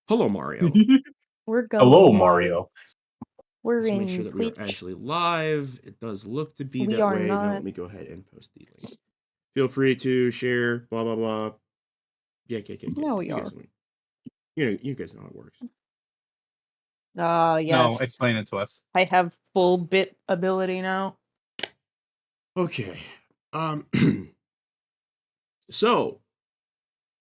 Hello, Mario. We're going Hello, live. Mario. We're Let's in make sure that we are Twitch. actually live. It does look to be We that are way. Now not. let me go ahead and post the link. Feel free to share, blah, blah, blah. Yeah. No, we you are. guys know. You guys know how it works. Yes. No, explain it to us. I have full bit ability now. Okay. So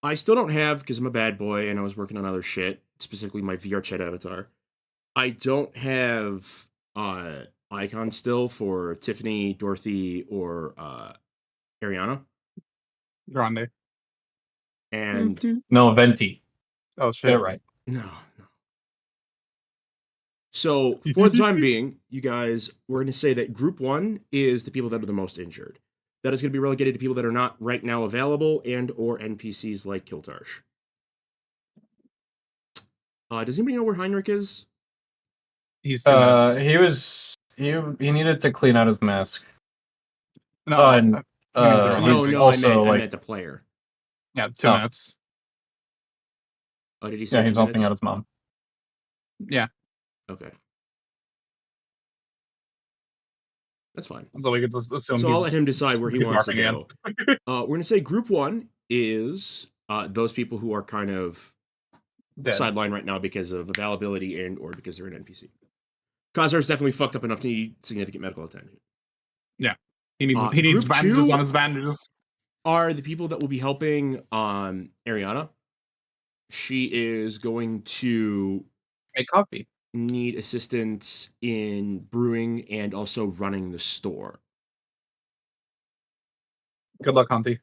I still don't have, because I'm a bad boy and I was working on other shit, specifically my VR chat avatar. I don't have icons still for Tiffany, Dorothy, or Ariana. Grande. And No, Venti. Oh Get shit. it right. no. So for the time being, you guys, we're going to say that group 1 is the people that are the most injured. That is going to be relegated to people that are not right now available and or NPCs like Kiltarsh. Does anybody know where Heinrich is? He's 2 minutes. He needed to clean out his mask. No, And minutes are he's on. also I meant the player. Yeah, 2 minutes. Oh, did he say yeah, he's 2 helping minutes? out his mom. Yeah. Okay. That's fine. So we could just assume So I'll let him decide where he wants to go. Again. We're going to say group 1 is those people who are kind of sidelined right now because of availability and or because they're an NPC. Khazar's definitely fucked up enough to need significant medical attention. Yeah. He needs bandages on his bandages. Are the people that will be helping Ariana. She is going to make coffee. Need assistance in brewing and also running the store. Good luck, Conti.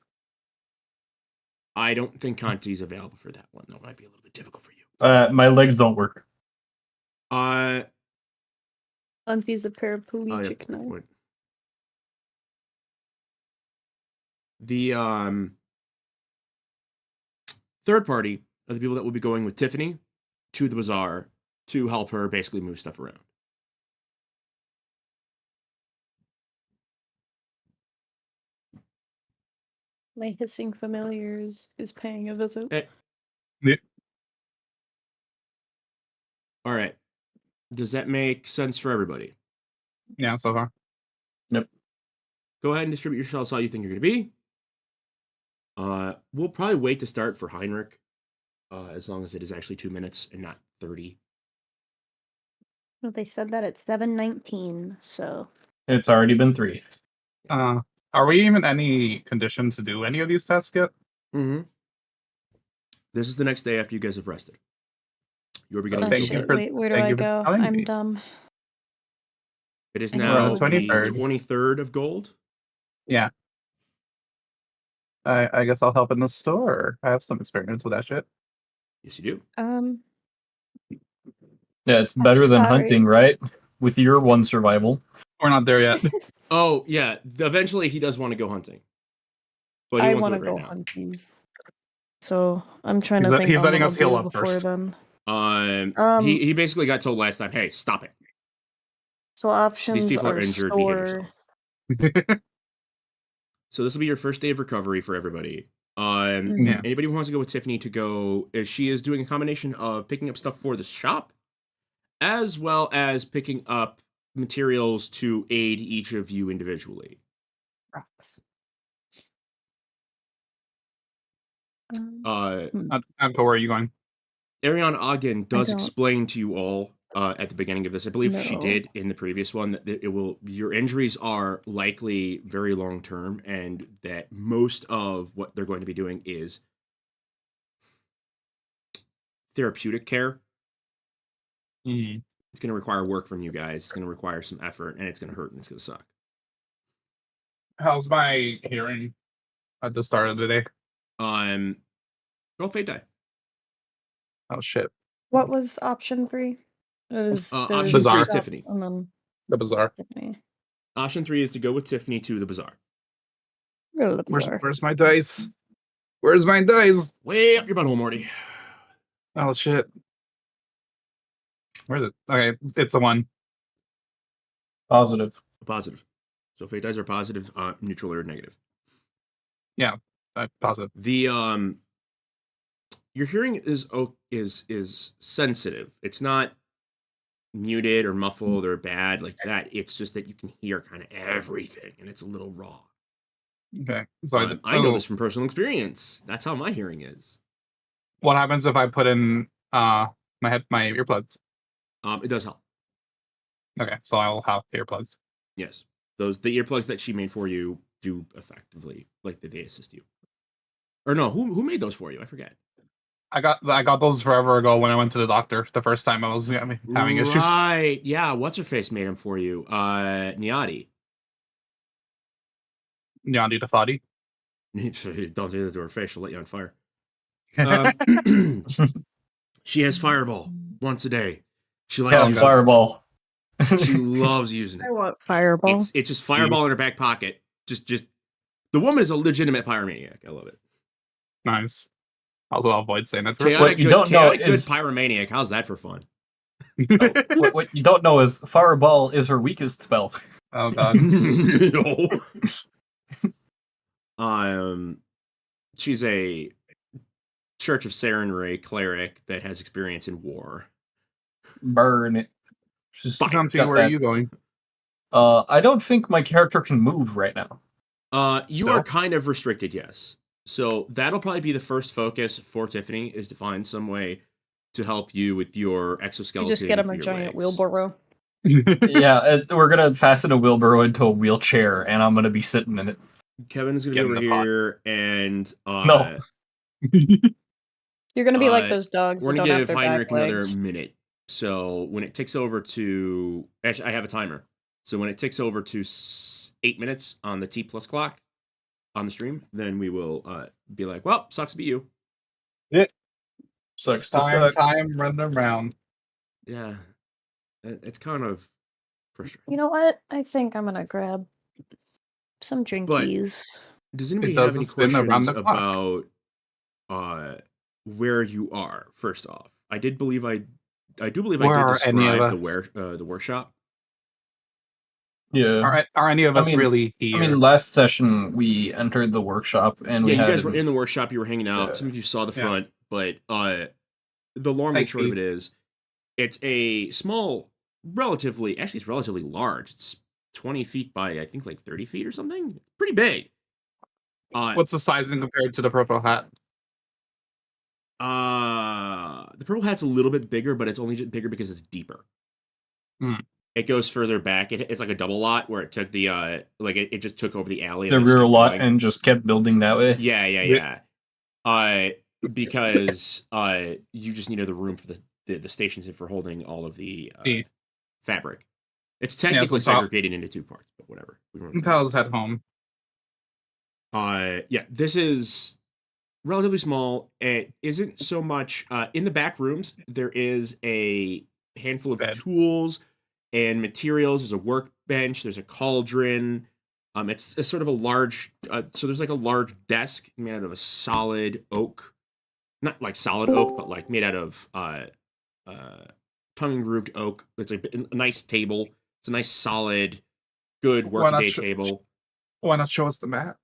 I don't think Conti's available for that one. That might be a little bit difficult for you. My legs don't work. Conti's a paraplegic now. The third party are the people that will be going with Tiffany to the bazaar to help her basically move stuff around. My hissing familiar is paying a visit. Yeah. All right. Does that make sense for everybody? Yeah, so far. Yep. Go ahead and distribute yourselves how you think you're going to be. We'll probably wait to start for Heinrich, as long as it is actually 2 minutes and not 30. Well, they said that it's 7:19, so It's already been 3. Are we even any condition to do any of these tasks yet? Mm-hmm. This is the next day after you guys have rested. You're beginning to shit. Wait, where do I go? I'm dumb. It is now the 23rd. 23rd of gold. Yeah. I guess I'll help in the store. I have some experience with that shit. Yes, you do. Yeah, it's better than hunting, right? With your 1 survival. We're not there yet. Oh, yeah. Eventually, he does want to go hunting. But he won't do it right now. Hunting. So I'm trying to think. He's letting us heal up up first. Then. He basically got told last time, hey, stop it. So options These people are injured. Behave yourself. So this will be your first day of recovery for everybody. Anybody who wants to go with Tiffany to go, she is doing a combination of picking up stuff for the shop, as well as picking up materials to aid each of you individually. Rocks. Where are you going? Ariane Ogden does explain to you all at the beginning of this. I believe she did in the previous one that your injuries are likely very long term, and that most of what they're going to be doing is therapeutic care. Mm. It's going to require work from you guys. It's going to require some effort, and it's going to hurt, and it's going to suck. How's my hearing at the start of the day? Roll fate die. Oh shit. What was option 3? It was option 3 is Tiffany. And then the bazaar. Tiffany. Option 3 is to go with Tiffany to the bazaar. Where's my dice? Where's my dice? Way up your butthole, Morty. Oh shit. Where is it? Okay, it's a 1. Positive. Positive. So fate dice are positive, neutral, or negative. Yeah, positive. The your hearing is sensitive. It's not muted or muffled or bad like that. It's just that you can hear kind of everything, and it's a little raw. Okay. So I know this from personal experience. That's how my hearing is. What happens if I put in my earplugs? It does help. Okay, so I will have the earplugs. Yes, the earplugs that she made for you do effectively, like they assist you. Or no, who made those for you? I forget. I got those forever ago when I went to the doctor the first time I was having issues. Right? Yeah. What's her face made them for you? Niati. Nyandi Tafadi. Don't do that to her face; she'll let you on fire. She has Fireball once a day. She likes using Fireball. She loves using it. I want Fireball. It's just Fireball in her back pocket. Just the woman is a legitimate pyromaniac. I love it. Nice. Also, I'll avoid saying that. Chaotic good pyromaniac. How's that for fun? What you don't know is Fireball is her weakest spell. Oh god. No. She's a Church of Sarenrae cleric that has experience in war. Burn it. Where are you going? I don't think my character can move right now. You are kind of restricted, yes. So that'll probably be the first focus for Tiffany, is to find some way to help you with your exoskeleton. You just get him a giant wheelbarrow. Yeah, we're gonna fasten a wheelbarrow into a wheelchair, and I'm gonna be sitting in it. Kevin's gonna be over here, and no. You're gonna be like those dogs. We're gonna give have their Heinrich back another legs. minute. So when it ticks over to, actually, I have a timer. So when it ticks over to 8 minutes on the T+ clock on the stream, then we will be like, well, sucks to be you. Yeah. Sucks to suck. Time running around. Yeah. It's kind of frustrating. You know what? I think I'm gonna grab some drinkies. But does anybody have any questions about where you are? First off, I do believe I did describe the workshop. Yeah. Are any of us really here? I mean, last session we entered the workshop and you guys were in the workshop. You were hanging out. Yeah. Some of you saw the front, but the long and short of it is, it's a small, it's relatively large. It's 20 feet by, I think, like 30 feet or something. Pretty big. What's the sizing compared to the purple hat? The purple hat's a little bit bigger, but it's only bigger because it's deeper. It goes further back. It's like a double lot where it took the it just took over the alley. The rear lot and just kept building that way. Yeah. Because you just needed the room for the stations and for holding all of the fabric. It's technically segregated into two parts, but whatever. Pal's head home. This is relatively small. It isn't so much in the back rooms. There is a handful of tools and materials. There's a workbench. There's a cauldron. It's a sort of a large. So there's like a large desk made out of a solid oak, not like solid oak, but like made out of tongue and grooved oak. It's a nice table. It's a nice solid, good workday table. Why not show us the map?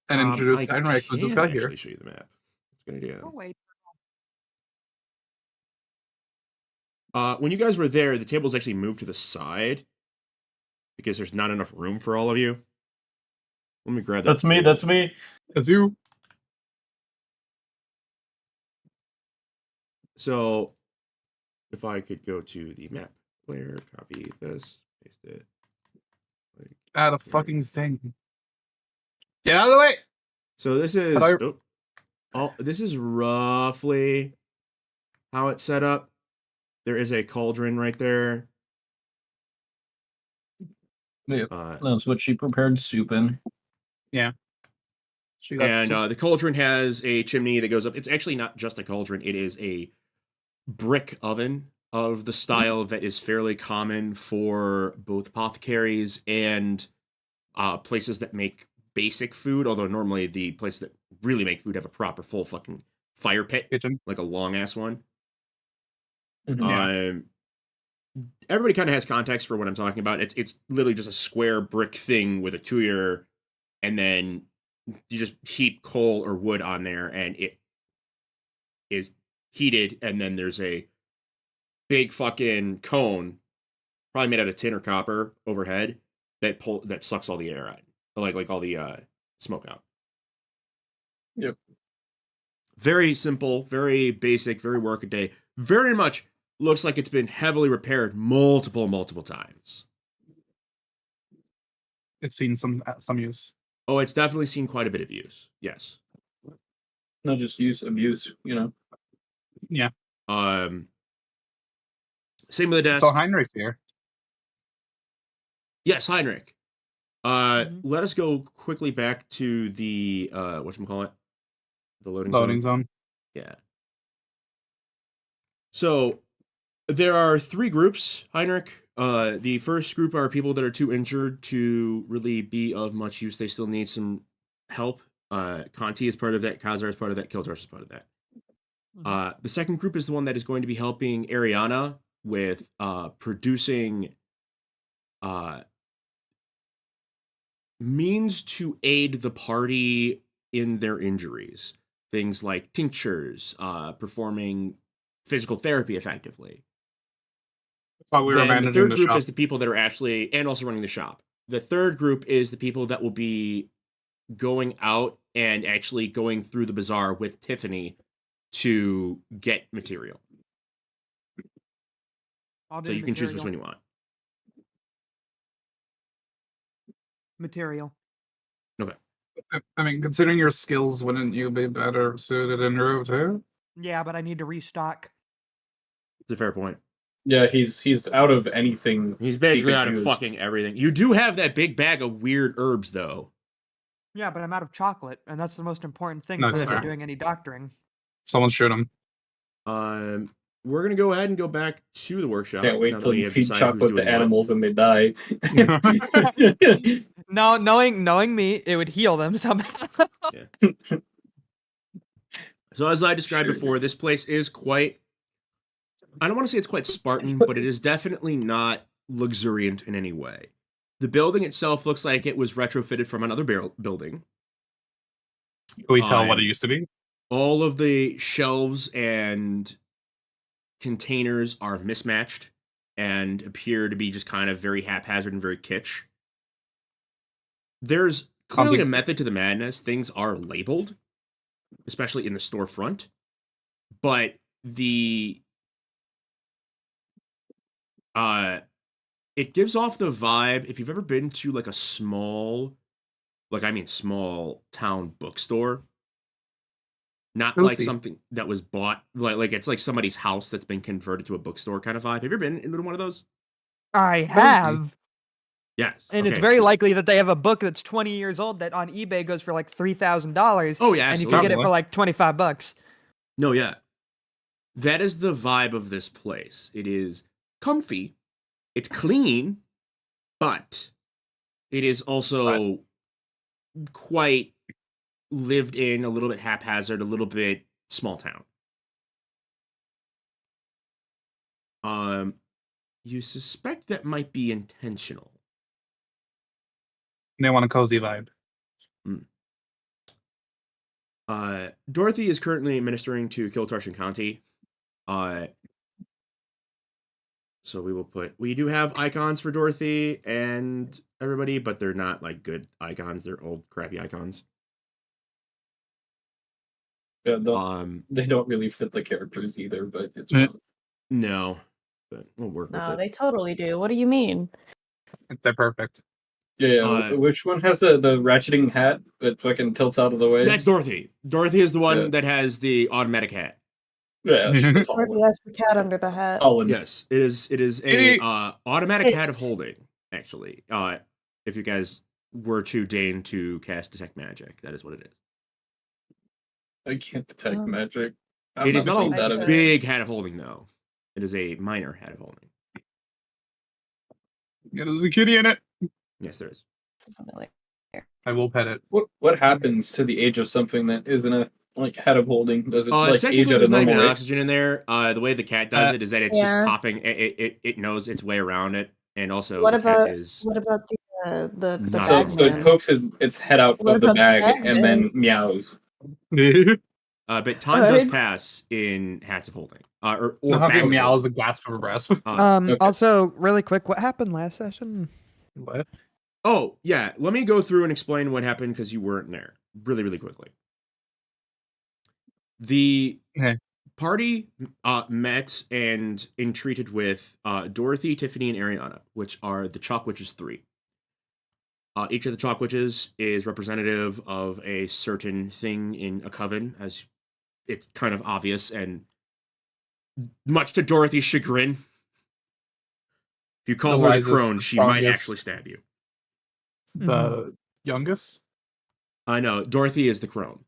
And introduce Heinrich, who's this guy here. Show you the map. It's a good idea. Oh, wait. When you guys were there, the tables actually moved to the side because there's not enough room for all of you. Let me grab that. That's me. That's me. That's you. So, if I could go to the map player, copy this, paste it. Add a fucking thing. Get out of the way. So this is this is roughly how it's set up. There is a cauldron right there. Yeah, that's what she prepared soup in. Yeah. And the cauldron has a chimney that goes up. It's actually not just a cauldron. It is a brick oven of the style that is fairly common for both apothecaries and places that make basic food, although normally the places that really make food have a proper full fucking fire pit, kitchen, like a long ass one. Yeah. Everybody kind of has context for what I'm talking about. It's literally just a square brick thing with a tuyere, and then you just heap coal or wood on there, and it is heated, and then there's a big fucking cone, probably made out of tin or copper, overhead that sucks all the air out, like all the smoke out. Yep. Very simple, very basic, very workaday. Very much looks like it's been heavily repaired multiple times. It's seen some use. Oh, it's definitely seen quite a bit of use. Yes. Not just use, abuse, Yeah. Same with the desk. So Heinrich's here. Yes, Heinrich. Let us go quickly back to the whatchamacallit? The loading zone. Yeah. So there are 3 groups, Heinrich. The first group are people that are too injured to really be of much use. They still need some help. Conti is part of that. Khazar is part of that. Kiltarsh is part of that. The second group is the one that is going to be helping Ariana with producing means to aid the party in their injuries. Things like tinctures, performing physical therapy effectively. Thought we were managing the third group shop. is the people that are actually, and also running the shop. The third group is the people that will be going out and actually going through the bazaar with Tiffany to get material. So you can choose which one you want. Material. Okay. I mean, considering your skills, wouldn't you be better suited in Rue too? Yeah, but I need to restock. It's a fair point. Yeah, he's out of anything. He's basically he could out of use. fucking everything. You do have that big bag of weird herbs, though. Yeah, but I'm out of chocolate, and that's the most important thing That's for fair. doing any doctoring. Someone shoot him. We're gonna go ahead and go back to the workshop. Can't wait now that till we you have feed decided who's chocolate doing to what. animals and they die. No, knowing me, it would heal them somehow. So as I described Sure. before, this place is quite, I don't want to say it's quite Spartan, but it is definitely not luxuriant in any way. The building itself looks like it was retrofitted from another building. Can we tell what it used to be? All of the shelves and containers are mismatched and appear to be just kind of very haphazard and very kitsch. There's clearly a method to the madness. Things are labeled, especially in the storefront, but it gives off the vibe, if you've ever been to like a small town bookstore, not like something that was bought, like it's like somebody's house that's been converted to a bookstore kind of vibe. Have you ever been into one of those? I have. Yes. And okay. it's very likely that they have a book that's 20 years old that on eBay goes for like $3,000. Oh yeah, absolutely. And you can get it for like $25. No, yeah. That is the vibe of this place. It is comfy, it's clean, but it is also quite lived in, a little bit haphazard, a little bit small town. You suspect that might be intentional. They want a cozy vibe. Dorothy is currently ministering to Kiltarsh and Conti. So we do have icons for Dorothy and everybody, but they're not like good icons. They're old, crappy icons. Yeah, they don't really fit the characters either, but it's fun. No, but we'll work with it. No, they totally do. What do you mean? They're perfect. Yeah, which one has the ratcheting hat that fucking tilts out of the way? That's Dorothy. Dorothy is the one that has the automatic hat. Yeah, she's the tall Or one. that's the cat under the hat. Tall one. Yes, it is a automatic hat of holding, actually. If you guys were to deign to cast Detect Magic, that is what it is. I can't detect magic. It is not a big hat of holding, though. It is a minor hat of holding. Yeah, there's a kitty in it. Yes, there is. I will pet it. What happens to the age of something that isn't a hat of holding? Does it like technically age at a there's not normal even rate? oxygen in there. The way the cat does it is that it's just popping. It knows its way around it, and also What the about cat is the bag So it man? pokes its head out What of the about the bag bag and man? then meows. But time does pass in Hats of Holding. Or having Bags meow of is a gasp of breath. Holding. Also, really quick, what happened last session? What? Oh, yeah. Let me go through and explain what happened because you weren't there. Really, really quickly. The party met and entreated with Dorothy, Tiffany, and Ariana, which are the Chalk Witches 3. Each of the Chalk Witches is representative of a certain thing in a coven, as it's kind of obvious, and much to Dorothy's chagrin. If you call her the crone, she might actually stab you. The youngest? I know. Dorothy is the crone.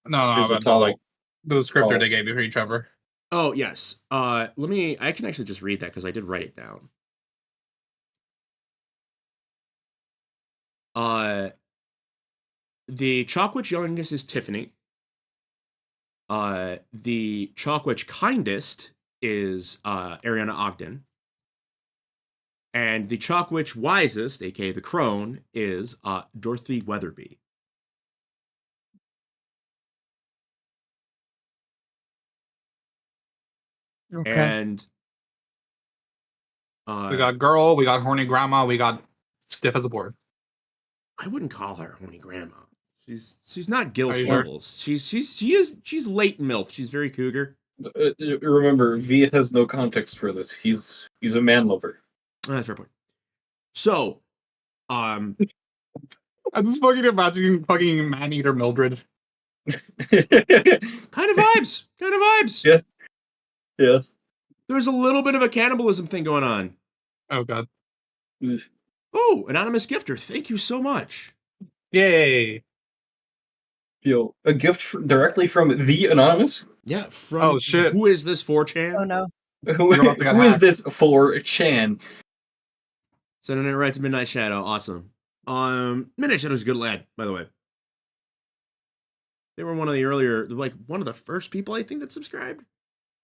No, but the descriptor they gave you for each other. Oh, yes. I can actually just read that because I did write it down. The Chalk Witch youngest is Tiffany. The Chalk Witch kindest is Ariana Ogden. And the Chalk Witch wisest, aka the crone, is Dorothy Weatherby. Okay. And we got girl, we got horny grandma, we got stiff as a board. I wouldn't call her horny grandma. She's not gilf Sure? levels. She's late MILF. She's very cougar. Remember, V has no context for this. He's a man lover. That's a fair point. So, I'm just fucking imagining fucking man-eater Mildred. kind of vibes. Yeah. There's a little bit of a cannibalism thing going on. Oh god. Oh, anonymous gifter. Thank you so much. Yay. Yo, a gift directly from the anonymous? Yeah, from shit. Who is this 4chan? Oh no. Who is this 4chan? Sending it right to Midnight Shadow. Awesome. Midnight Shadow's a good lad, by the way. They were one of the earlier, like one of the first people I think that subscribed.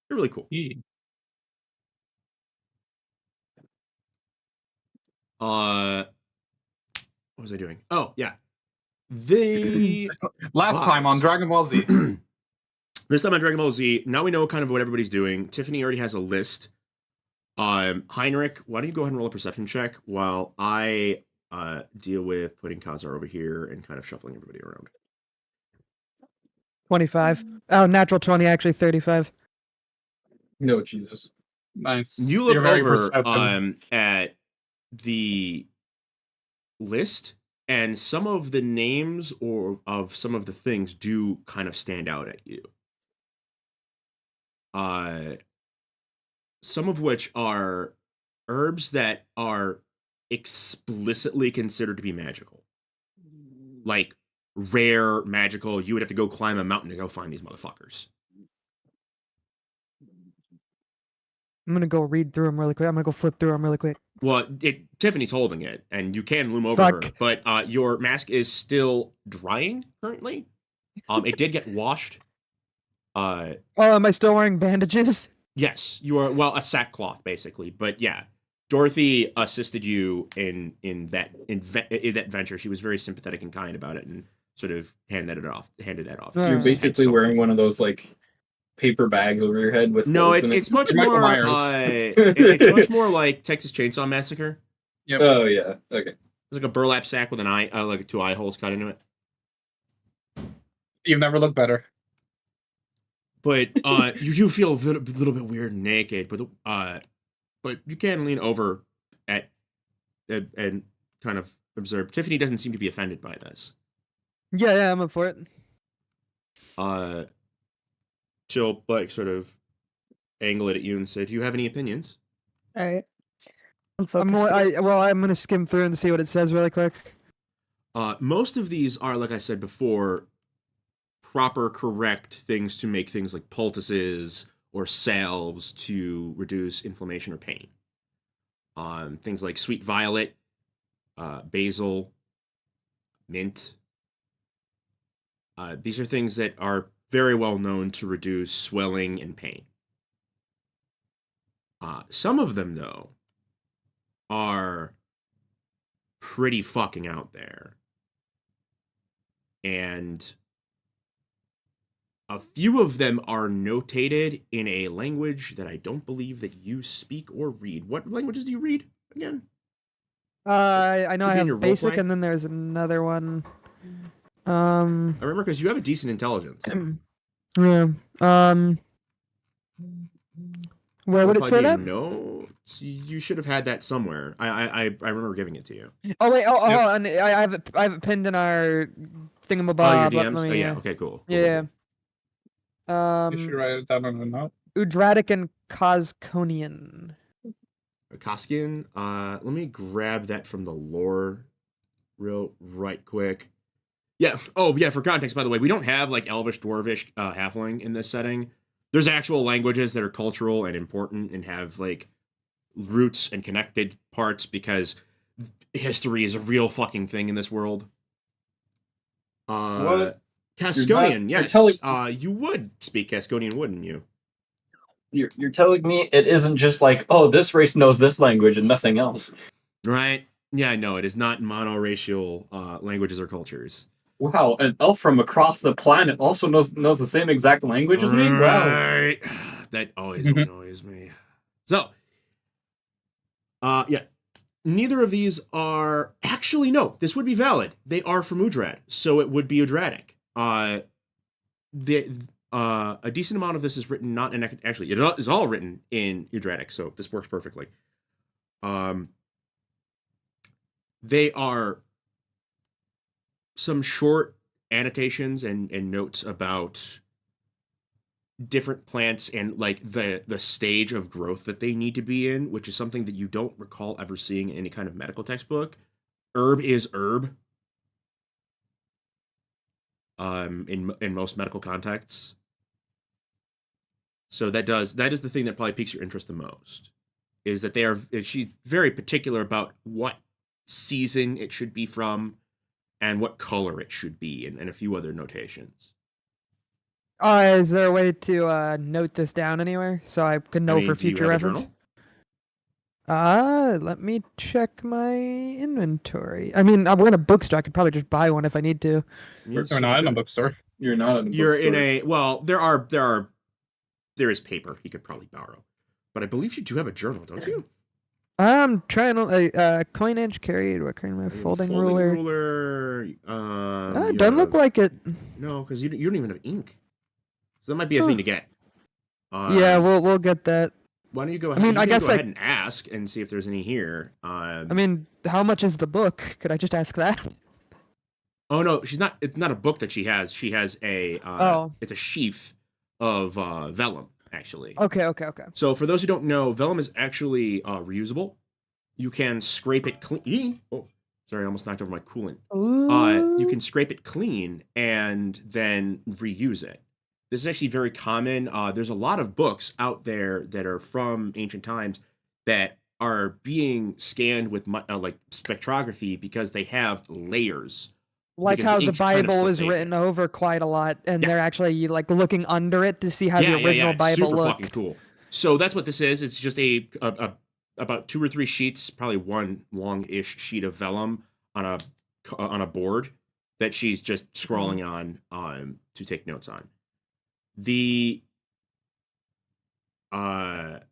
They're really cool. What was I doing? Oh, yeah. The last time on Dragon Ball Z. This time on Dragon Ball Z, now we know kind of what everybody's doing. Tiffany already has a list. Heinrich, why don't you go ahead and roll a perception check while I deal with putting Kazar over here and kind of shuffling everybody around. 25. Oh, natural 20, actually 35. No, Jesus. Nice. You look over at the list, and some of the names or of some of the things do kind of stand out at you. Some of which are herbs that are explicitly considered to be magical. Like rare magical, you would have to go climb a mountain to go find these motherfuckers. I'm going to go read through them really quick. I'm going to go flip through them really quick. Well, Tiffany's holding it, and you can loom over her, but your mask is still drying currently. It did get washed. Oh, am I still wearing bandages? Yes, you are. Well, a sackcloth, basically. But yeah, Dorothy assisted you in that venture. She was very sympathetic and kind about it, and sort of handed that off. You're basically wearing one of those like paper bags over your head with it's much more it's much more like Texas Chainsaw Massacre. Yep. Oh yeah, okay. It's like a burlap sack with an eye, like 2 eye holes cut into it. You've never looked better. But you do feel a little bit weird and naked, but you can lean over and kind of observe. Tiffany doesn't seem to be offended by this. Yeah, I'm up for it. She'll like sort of angle it at you and say, "Do you have any opinions?" All right. I'm I'm going to skim through and see what it says really quick. Most of these are, like I said before, proper, correct things to make things like poultices or salves to reduce inflammation or pain. Things like sweet violet, basil, mint. These are things that are very well known to reduce swelling and pain. Some of them, though, are pretty fucking out there. And A few of them are notated in a language that I don't believe that you speak or read. What languages do you read again? I know Should I be in your have basic, roleplay? and then there's another one. I remember because you have a decent intelligence. Yeah. Where would it Probably say be that? in notes. You should have had that somewhere. I remember giving it to you. Oh wait, hold Yep. on. I have it pinned in our thingamabob. Oh, your Let DMs. me, Oh yeah. Okay. Cool. Yeah. You should write it down on a note. Udratic and Koskonian. Koskian. Let me grab that from the lore, right quick. Yeah. Oh yeah. For context, by the way, we don't have like Elvish, Dwarvish, Halfling in this setting. There's actual languages that are cultural and important and have like roots and connected parts because history is a real fucking thing in this world. What? Casconian, You're yes. You would speak Casconian, wouldn't you? You're telling me it isn't just like, oh, this race knows this language and nothing else. Right? Yeah, no, it is not monoracial languages or cultures. Wow, an elf from across the planet also knows the same exact language as me? Wow. Right. That always annoys me. So, yeah. Neither of these are actually no. This would be valid. They are from Udrad, so it would be Udradic. A decent amount of this is written not in actually it is all written in Udradic, so this works perfectly. They are some short annotations and notes about different plants and like the stage of growth that they need to be in, which is something that you don't recall ever seeing in any kind of medical textbook. Herb is herb. In most medical contexts. So that is the thing that probably piques your interest the most, is that she's very particular about what season it should be from and what color it should be and a few other notations. Is there a way to note this down anywhere so I can know for Do you future have a reference? journal? Let me check my inventory. I mean, we're in a bookstore. I could probably just buy one if I need to. We're not in a bookstore. You're not in a You're bookstore. in a well. There is paper he could probably borrow, but I believe you do have a journal, don't you? I'm trying to coinage carried. What kind of folding ruler? It Doesn't look like it. No, because you don't even have ink. So that might be a thing to get. Yeah, we'll get that. Why don't you go ahead? I mean, I guess go ahead and ask and see if there's any here. I mean, how much is the book? Could I just ask that? Oh no, she's not. It's not a book that she has. She has a. It's a sheath of vellum, actually. Okay. So for those who don't know, vellum is actually reusable. You can scrape it clean. Oh, sorry, I almost knocked over my coolant. You can scrape it clean and then reuse it. This is actually very common. There's a lot of books out there that are from ancient times that are being scanned with like spectrography because they have layers. Like how the Bible is written over quite a lot, and they're actually like looking under it to see how the original Bible super looked. Fucking cool. So that's what this is. It's just about 2 or 3 sheets, probably one long-ish sheet of vellum on a board that she's just scrolling on to take notes on. The and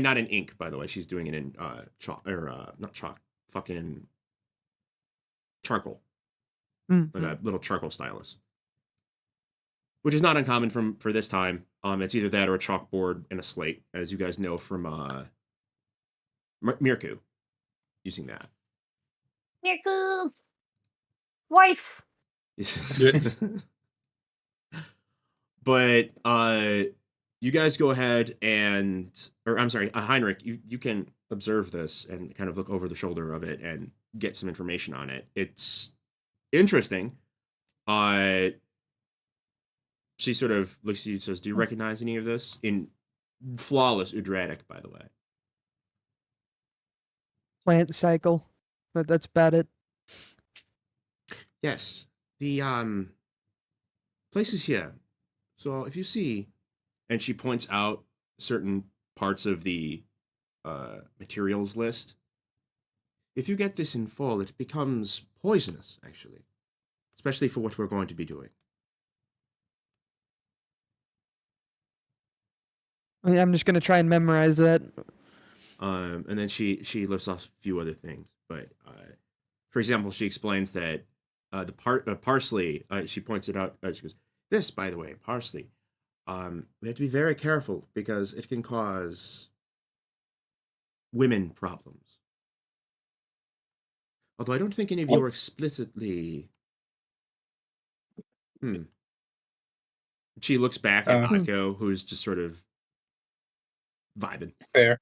not in ink, by the way. She's doing it in chalk or not chalk, fucking charcoal. Mm-hmm. Like a little charcoal stylus, which is not uncommon for this time. It's either that or a chalkboard and a slate, as you guys know from Mirku, using that. Mirku, wife. But you guys go ahead or I'm sorry, Heinrich, you can observe this and kind of look over the shoulder of it and get some information on it. It's interesting. She sort of looks at you and says, "Do you recognize any of this?" In flawless Udradic, by the way. Plant cycle. That's about it. Yes. The place is here. So if you see, and she points out certain parts of the materials list. If you get this in full, it becomes poisonous, actually. Especially for what we're going to be doing. I'm just gonna try and memorize that. And then she lists off a few other things, but for example, she explains that the parsley. She points it out. She goes, "This, by the way, parsley. We have to be very careful because it can cause women problems. Although I don't think any of you are explicitly." She looks back at Akko, who's just sort of vibing. Fair.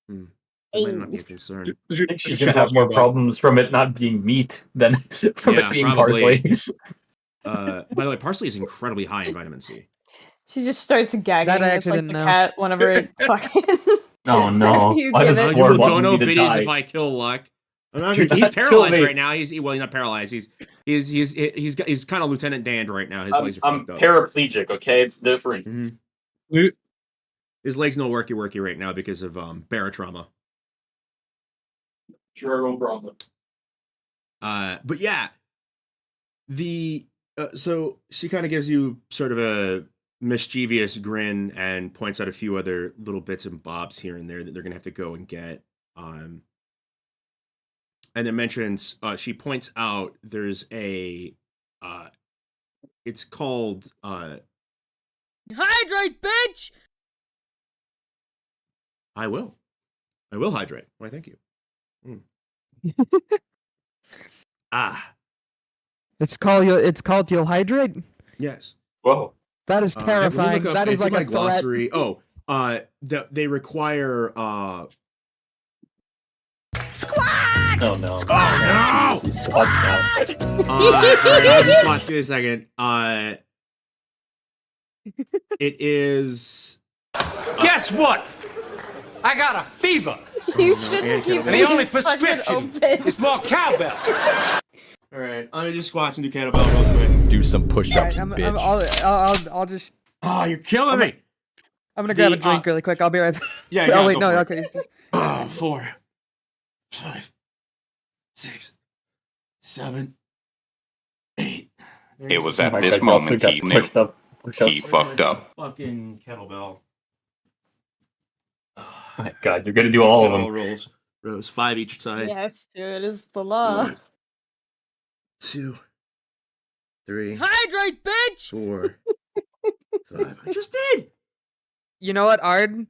That might not be a concern. She's gonna have more problems from it not being meat than from it being probably. parsley. By the way, parsley is incredibly high in vitamin C. She just starts gagging. That I It's actually like didn't the know. cat whenever it fucking. Oh no! You Why give does it- You Lord will want don't know me to biddies die? if I kill Luck. Do He's not paralyzed kill me. right now. He's not paralyzed. He's kind of Lieutenant Dan right now. His legs are I'm fucked up. paraplegic. Okay, it's different. Mm-hmm. His legs no worky right now because of barotrauma. Sure, no problem. But yeah, so she kind of gives you sort of a mischievous grin and points out a few other little bits and bobs here and there that they're gonna have to go and get. And then mentions she points out there's a it's called Hydrate, bitch! I will hydrate. Why, thank you. It's called You'll Hydrate? Yes. Whoa. That is terrifying. That is like a glossary. threat. They require Squat! Oh no. Oh no! Squats now. Alright, I'll just watch in a second. It is Guess what? I got a fever. You shouldn't keep And the only these fucking prescription open. is more cowbell. Alright, I'm gonna do squats and do kettlebell real quick. Do some push-ups, Alright, I'll just. Oh, you're killing me! I'm gonna grab a drink really quick. I'll be right back. Yeah, Oh wait, go no, for it. okay. 4, 5, 6, 7, 8. It was at this moment he knew he fucked up. Fucking kettlebell. Oh my God, you're gonna do all of them. Rolls. Rows 5 each side. Yes, dude, it's the law. 1, 2, 3, Hydrate, bitch! 4, 5. I just did. You know what, Ard?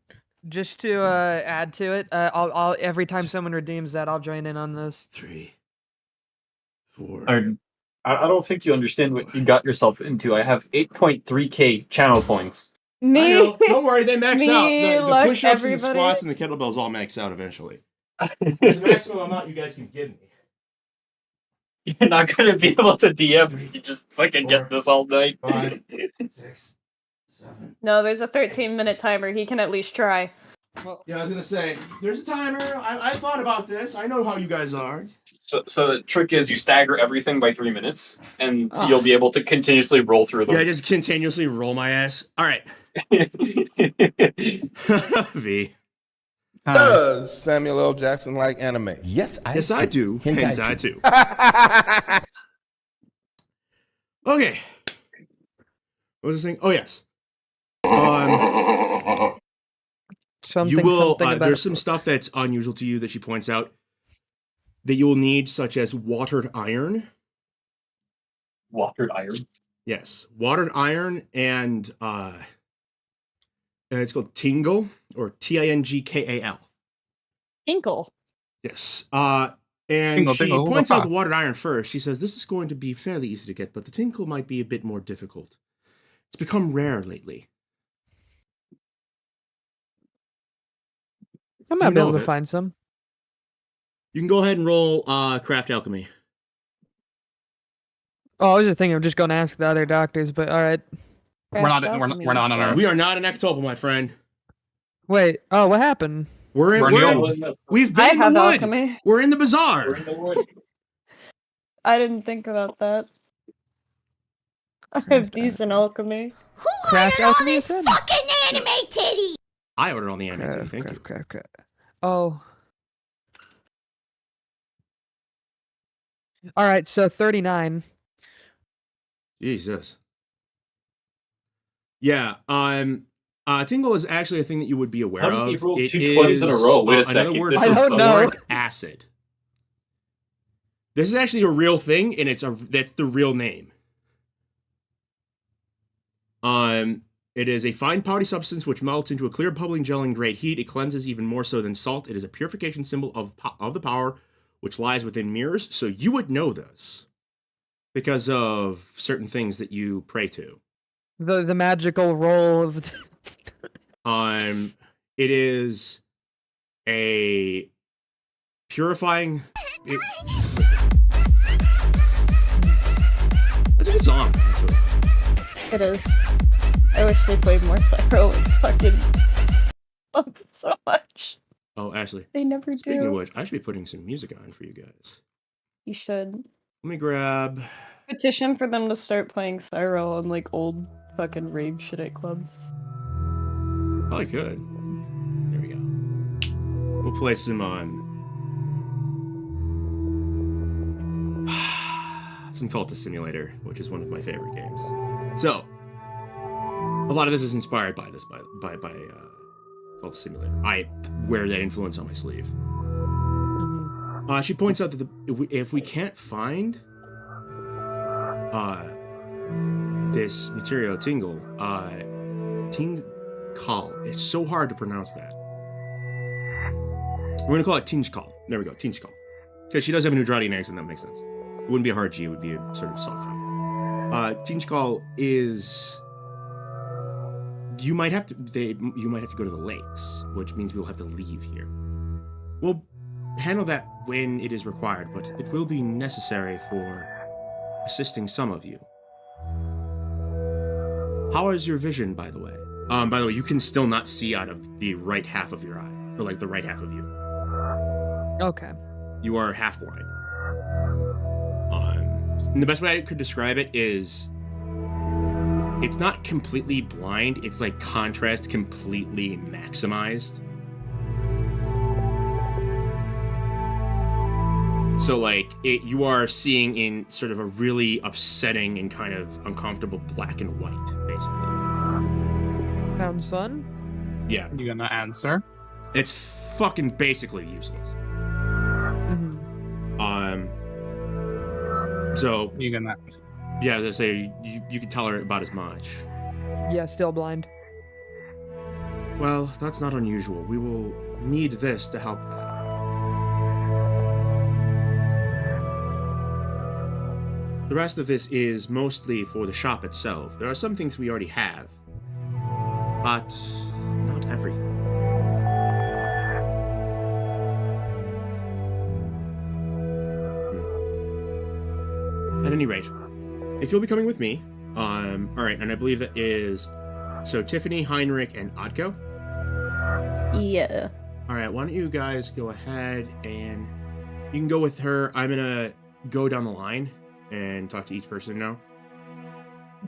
Just to add to it, I'll every time someone redeems that, I'll join in on this. 3, 4. I don't think you understand what you got yourself into. I have 8.3k channel points. I Me, know. Don't worry, they max out. Me, The Luck, push-ups and the everybody. squats and the kettlebells all max out eventually. There's a maximum amount you guys can give me. You're not gonna be able to DM if you just fucking 4, get this all night. 5, 6, 7. No, there's a 13-minute timer. He can at least try. Well, yeah, I was gonna say, there's a timer. I thought about this. I know how you guys are. So the trick is you stagger everything by 3 minutes, and you'll be able to continuously roll through them. Yeah, I just continuously roll my ass. All right. V. Does Samuel L. Jackson like anime? Yes, I do. Hentai too. Okay. What was this thing? Oh yes. You will. There's some stuff that's unusual to you that she points out that you will need, such as watered iron. Watered iron. Yes, watered iron, and it's called Tingle, or Tingkal. Inkle. Yes. And she points out the watered iron first. She says, this is going to be fairly easy to get, but the tinkle might be a bit more difficult. It's become rare lately. I might be able to find some. You can go ahead and roll craft alchemy. Oh, I was just thinking of just going to ask the other doctors, but all right. We're not on Earth. We are not in Ectopia, my friend. Wait. Oh, what happened? We've been in the wood. Alchemy. We're in the Bizzare. I didn't think about that. I have decent alchemy. Craft alchemy, you said? Fucking anime titty! I ordered on the anime. Thank you. Oh. All right, so 39. Jesus. Yeah. Tingle is actually a thing that you would be aware How of. does he roll It 2 20s in a row? Wait a another second. word This for is boric acid. This is actually a real thing, and that's the real name. It is a fine powdery substance which melts into a clear bubbling gel in great heat. It cleanses even more so than salt. It is a purification symbol of the power which lies within mirrors. So you would know this because of certain things that you pray to. The magical roll of. It is a purifying. That's a good song, actually. It is. I wish they played more Cyro and fucking love it so much. Oh, Ashley. They never Speaking do. of which, I should be putting some music on for you guys. You should. Let me grab. Petition for them to start playing Cyro on like old fucking rave shit at clubs. Probably could. There we go. We'll play some some Cultist Simulator, which is one of my favorite games. So, a lot of this is inspired by this, by Cultist Simulator. I wear that influence on my sleeve. She points out that if we can't find this material Tingle, Tingle, it's so hard to pronounce that. We're gonna call it Tingle. There we go, Tingle. Because she does have a Neutradian accent, that makes sense. It wouldn't be a hard G, it would be a sort of soft G. Tingle is... You might have to go to the lakes, which means we'll have to leave here. We'll handle that when it is required, but it will be necessary for assisting some of you. How is your vision, by the way? By the way, you can still not see out of the right half of your eye, or like the right half of you. Okay. You are half blind. And the best way I could describe it is, it's not completely blind. It's like contrast completely maximized. So like you are seeing in sort of a really upsetting and kind of uncomfortable black and white, basically. Sounds fun. Yeah. You gonna answer? It's fucking basically useless. So You gonna? yeah, as I say, you can tell her about as much. Yeah, still blind. Well, that's not unusual. We will need this to help that. The rest of this is mostly for the shop itself. There are some things we already have, but not everything. At any rate, if you'll be coming with me, all right, and I believe that is, so Tiffany, Heinrich, and Otko? Yeah. All right, why don't you guys go ahead and you can go with her. I'm gonna go down the line and talk to each person now.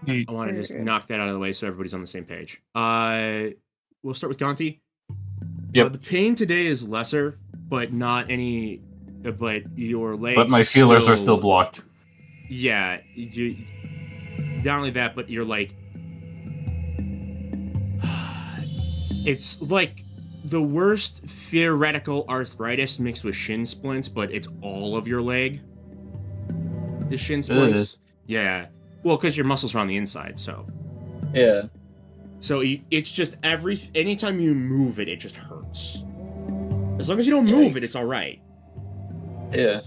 I want to just knock that out of the way so everybody's on the same page. We'll start with Gonti. Yep. The pain today is lesser, but not any. But your legs. But my feelers are still blocked. Yeah, not only that, but you're like, it's like the worst theoretical arthritis mixed with shin splints, but it's all of your leg. The shin splints. Yeah. Well, because your muscles are on the inside, so. Yeah. So it's just anytime you move it, it just hurts. As long as you don't move it, it's all right. Yeah.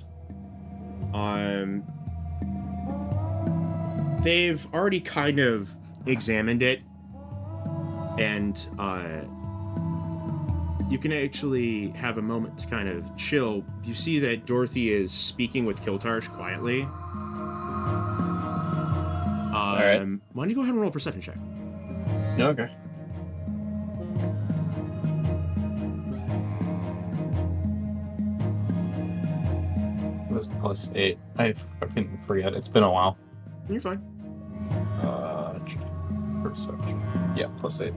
They've already kind of examined it, and you can actually have a moment to kind of chill. You see that Dorothy is speaking with Kiltarsh quietly. All right. Why don't you go ahead and roll a perception check? Okay. It was +8. I fucking forget. It's been a while. You're fine. Perception. Yeah, +8.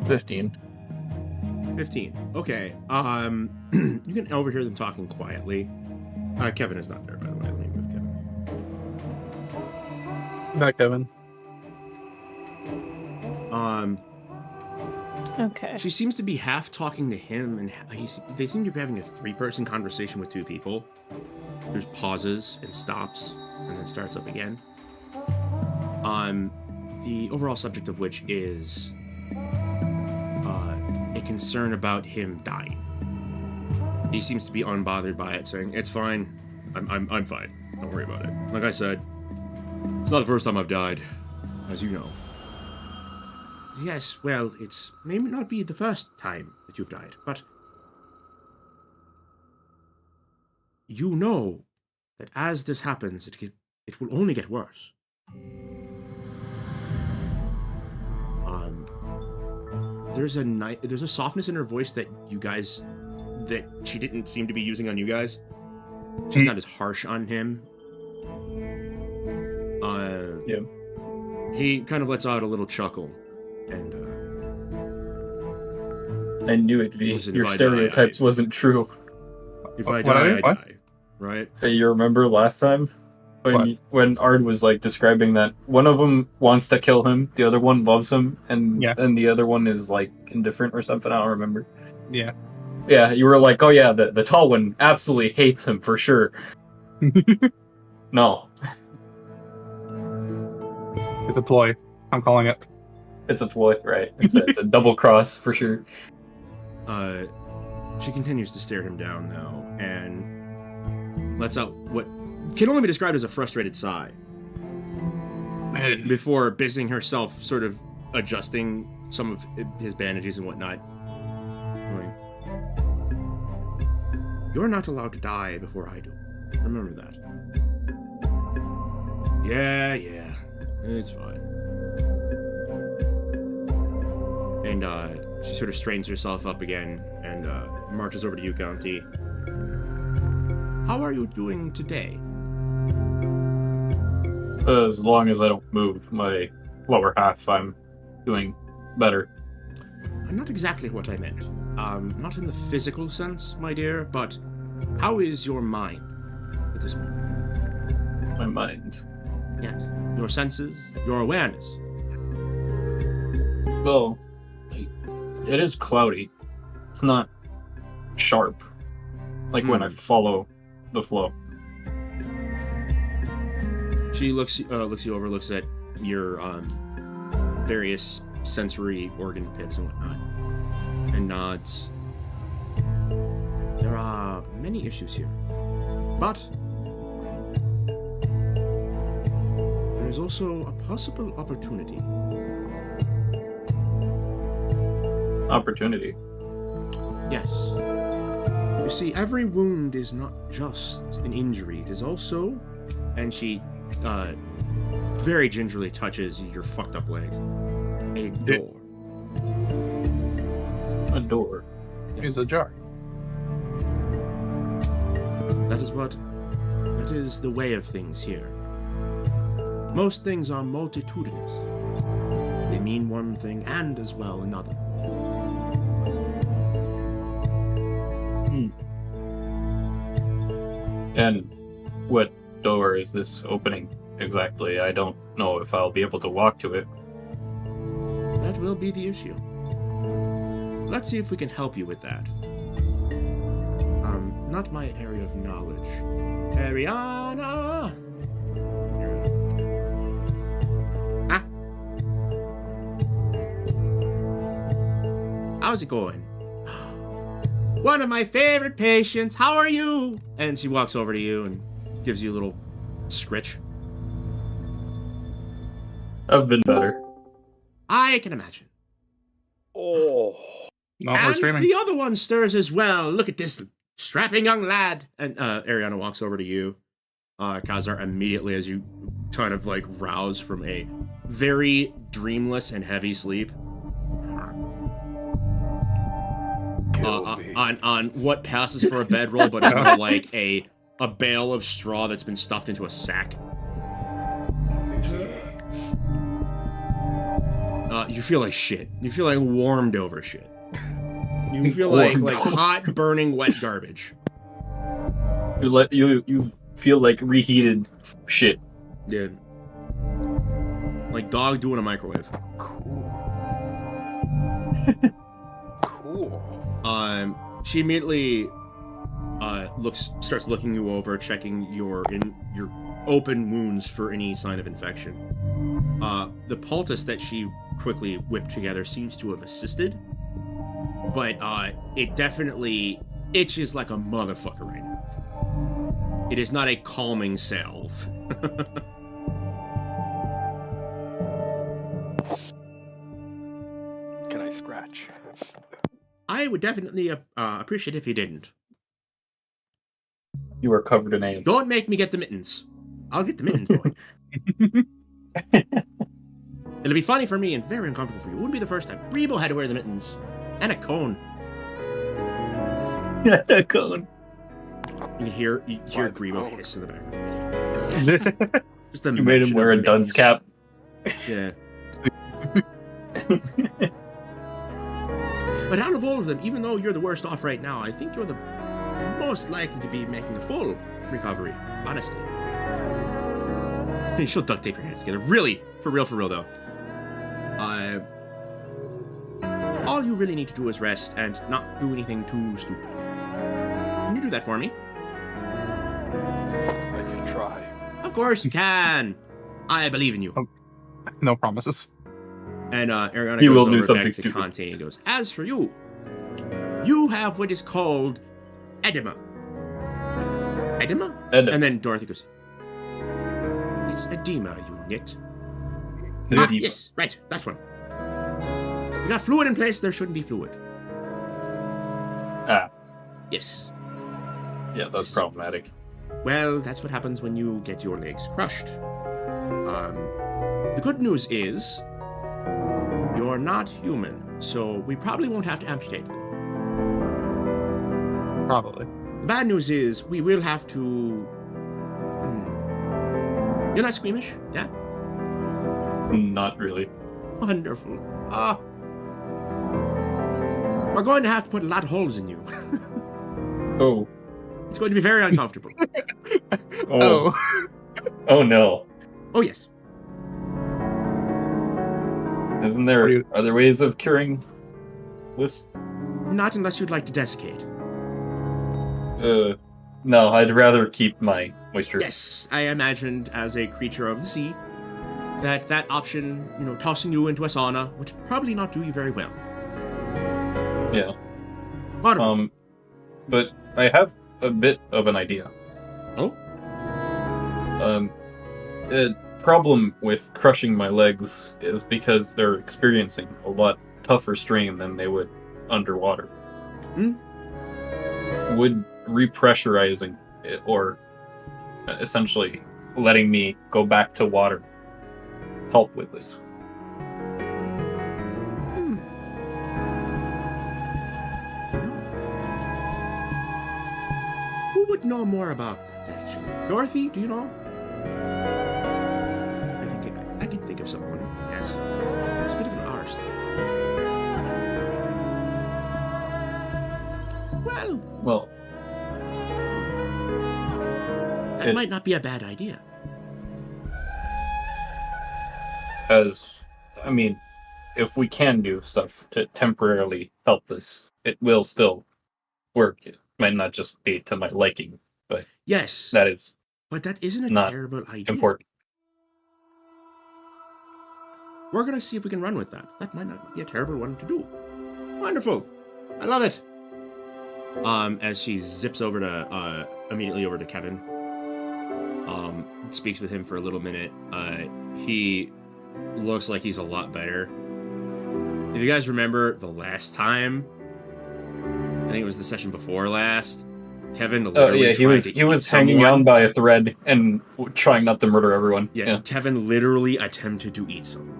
15. 15. Okay. You can overhear them talking quietly. Kevin is not there, by the way. Let me move Kevin. Back, Kevin. Okay. She seems to be half talking to him, and they seem to be having a three-person conversation with two people. There's pauses and stops, and then starts up again. The overall subject of which is a concern about him dying. He seems to be unbothered by it, saying, "It's fine. I'm fine. Don't worry about it. Like I said, it's not the first time I've died, as you know." "Yes, well, it's may not be the first time that you've died, but you know that as this happens, it will only get worse." There's a softness in her voice that she didn't seem to be using on you guys. She's not as harsh on him. Yeah. He kind of lets out a little chuckle, and I knew it, V. listen, Your if I stereotypes die, wasn't true. If I die, I die. Right? Hey, you remember last time when Ard was like describing that one of them wants to kill him, the other one loves him, and then the other one is like indifferent or something. I don't remember. Yeah. Yeah, you were like, oh yeah, the tall one absolutely hates him for sure. No. It's a ploy. I'm calling it. It's a ploy, right? It's a double cross for sure. She continues to stare him down, though, and lets out what can only be described as a frustrated sigh before busying herself sort of adjusting some of his bandages and whatnot. Going, "You're not allowed to die before I do. Remember that." Yeah, it's fine. And she sort of straightens herself up again and marches over to you, County. "How are you doing today?" As long as I don't move my lower half, I'm doing better. Not exactly what I meant. Not in the physical sense, my dear, but how is your mind at this moment? My mind? Yes. Your senses, your awareness. Well, it is cloudy. It's not sharp, like when I follow the flow. She looks you over, looks at your various sensory organ pits and whatnot, and nods. "There are many issues here, but there is also a possible opportunity." Opportunity? Yes. You see, every wound is not just an injury. It is also, and she very gingerly touches your fucked up legs, a door. A door? It's a jar. That is the way of things here. Most things are multitudinous. They mean one thing and as well another. And what door is this opening exactly? I don't know if I'll be able to walk to it. That will be the issue. Let's see if we can help you with that. Not my area of knowledge. Ariana! Ah. How's it going? One of my favorite patients. How are you? And she walks over to you and gives you a little scritch. I've been better. I can imagine. Oh. No, we're streaming. The other one stirs as well. Look at this strapping young lad. And Ariana walks over to you, Khazar, immediately as you kind of like rouse from a very dreamless and heavy sleep. On what passes for a bedroll, but is more like a bale of straw that's been stuffed into a sack. You feel like shit. You feel like warmed over shit. You feel like hot, burning, wet garbage. You feel like reheated shit. Yeah. Like dog doing a microwave. Cool. She immediately starts looking you over, checking your open wounds for any sign of infection. The poultice that she quickly whipped together seems to have assisted, but it definitely itches like a motherfucker right now. It is not a calming salve. Can I scratch? I would definitely appreciate if you didn't. You are covered in ants. Don't make me get the mittens. I'll get the mittens, boy. It'll be funny for me and very uncomfortable for you. It wouldn't be the first time. Rebo had to wear the mittens. And a cone. A cone. You hear Grebo hiss in the back. Just you made him wear a dunce cap. Yeah. But out of all of them, even though you're the worst off right now, I think you're the most likely to be making a full recovery, honestly. She'll duct tape your hands together. Really, for real though. All you really need to do is rest and not do anything too stupid. Can you do that for me? I can try. Of course you can. I believe in you. No promises. And Ariana will goes do over something back to stupid. Conte and goes, as for you, you have what is called edema. Edema? And then Dorothy goes, it's edema, you nit. Edema. Yes, right, that's one. You got fluid in place, there shouldn't be fluid. Yes. Yeah, that's problematic. Well, that's what happens when you get your legs crushed. The good news is, you're not human, so we probably won't have to amputate them. Probably. The bad news is, we will have to... You're not squeamish, yeah? Not really. Wonderful. We're going to have to put a lot of holes in you. Oh. It's going to be very uncomfortable. Oh. Oh no. Oh yes. Isn't there other ways of curing this? Not unless you'd like to desiccate. No, I'd rather keep my moisture. Yes, I imagined as a creature of the sea that option, tossing you into a sauna would probably not do you very well. Yeah. Wonderful. But I have a bit of an idea. Oh? The problem with crushing my legs is because they're experiencing a lot tougher strain than they would underwater. Would repressurizing it, or essentially letting me go back to water, help with this? Who would know more about that, actually? Dorothy, do you know? I can think of someone, yes. It's a bit of an arse thing. Well, that might not be a bad idea. As, I mean, if we can do stuff to temporarily help this, it will still work. It might not just be to my liking, but yes, that is. But that isn't a terrible idea. Important. We're gonna see if we can run with that. That might not be a terrible one to do. Wonderful, I love it. As she zips over to immediately over to Kevin, speaks with him for a little minute. He looks like he's a lot better. If you guys remember the last time, I think it was the session before last, Kevin literally he was hanging on by a thread and trying not to murder everyone. Yeah, Kevin literally attempted to eat someone.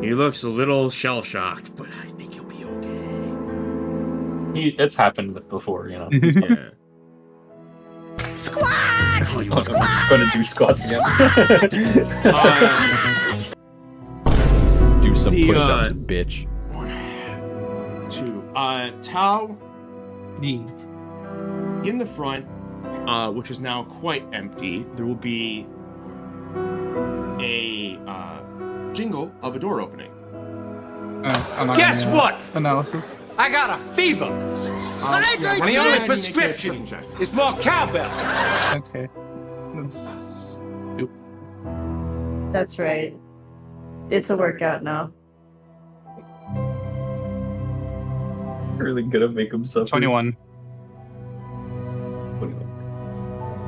He looks a little shell-shocked, but I think he'll be okay. It's happened before, Yeah. Squat! Oh, I'm gonna do squats again. Do some push-ups, bitch. 1, 2. Tao, in the front, which is now quite empty, there will be a jingle of a door opening. Guess what? Analysis. I got a fever. Hydrate, And the only bitch! prescription is more cowbell. Okay. That's stupid. That's right. It's a workout now. Really gonna make him suffer. 21.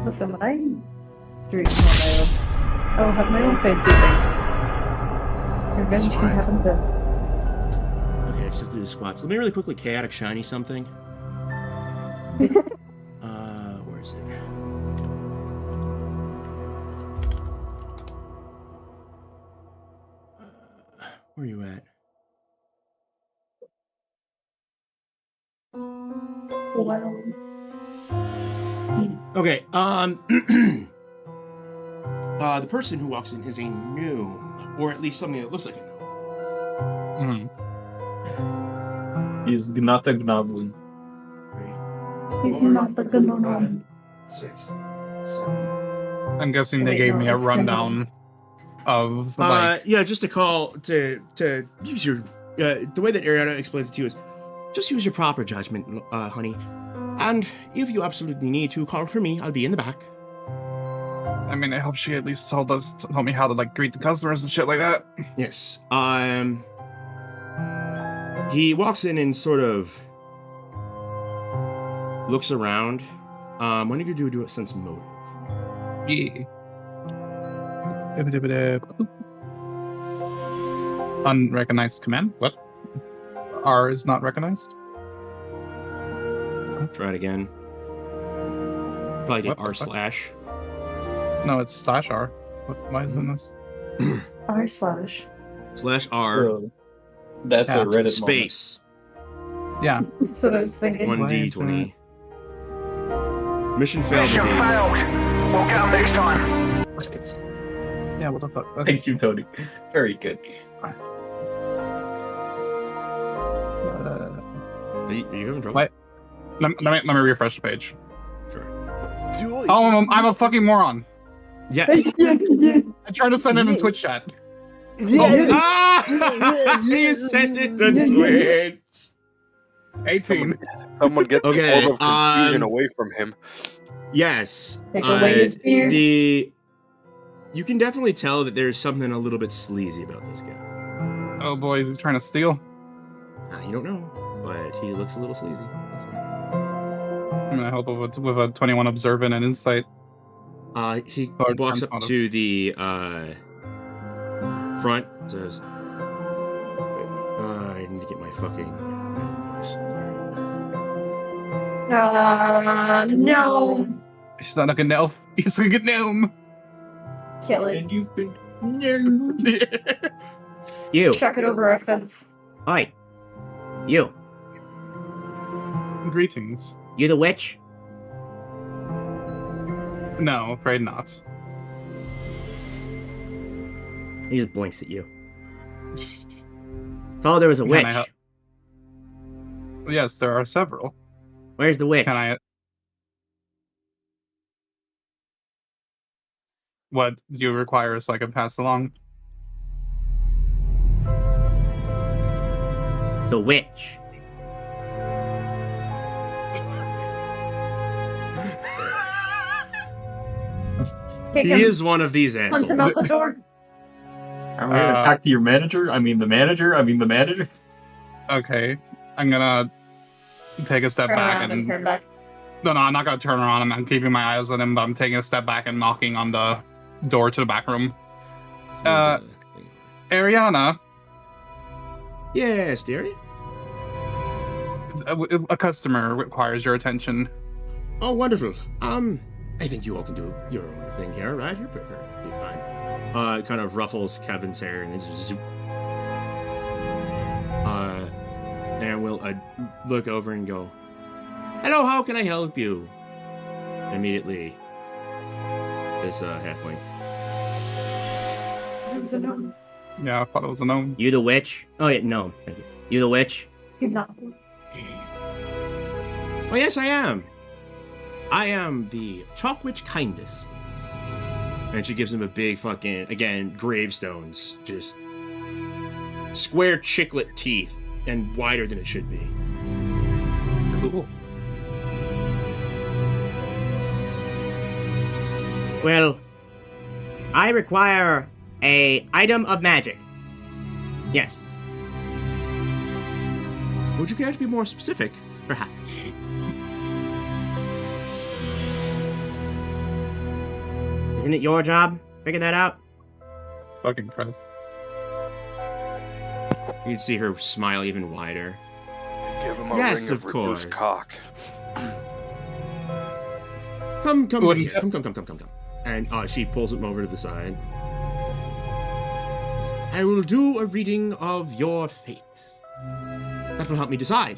Listen, when I drink on my own, I'll have my own fancy thing. Revenge can happen then. Okay, I just have to do the squats. Let me really quickly chaotic shiny something. Where is it? Where are you at? Wow. Okay, the person who walks in is a gnome, or at least something that looks like a gnome. He's not a goblin. He's not the good one. 6, 7. I'm guessing they Wait, gave no, me a it's rundown of like. Yeah, just to call to use your the way that Ariana explains it to you is just use your proper judgment, honey. And if you absolutely need to call for me, I'll be in the back. I mean, I hope she at least told me how to like greet the customers and shit like that. Yes. He walks in and sort of looks around. Why don't you do a sense motive? Yeah. Unrecognized command? What? R is not recognized? Try it again. Probably did What the R fuck? slash. No, it's /R. Why isn't this? R slash. Slash R Bro, that's Yeah. a Reddit space. Yeah. That's what I was thinking. 1d20. Mission failed. Mission indeed. failed. We'll get them next time. Yeah, what the fuck? moment. Thank you, Tony. Very good. Are you having trouble? What? Let me refresh the page. Sure. Oh, I'm a fucking moron. Yeah. I tried to send it in Twitch chat. He sent it to Twitch. 18. Someone get the Okay, orb of confusion away from him. Yes. Take away his beard. You can definitely tell that there's something a little bit sleazy about this guy. Oh boy, is he trying to steal? You don't know, but he looks a little sleazy. That's all. I'm gonna help with a 21 observant and insight. He Hard walks times up motive. to the front. Says, "I need to get my fucking voice." No. He's not like an elf. He's like a gnome. Kill it. And you've been You. Chuck it over a fence. Hi. You. Greetings. You the witch? No, afraid not. He just blinks at you. Thought there was a Can witch. I help? Yes, there are several. Where's the witch? Can I? What do you require so I can pass along? The witch. Kick He him. is one of these Punch assholes. him out the door. I'm gonna talk to your manager. I mean the manager. Okay, I'm gonna take a step Turn back around and and turn back. no, I'm not gonna turn around. I'm keeping my eyes on him, but I'm taking a step back and knocking on the door to the back room. Ariana, Yes, dearie. a customer requires your attention. Oh, wonderful. I think you all can do your own thing here, right? You're perfectly fine. Kind of ruffles Kevin's hair and then just zoop. And we'll look over and go, "Hello, how can I help you?" Immediately, this halfling. It was a gnome. Yeah, I thought it was a gnome. You the witch? Oh yeah, no. Thank you. You the witch? He's not. Oh yes, I am. I am the Chalk Witch Kindness. And she gives him a big fucking, again, gravestones. Just square chiclet teeth and wider than it should be. Cool. Well, I require a item of magic. Yes. Would you care to be more specific, perhaps? Isn't it your job? Figure that out. Fucking Christ. You can see her smile even wider. Give him a Yes, ring of of course. Reduced cock. Come here. Come. And she pulls him over to the side. I will do a reading of your fate. That will help me decide.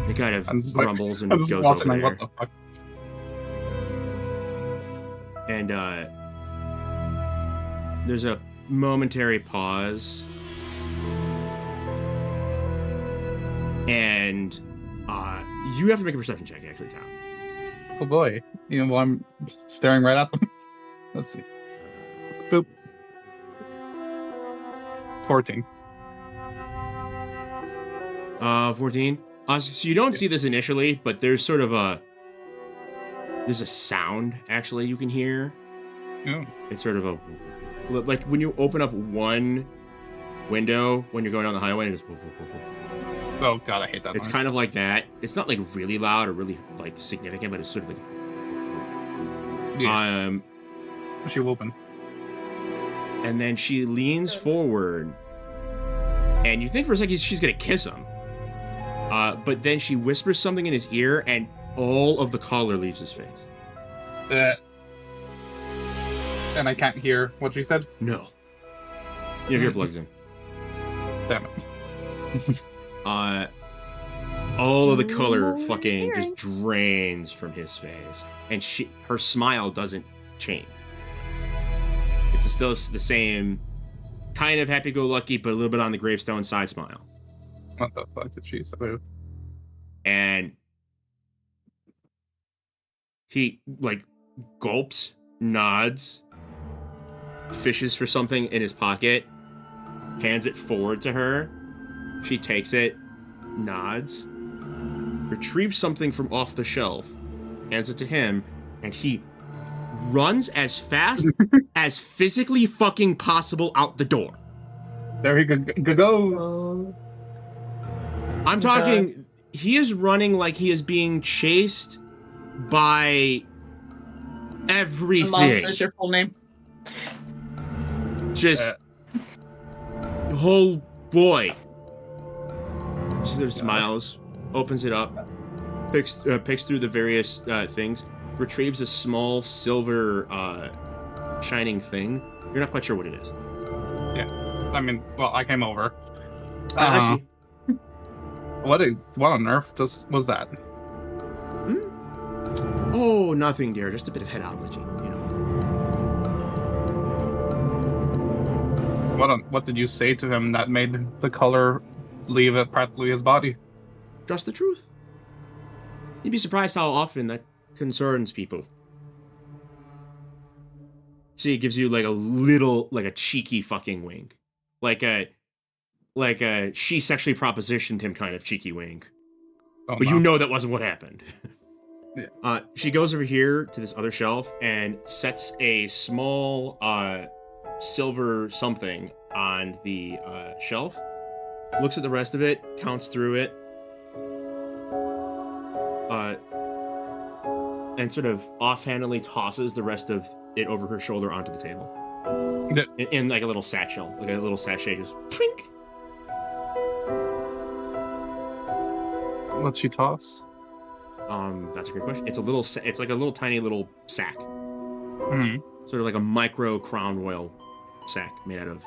He kind of grumbles and goes over there. What the fuck? And there's a momentary pause. And you have to make a perception check, actually, Tom. Oh boy. You know, while I'm staring right at them. Let's see. Boop. 14. 14. So you don't see this initially, but there's sort of there's a sound, actually, you can hear. Oh. It's sort of a, like when you open up one window when you're going down the highway, and it's whoop, whoop, whoop, whoop. Oh god, I hate that It's noise. kind of like that. It's not like really loud or really like significant, but it's sort of like. Yeah. She will open. And then she leans forward, and you think for a second she's gonna kiss him. But then she whispers something in his ear, and all of the color leaves his face. And I can't hear what she said? No. You have earplugs in. Damn it. All of the color fucking just drains from his face, and her smile doesn't change. It's still the same kind of happy-go-lucky, but a little bit on the gravestone side smile. What the fuck did she say? And he like gulps, nods, fishes for something in his pocket, hands it forward to her. She takes it, nods, retrieves something from off the shelf, hands it to him, and he runs as fast as physically fucking possible out the door. There he goes. I'm talking, he is running like he is being chased by everything. Mom says your full name. Just, oh boy. She sort of smiles, opens it up, picks through the various things, retrieves a small silver shining thing. You're not quite sure what it is. Yeah, I mean, well, I came over. I see. What on earth was that? Oh, nothing, dear. Just a bit of head allergy, you know. What did you say to him that made the color leave practically his body? Just the truth. You'd be surprised how often that concerns people. See, it gives you like a little, like a cheeky fucking wink, like a she sexually propositioned him kind of cheeky wink. Oh, but no. you know that wasn't what happened. Yeah. She goes over here to this other shelf and sets a small silver something on the shelf. Looks at the rest of it, counts through it, and sort of offhandedly tosses the rest of it over her shoulder onto the table. Yeah. In like a little satchel, like a little sachet, just twink. What'd she toss? That's a great question. It's like a little tiny little sack. Hmm. Sort of like a micro crown royal sack made out of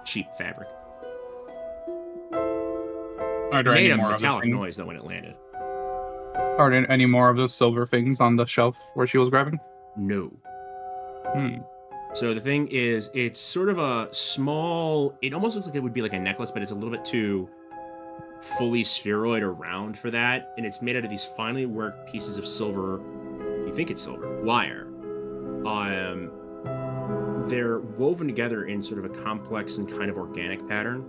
cheap fabric. Are there Made any a more of metallic the noise though when it landed. Are there any more of those silver things on the shelf where she was grabbing? No. Hmm. So the thing is, it's sort of a small. It almost looks like it would be like a necklace, but it's a little bit too fully spheroid or round for that, and it's made out of these finely worked pieces of silver. You think it's silver wire. they're woven together in sort of a complex and kind of organic pattern.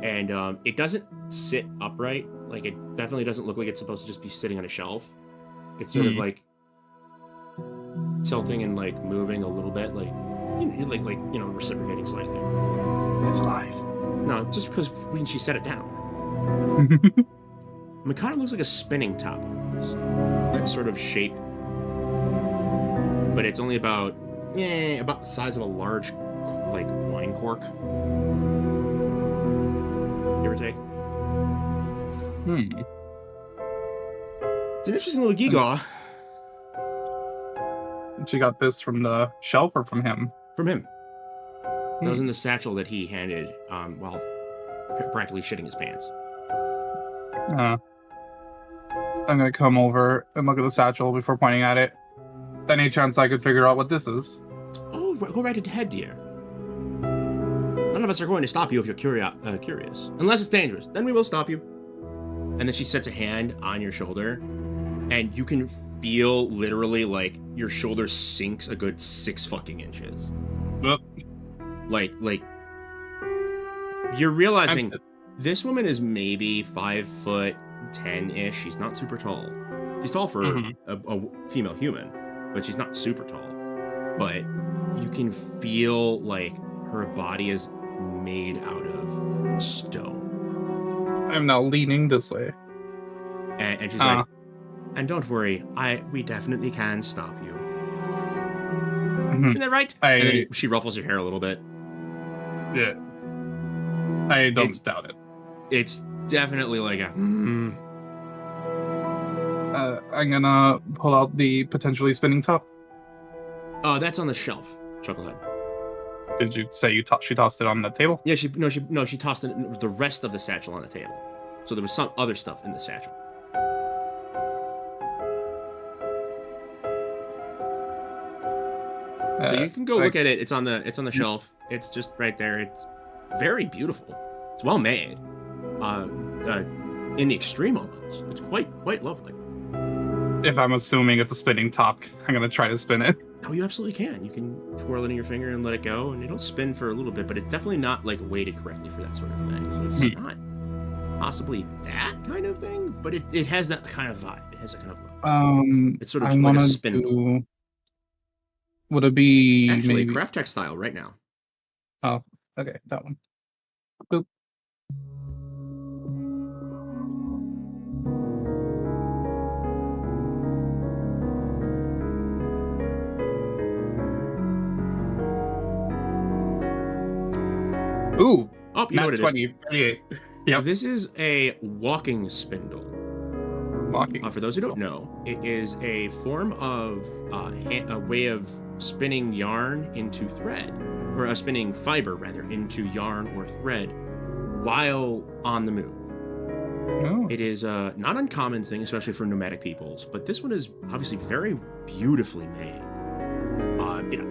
And it doesn't sit upright. Like, it definitely doesn't look like it's supposed to just be sitting on a shelf. It's sort of like tilting and like moving a little bit, like reciprocating slightly. It's alive. No, just because when she set it down. It kind of looks like a spinning top, that sort of shape. But it's only about the size of a large, like, wine cork. Give or take. It's an interesting little gewgaw. And she got this from the shelf or from him? From him. That was in the satchel that he handed while practically shitting his pants. I'm gonna come over and look at the satchel before pointing at it. Any chance I could figure out what this is? Oh, go right ahead, dear. None of us are going to stop you if you're curious. Unless it's dangerous. Then we will stop you. And then she sets a hand on your shoulder, and you can feel literally like your shoulder sinks a good 6 fucking inches. Yep. Like you're realizing this woman is maybe 5'10" She's not super tall. She's tall for a female human, but she's not super tall. But you can feel like her body is made out of stone. I'm now leaning this way. And she's like, and don't worry, we definitely can stop you. Isn't that right? And then she ruffles your hair a little bit. Yeah. I don't doubt it. It's definitely like a... I'm gonna pull out the potentially spinning top. That's on the shelf, Chucklehead. Did you say she tossed it on the table? Yeah, she tossed the rest of the satchel on the table. So there was some other stuff in the satchel. So you can go look at it. It's on the shelf. It's just right there. It's very beautiful. It's well made. In the extreme almost. It's quite lovely. If I'm assuming it's a spinning top, I'm gonna try to spin it. Oh, you absolutely can. You can twirl it in your finger and let it go, and it'll spin for a little bit, but it's definitely not like weighted correctly for that sort of thing. So it's not possibly that kind of thing, but it has that kind of vibe. It has that kind of look. It's sort of like a spindle. Would it be actually craft textile right now? Oh, okay, that one. Boop. Ooh. Oh, you know what it 20, is. 38. Yeah. This is a walking spindle. For those who don't know, it is a form of a way of spinning yarn into thread, or a spinning fiber rather into yarn or thread while on the move. Oh. It is a not uncommon thing, especially for nomadic peoples, but this one is obviously very beautifully made.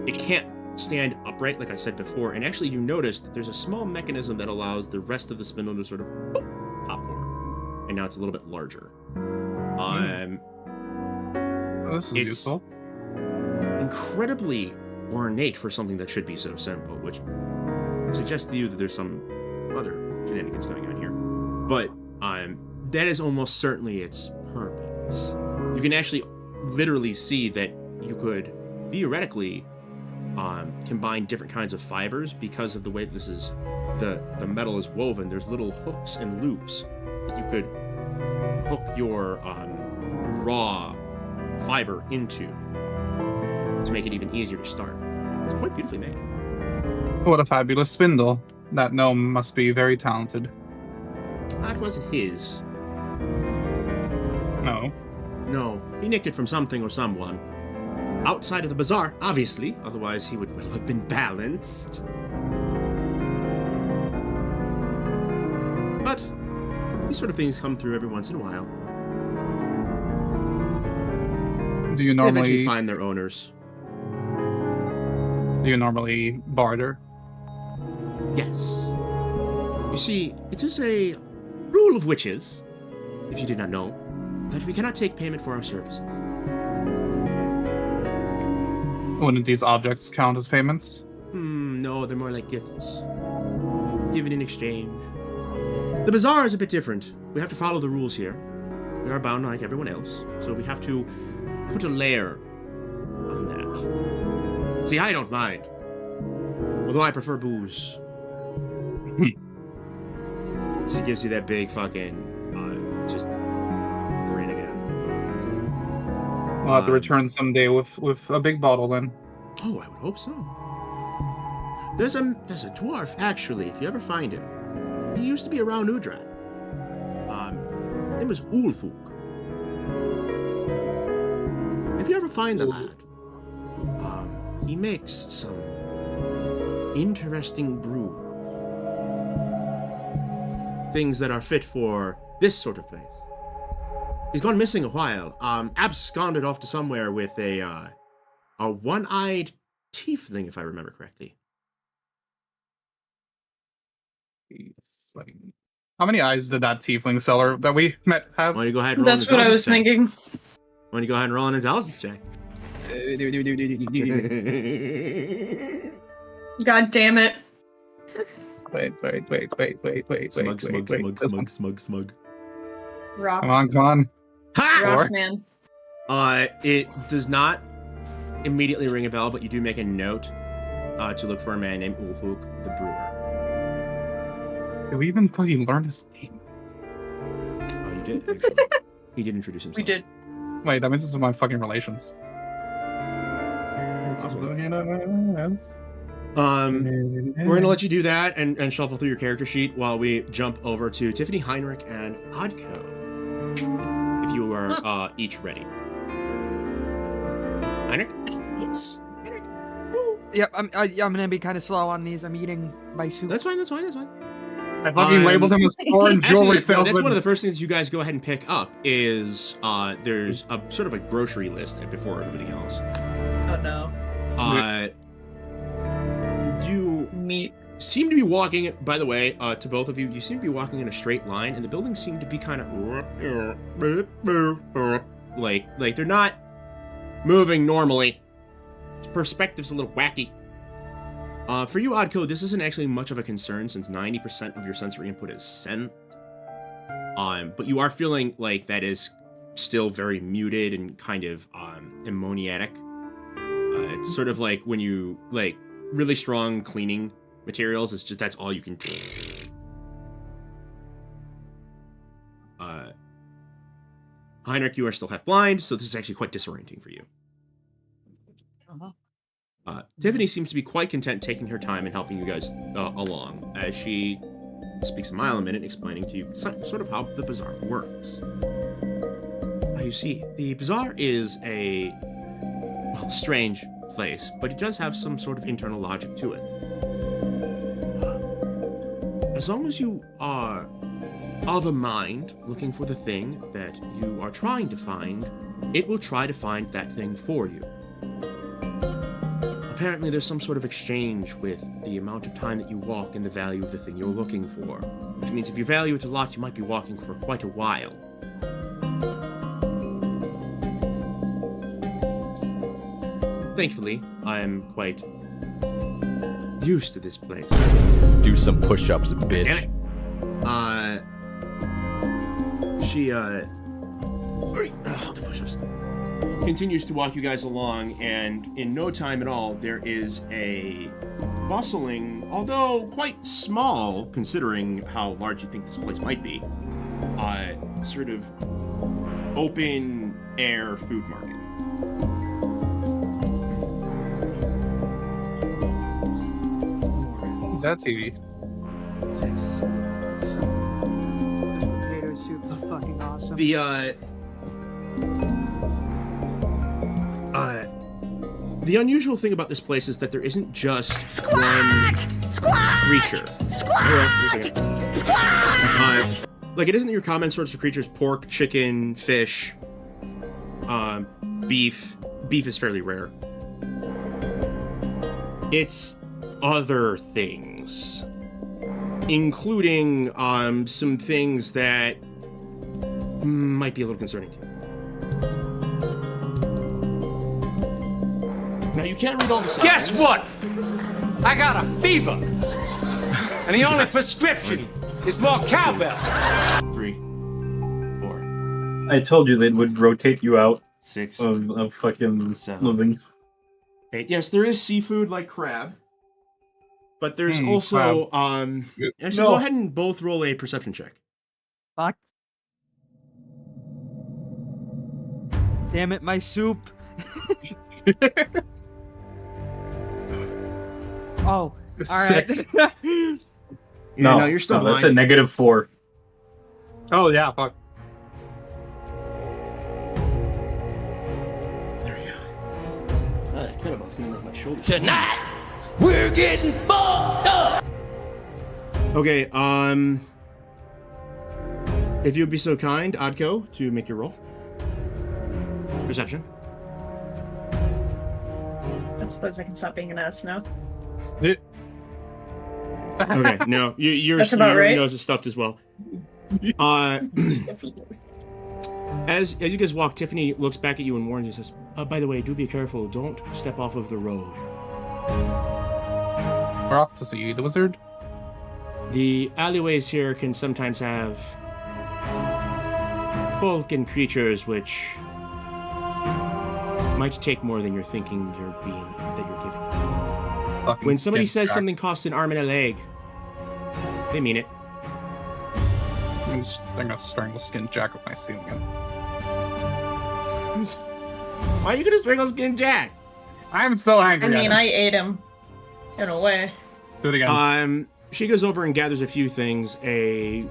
It can't stand upright, like I said before, and actually you notice that there's a small mechanism that allows the rest of the spindle to sort of pop forward, and now it's a little bit larger. This is useful. Incredibly ornate for something that should be so simple, which suggests to you that there's some other shenanigans going on here. But that is almost certainly its purpose. You can actually literally see that you could theoretically combine different kinds of fibers because of the way this is the metal is woven. There's little hooks and loops that you could hook your raw fiber into to make it even easier to start. It's quite beautifully made. What a fabulous spindle. That gnome must be very talented. That wasn't his. No. No, he nicked it from something or someone. Outside of the bazaar, obviously, otherwise he would have been balanced. But these sort of things come through every once in a while. Do you They eventually normally find their owners. Do you normally barter? Yes. You see, it is a rule of witches, if you did not know, that we cannot take payment for our services. Wouldn't these objects count as payments? No, they're more like gifts. Given in exchange. The Bizzare is a bit different. We have to follow the rules here. We are bound like everyone else, so we have to put a layer on that. See, I don't mind. Although I prefer booze. She gives you that big fucking, just grin again. We'll have to return someday with a big bottle then. Oh, I would hope so. There's a dwarf, actually, if you ever find him. He used to be around Udrat. His name was Ulfuk. If you ever find the lad, he makes some interesting brews. Things that are fit for this sort of place. He's gone missing a while. Absconded off to somewhere with a one-eyed tiefling, if I remember correctly. How many eyes did that tiefling seller that we met have? Why don't you go ahead and roll That's what I was thinking. Why don't you go ahead and roll an intelligence check? God damn it. Wait. Smug. Rock. Come on. Ha! Rock man. It does not immediately ring a bell, but you do make a note to look for a man named Ulfuk the Brewer. Did we even fucking learn his name? Oh, you did, actually. He did introduce himself. We did. Wait, that means this is my fucking relations. We're gonna let you do that and shuffle through your character sheet while we jump over to Tiffany, Heinrich, and Odko. If you are each ready. Heinrich? Yes. Yep, I'm gonna be kind of slow on these. I'm eating my soup. That's fine. I fucking labeled him as foreign jewelry salesman. That's one of the first things you guys go ahead and pick up is there's a sort of a grocery list before everything else. Oh no. You Meat. seem to be walking, by the way, to both of you, you seem to be walking in a straight line, and the buildings seem to be kind of like they're not moving normally. Perspective's a little wacky. For you, Oddcode, this isn't actually much of a concern since 90% of your sensory input is scent. But you are feeling like that is still very muted and kind of ammoniatic. It's sort of like when you like really strong cleaning materials. It's just that's all you can do. Heinrich, you are still half blind, so this is actually quite disorienting for you. Tiffany seems to be quite content taking her time and helping you guys along, as she speaks a mile a minute explaining to you sort of how the Bizzare works. You see, the Bizzare is a strange place, but it does have some sort of internal logic to it. As long as you are of a mind looking for the thing that you are trying to find, it will try to find that thing for you. Apparently there's some sort of exchange with the amount of time that you walk and the value of the thing you're looking for. Which means if you value it a lot, you might be walking for quite a while. Thankfully, I am quite used to this place. Do some push-ups, bitch. Damn it. She, I'll do push-ups. Continues to walk you guys along, and in no time at all, there is a bustling, although quite small, considering how large you think this place might be, sort of open-air food market. What's that TV? Potato soup is fucking awesome. The unusual thing about this place is that there isn't just one creature. Like, it isn't your common sorts of creatures: pork, chicken, fish, beef. Beef is fairly rare. It's other things, including some things that might be a little concerning to you. Now you can't read all the signs. Guess what? I got a fever. And the only prescription is more cowbell. 3, 4. I told you they would rotate you out 6 of fucking 7, living. 8. Yes, there is seafood like crab. But there's also actually go ahead and both roll a perception check. Fuck. Damn it, my soup. Oh, all right. No, you're still blind. That's a -4. Oh yeah, fuck. There we go. That kettlebell's gonna make my shoulders. Tonight, we're getting fucked up. Okay, if you'd be so kind, Odko, to make your roll. Perception. I suppose I can stop being an ass now. Okay, no, your That's about right. nose is stuffed as well. As you guys walk, Tiffany looks back at you and warns you, says, by the way, do be careful. Don't step off of the road. We're off to see the wizard. The alleyways here can sometimes have folk and creatures which might take more than you're thinking that you're giving. Fucking When somebody skin says jack. something costs an arm and a leg, they mean it. I'm gonna strangle Skin Jack with my ceiling. Why are you gonna strangle Skin Jack? I'm still angry. I at mean, him. I ate him. In a way. Do it again. She goes over and gathers a few things, a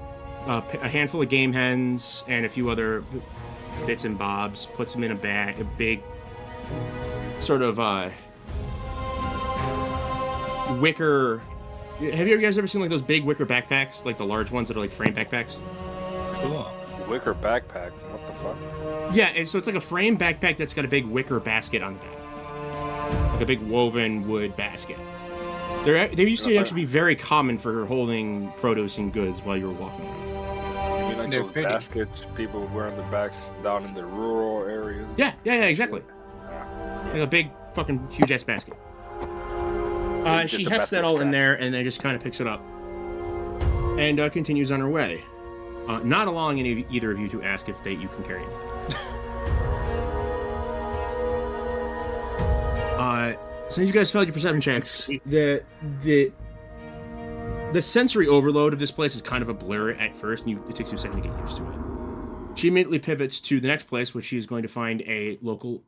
handful of game hens and a few other bits and bobs, puts them in a bag, a big sort of wicker. Have you guys ever seen like those big wicker backpacks, like the large ones that are like frame backpacks? Cool. Wicker backpack. What the fuck? Yeah, and so it's like a frame backpack that's got a big wicker basket on the back, like a big woven wood basket. They used to actually be very common for holding produce and goods while you were walking around. You mean like those baskets people would wear on their backs down in the rural areas? Yeah, exactly. Like a big fucking huge ass basket. She hefts that all in there and then just kind of picks it up and continues on her way, not allowing either of you to ask if you can carry it. So you guys failed your perception checks. The sensory overload of this place is kind of a blur at first, and it takes you a second to get used to it. She immediately pivots to the next place, which she is going to find a local.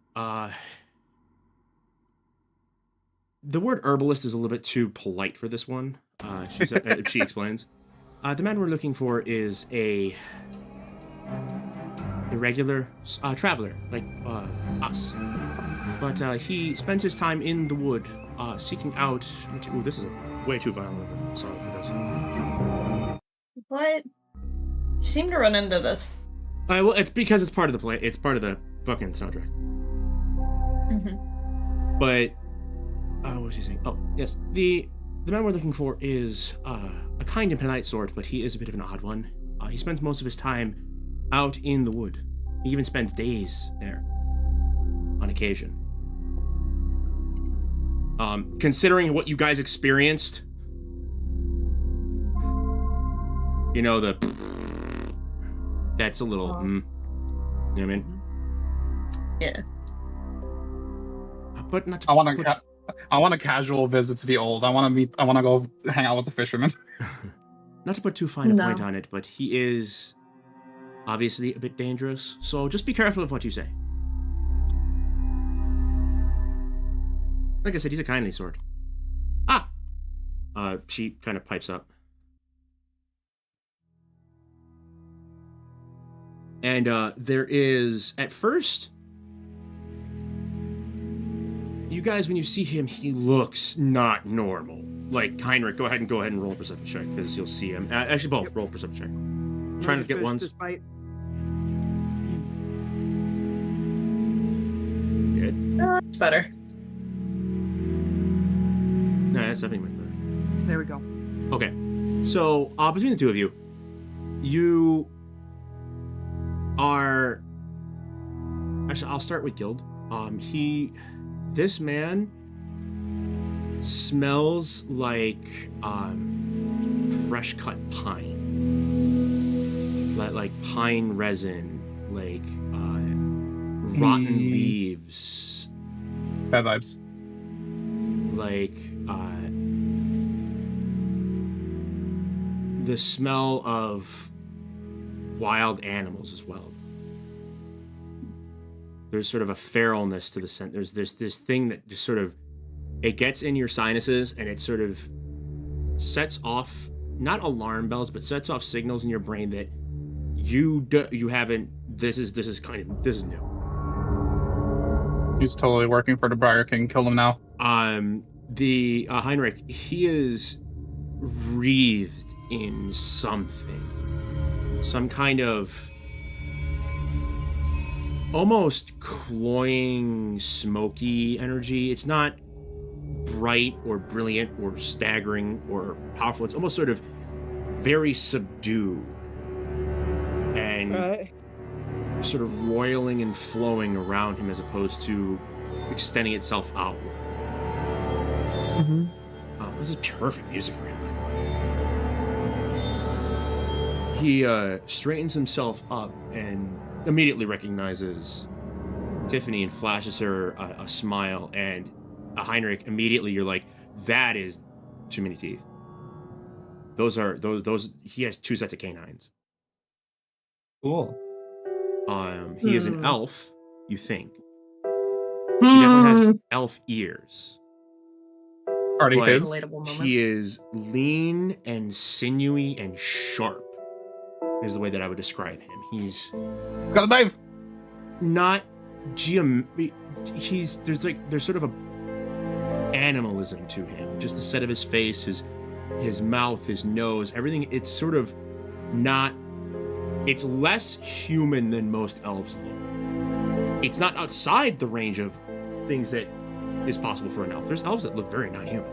The word herbalist is a little bit too polite for this one. She explains. The man we're looking for is a regular traveler like us. But he spends his time in the wood, seeking out... Ooh, this is way too violent. I'm sorry for this. What? You seem to run into this. Well, it's because it's part of the play. It's part of the fucking soundtrack. Mm-hmm. But... what was he saying? Oh, yes. The man we're looking for is a kind and polite sort, but he is a bit of an odd one. He spends most of his time out in the wood. He even spends days there, on occasion. Considering what you guys experienced, you know, that's a little, you know what I mean? Yeah. But not to I want a casual visit to the old. I want to go hang out with the fisherman. Not to put too fine a point on it, but he is obviously a bit dangerous, so just be careful of what you say. Like I said, he's a kindly sort. She kind of pipes up. And there is, at first, you guys, when you see him, he looks not normal. Like, Heinrich, go ahead and roll a perception check, because you'll see him. Actually, both, roll a perception check. Trying to get ones. Good. That's better. No, that's definitely much better. There we go. Okay. So, between the two of you, you are... Actually, I'll start with Guild. He This man smells like fresh cut pine, like pine resin, like rotten leaves. Bad vibes. Like the smell of wild animals as well. There's sort of a feralness to the scent. There's this thing that just sort of, it gets in your sinuses and it sort of sets off, not alarm bells, but sets off signals in your brain that you haven't, this is new. He's totally working for the Briar King. Kill him now. The Heinrich, he is wreathed in something. Some kind of almost cloying, smoky energy. It's not bright or brilliant or staggering or powerful. It's almost sort of very subdued and sort of roiling and flowing around him as opposed to extending itself outward. Mm-hmm. This is perfect music for him. He straightens himself up and immediately recognizes Tiffany and flashes her a smile, and Heinrich, immediately you're like, that is too many teeth. Those he has 2 sets of canines. Cool. He is an elf, you think. He definitely has elf ears. Already But his. he is lean and sinewy and sharp, is the way that I would describe him. He's got a knife. Not there's sort of a animalism to him. Just the set of his face, his mouth, his nose, everything. It's sort of not. It's less human than most elves look. It's not outside the range of things that is possible for an elf. There's elves that look very not human.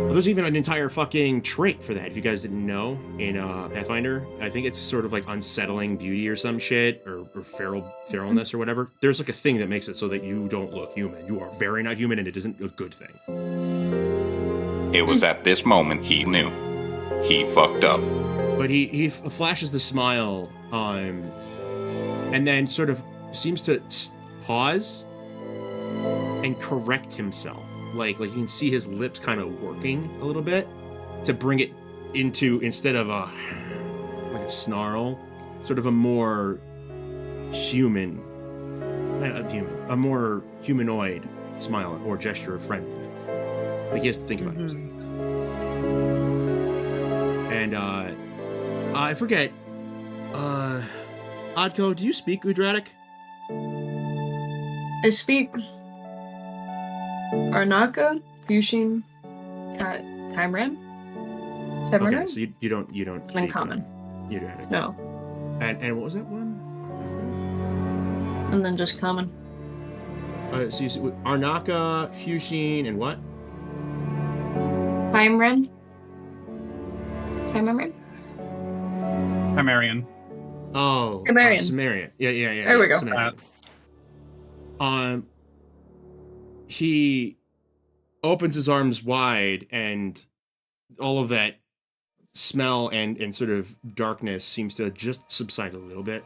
Well, there's even an entire fucking trait for that, if you guys didn't know, in Pathfinder. I think it's sort of like unsettling beauty or some shit, or feralness or whatever. There's like a thing that makes it so that you don't look human. You are very not human, and it isn't a good thing. It was at this moment he knew. He fucked up. But he flashes the smile, and then sort of seems to pause and correct himself. Like you can see his lips kind of working a little bit to bring it into, instead of a snarl, sort of a more a more humanoid smile or gesture of friendliness. Like he has to think about it. And I forget. Odko, do you speak Udratic? I speak Arnaka, Fushin, Timran. Okay, so you don't Uncommon. Udratic. No. And what was that one? And then just common. So you see Arnaka, Fushin, and what? Timran. Chimerian. Oh, Chimerian. Sumerian. Yeah. There we go. He opens his arms wide, and all of that smell and sort of darkness seems to just subside a little bit.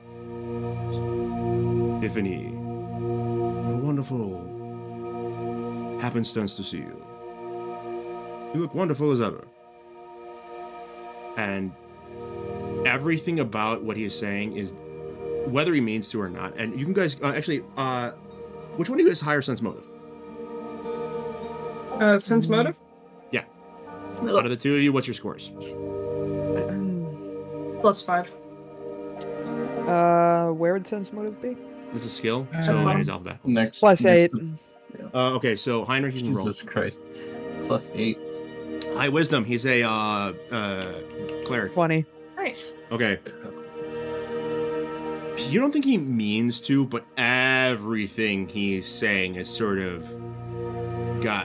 Tiffany, a wonderful happenstance to see you. You look wonderful as ever. And everything about what he is saying is, whether he means to or not, and you can guys which one of you has higher sense motive? Sense motive? Yeah. Out of the two of you, what's your scores? +5. Where would sense motive be? It's a skill, so it is alphabetical. Next. +8. Okay, so Heinrich, you can roll. Jesus Christ. +8. High wisdom. He's a cleric. 20. Nice. Okay. You don't think he means to, but everything he's saying is sort of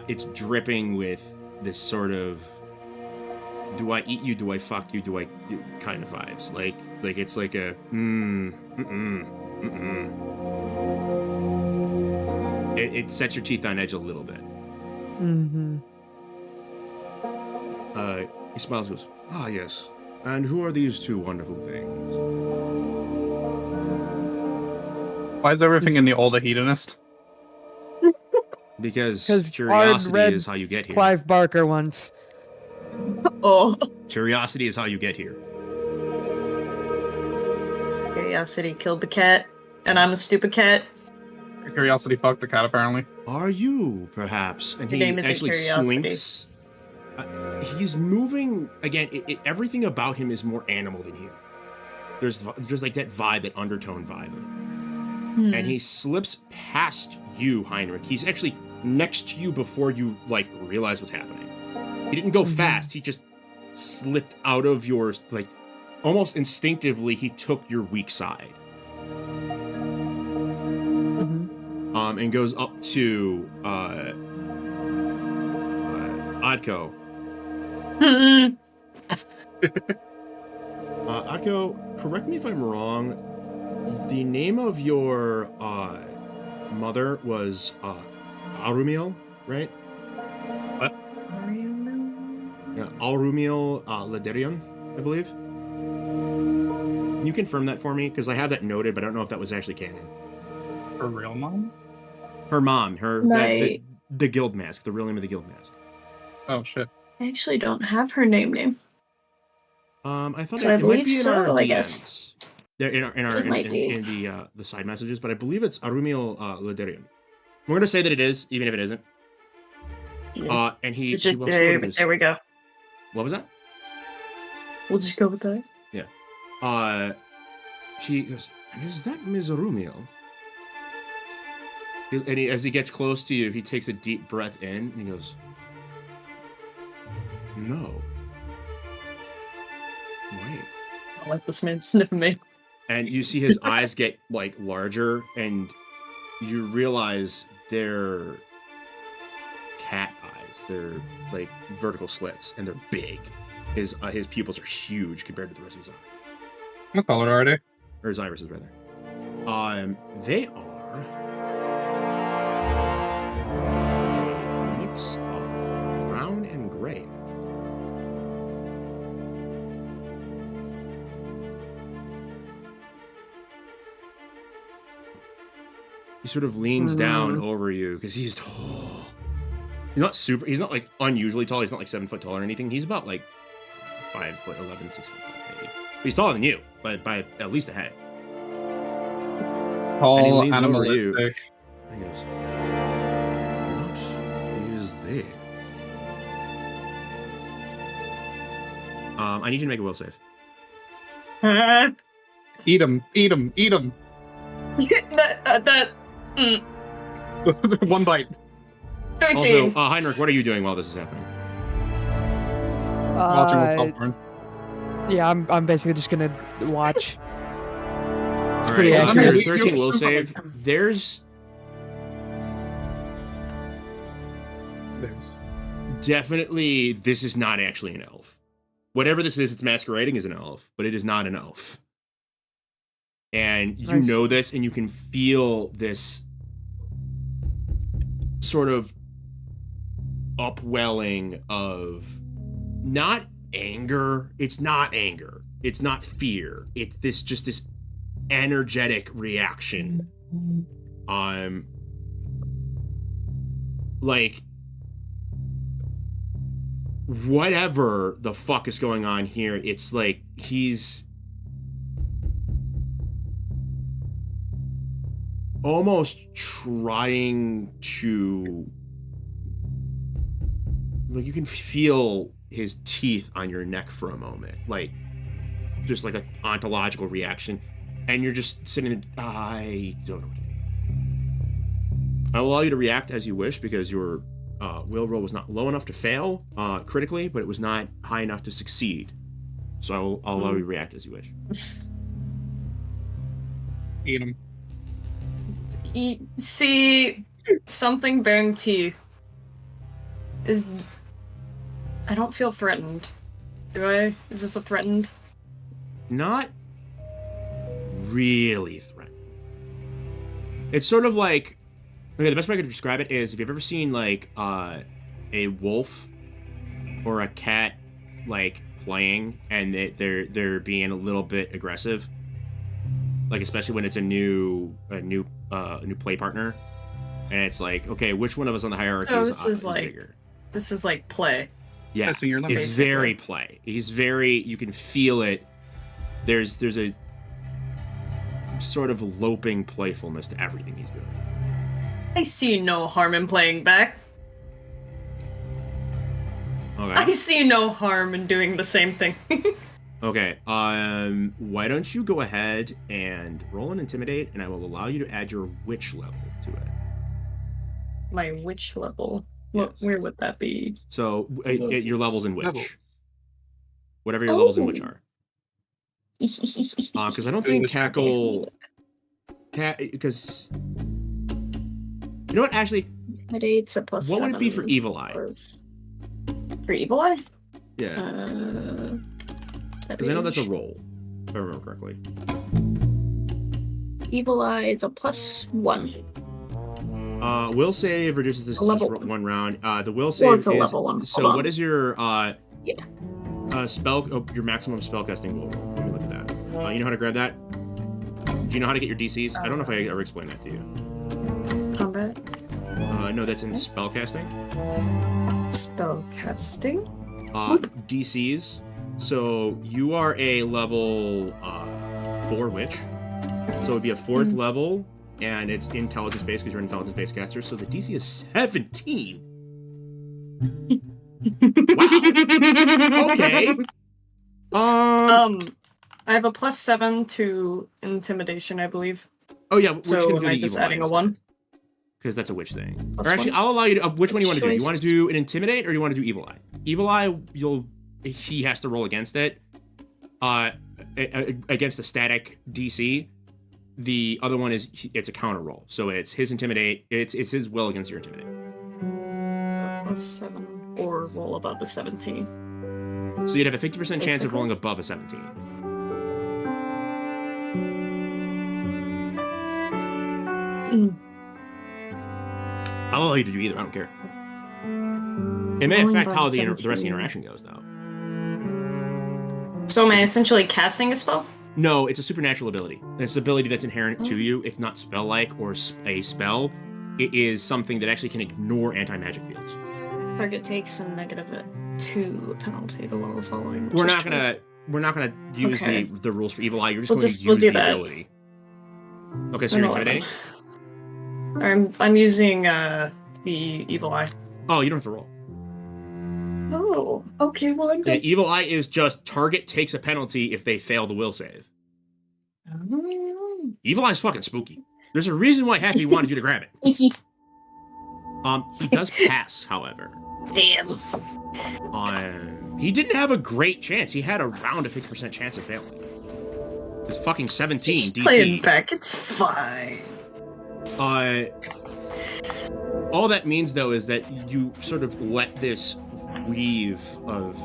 it's dripping with this sort of, do I eat you, do I fuck you, do I kind of vibes. Like it's like a It sets your teeth on edge a little bit. Mm-hmm. He smiles and goes, "Ah, yes. And who are these two wonderful things?" Why is everything in the old a hedonist? Because Ard curiosity read is how you get here. Clive Barker once. Oh. Curiosity is how you get here. Curiosity killed the cat, and I'm a stupid cat. Curiosity fucked the cat, apparently. Are you, perhaps? And Your he name isn't actually Curiosity. slinks. He's moving again. Everything about him is more animal than human. There's like that vibe, that undertone vibe. And he slips past you, Heinrich. He's actually next to you before you like realize what's happening. He didn't go fast. He just slipped out of your, like, almost instinctively. He took your weak side. And goes up to Adko. Adko, correct me if I'm wrong. The name of your mother was Arumiel, right? What? Yeah, Arumiel Lederion, I believe. Can you confirm that for me? Because I have that noted, but I don't know if that was actually canon. Her real mom? Her mom, the guild mask, the real name of the guild mask. Oh shit. I actually don't have her name. I thought So I it might believe be in so, our I DMs. guess. There in the side messages, but I believe it's Arumiel Lederion. We're gonna say that it is, even if it isn't. Yeah. And he It's just walks forward and goes, there we go. What was that? We'll just go with that. Yeah. He goes, and is that Ms. Arumiel? As he gets close to you, he takes a deep breath in, and he goes, "No. Wait." I like this man sniffing me. And you see his eyes get, like, larger, and you realize they're cat eyes. They're, like, vertical slits, and they're big. His pupils are huge compared to the rest of his eye. What color are they? Or his irises, rather. They are a mix of brown and gray. He sort of leans down over you because he's tall. He's not like unusually tall. He's not like 7 foot tall or anything. He's about like 5 foot 11, 6 foot tall, maybe. But he's taller than you, by at least a head. Tall, animalistic. And he goes, "What is this?" I need you to make a will save. Eat him, eat him, eat him. One bite. 13. Also, Heinrich, what are you doing while this is happening? Watching with popcorn. Yeah, I'm basically just gonna watch. It's All pretty right, accurate. your 13 will save. There's definitely, this is not actually an elf. Whatever this is, it's masquerading as an elf, but it is not an elf. And you know this, and you can feel this sort of upwelling of not anger. It's not anger. It's not fear. It's this energetic reaction. Like, whatever the fuck is going on here, it's like he's almost trying to, like, you can feel his teeth on your neck for a moment, like just like an ontological reaction, and you're just sitting there, I don't know what to do. I'll allow you to react as you wish because your will roll was not low enough to fail critically, but it was not high enough to succeed. So I'll allow you to react as you wish. Eat him. See, something bearing teeth is. I don't feel threatened. Do I? Is this a threatened? Not really threatened. It's sort of like Okay, the best way I could describe it is if you've ever seen like a wolf or a cat like playing and they're being a little bit aggressive, like especially when it's a new play partner, and it's like, okay, which one of us on the hierarchy is bigger? This is like play. Yeah, so you're it's very play. He's very, you can feel it. There's a sort of loping playfulness to everything he's doing. I see no harm in playing back. Okay. I see no harm in doing the same thing. Okay, why don't you go ahead and roll an Intimidate, and I will allow you to add your witch level to it. My witch level? Yes. Where would that be? So, your levels in witch. Whatever your levels in witch are. Because I don't think Cackle... Because... You know what, actually... Intimidate's a plus what would it be 7 for Evil Eye? For Evil Eye? Yeah. Because I know that's a roll, if I remember correctly. Evil Eye is a +1. Will save reduces this to just one round. The will save it's a is... level 1. So what is your... spell... Oh, your maximum spellcasting will... Let me look at that. You know how to grab that? Do you know how to get your DCs? I don't know if I ever explained that to you. Combat? No, that's in spellcasting. Spellcasting? DCs. So you are a level 4 witch. So it would be a 4th level, and it's intelligence based because you're an intelligence based caster. So the DC is 17. Wow. Okay. I have a +7 to intimidation, I believe. Oh yeah. We're so am I just adding a 1? Because that's a witch thing. Plus or actually, 1? I'll allow you to. Which one do you want to do? You want to do an intimidate or you want to do evil eye? Evil eye, he has to roll against it. Against a static DC. The other one is it's a counter roll, so it's his intimidate. It's his will against your intimidate. +7 or roll above a 17. So you'd have a 50% chance of rolling above a 17. I'll allow you to do either. I don't care. It may affect how the rest of the interaction goes, though. So am I essentially casting a spell? No, it's a supernatural ability. It's an ability that's inherent to you. It's not spell-like or a spell. It is something that actually can ignore anti-magic fields. Target takes a -2 penalty to level following. We're not gonna use the rules for evil eye. You're just going to use the ability. Okay, so you're intimidating? I'm using the evil eye. Oh, you don't have to roll. Oh, okay. Well, I'm good. The evil eye is just target takes a penalty if they fail the will save. Evil eye's fucking spooky. There's a reason why Happy wanted you to grab it. He does pass, however. Damn. He didn't have a great chance. He had around a 50% chance of failing. It's fucking 17 Just DC. Playing back, it's fine. All that means though is that you sort of let this weave of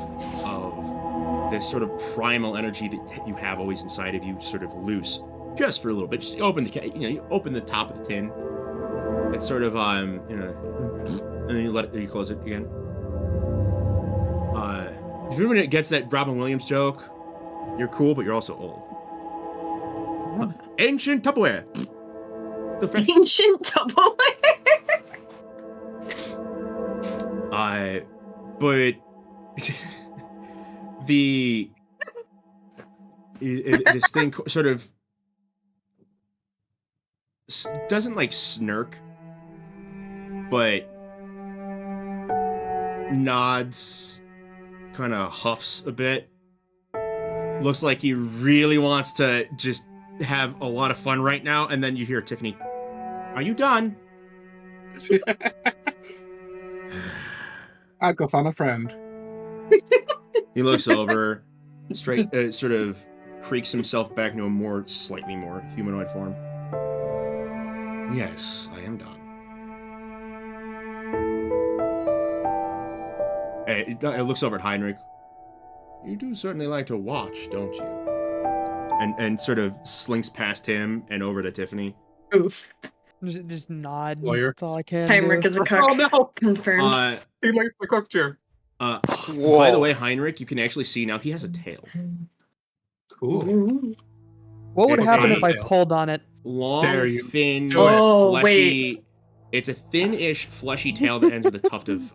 this sort of primal energy that you have always inside of you sort of loose, just for a little bit. Just open you open the top of the tin. It's sort of and then you close it again. If everyone gets that Robin Williams joke, you're cool, but you're also old. Ancient Tupperware. Ancient Tupperware. But this thing sort of doesn't like snark, but nods, kind of huffs a bit. Looks like he really wants to just have a lot of fun right now, and then you hear Tiffany, "Are you done?" I'd go find a friend. He looks over, straight, sort of creaks himself back into a slightly more humanoid form. Yes, I am done. It looks over at Heinrich. You do certainly like to watch, don't you? And sort of slinks past him and over to Tiffany. Oof. Just nod. Lawyer. That's all I can Heinrich do. is a cook. Oh no! Confirmed. He likes the cook chair. By the way, Heinrich, you can actually see now he has a tail. Cool. What would It's happen a if I pulled on it? long, Dare you. thin, Oh, fleshy. It's a thin-ish, fleshy tail that ends with a tuft of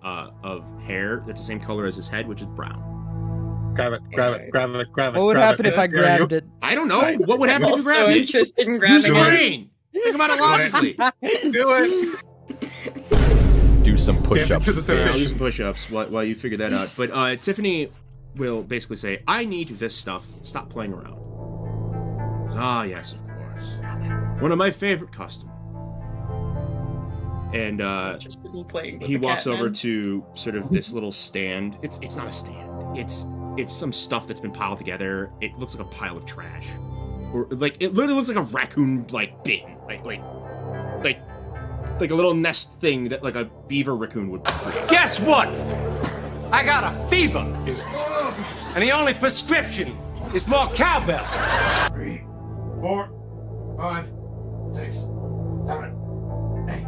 hair that's the same color as his head, which is brown. Grab it. What would happen if I grabbed it? I don't know. What would happen if you Also grabbed it? interested in Use grabbing your it. brain. Think about it logically. Do it. Do some push-ups. to the Yeah, I'll temptation. do some push-ups while you figure that out. But Tiffany will basically say, I need this stuff. Stop playing around. Ah, yes, of course. One of my favorite customers. And Interested in playing with he the walks cat, over man. to sort of this little stand. It's not a stand. It's some stuff that's been piled together. It looks like a pile of trash. Or like it literally looks like a raccoon bin. Like a little nest thing that like a beaver raccoon would create. Guess what? I got a fever. And the only prescription is more cowbell. 3, 4, 5, 6, 7, 8.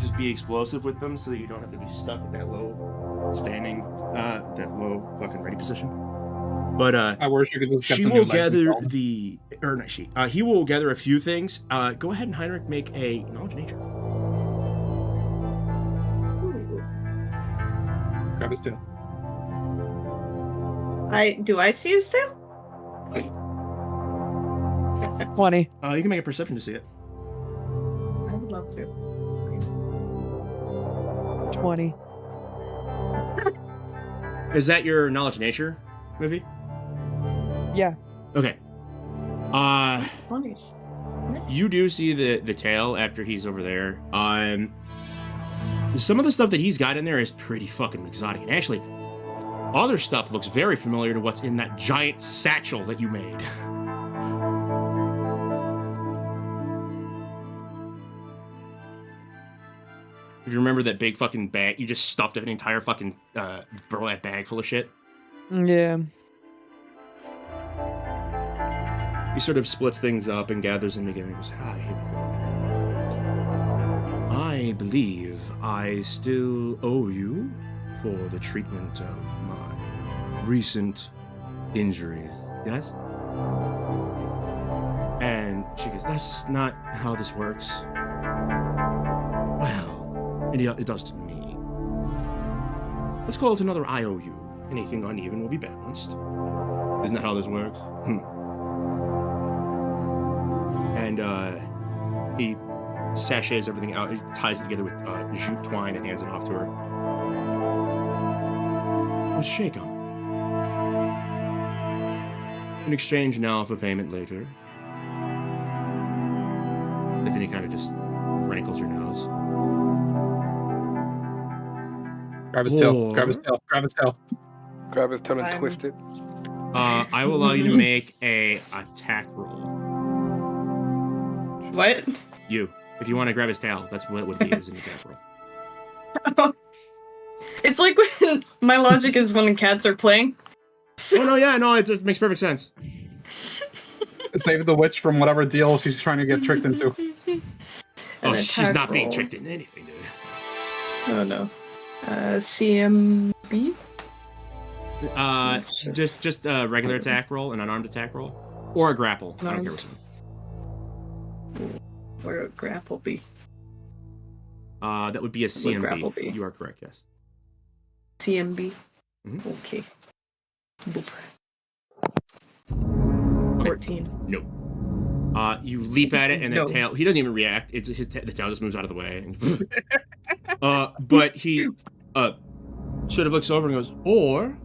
Just be explosive with them so that you don't have to be stuck at that low fucking ready position. But I wish you could just get she some will new gather license he will gather a few things. Go ahead and Heinrich make a knowledge nature. Grab his tail. Do I see his tail? 20. You can make a perception to see it. I would love to. 20. Is that your knowledge nature movie? Yeah. Okay. 20s. You do see the tail after he's over there. Some of the stuff that he's got in there is pretty fucking exotic. And actually, other stuff looks very familiar to what's in that giant satchel that you made. If you remember that big fucking bag, you just stuffed an entire fucking burlap bag full of shit. Yeah. He sort of splits things up and gathers them together and goes, here we go. I believe I still owe you for the treatment of my recent injuries, yes? And she goes, that's not how this works. Well, it does to me. Let's call it another IOU. Anything uneven will be balanced. Isn't that how this works? And he sachets everything out. He ties it together with jute twine and hands it off to her. Let's shake on it. In exchange now for payment later. Tiffany kind of just wrinkles her nose. Grab his tail. Grab his tail. Grab his tail. Grab his tail and twist it. I will allow you to make a attack roll. What? You. If you want to grab his tail, that's what it would be as an attack roll. It's like when my logic is when cats are playing. Oh no, yeah, no, it just makes perfect sense. Save the witch from whatever deal she's trying to get tricked into. Oh, she's not being roll. tricked into anything, dude. Oh no. CMB? Just a regular attack roll, an unarmed attack roll, or a grapple. I don't care which one. Where would grapple be? That would be a What would grapple CMB. be? You are correct, yes. CMB? Mhm. Okay. Boop. Okay. 14. Nope. You leap at it, and No. the tail. He doesn't even react. It's the tail just moves out of the way. And but he sort of looks over and goes, or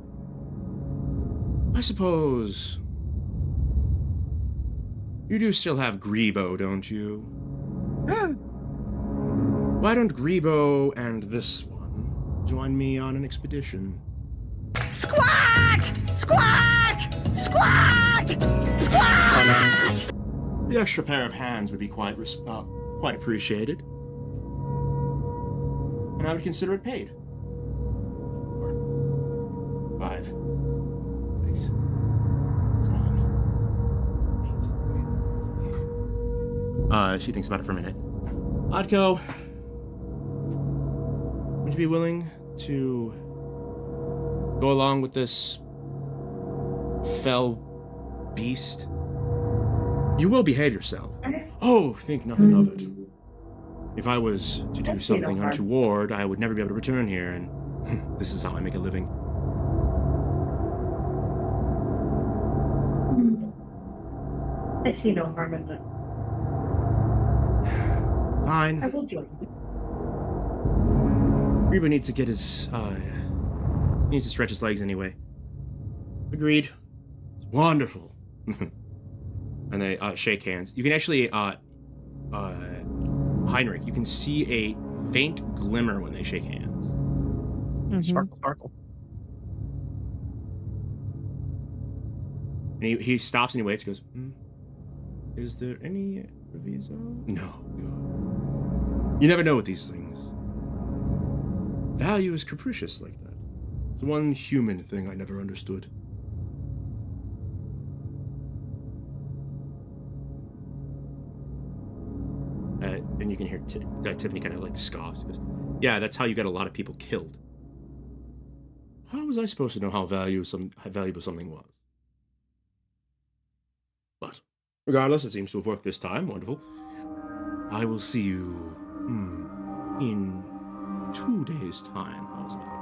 I suppose you do still have Grebo, don't you? Why don't Grebo and this one join me on an expedition? Squat! Squat! Squat! Squat! The extra pair of hands would be quite appreciated. And I would consider it paid. 4, 5, 6, 7, 8. She thinks about it for a minute. Atko, would you be willing to go along with this fell beast? You will behave yourself. Oh, think nothing of it. If I was to do something untoward, I would never be able to return here, and this is how I make a living. I see no harm in it. Fine. I will join you. Reba needs to get his, needs to stretch his legs anyway. Agreed. It's wonderful. And they, shake hands. You can actually, Heinrich, you can see a faint glimmer when they shake hands. Sparkle, sparkle. And he stops and he waits, goes, is there any proviso? No. You never know with these things. Value is capricious like that. It's one human thing I never understood. And you can hear Tiffany kind of like scoffs. Goes, yeah, that's how you get a lot of people killed. How was I supposed to know how valuable something was? But regardless, it seems to have worked this time. Wonderful. I will see you in 2 days' time. How's about?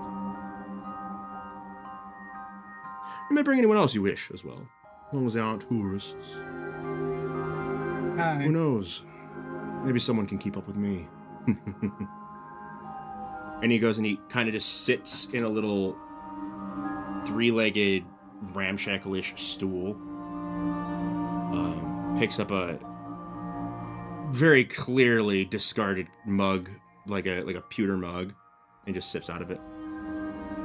You may bring anyone else you wish as well, as long as they aren't tourists. Hi. Who knows? Maybe someone can keep up with me. And he goes and he kind of just sits in a little three-legged ramshackle-ish stool. Picks up a very clearly discarded mug, like a pewter mug, and just sips out of it.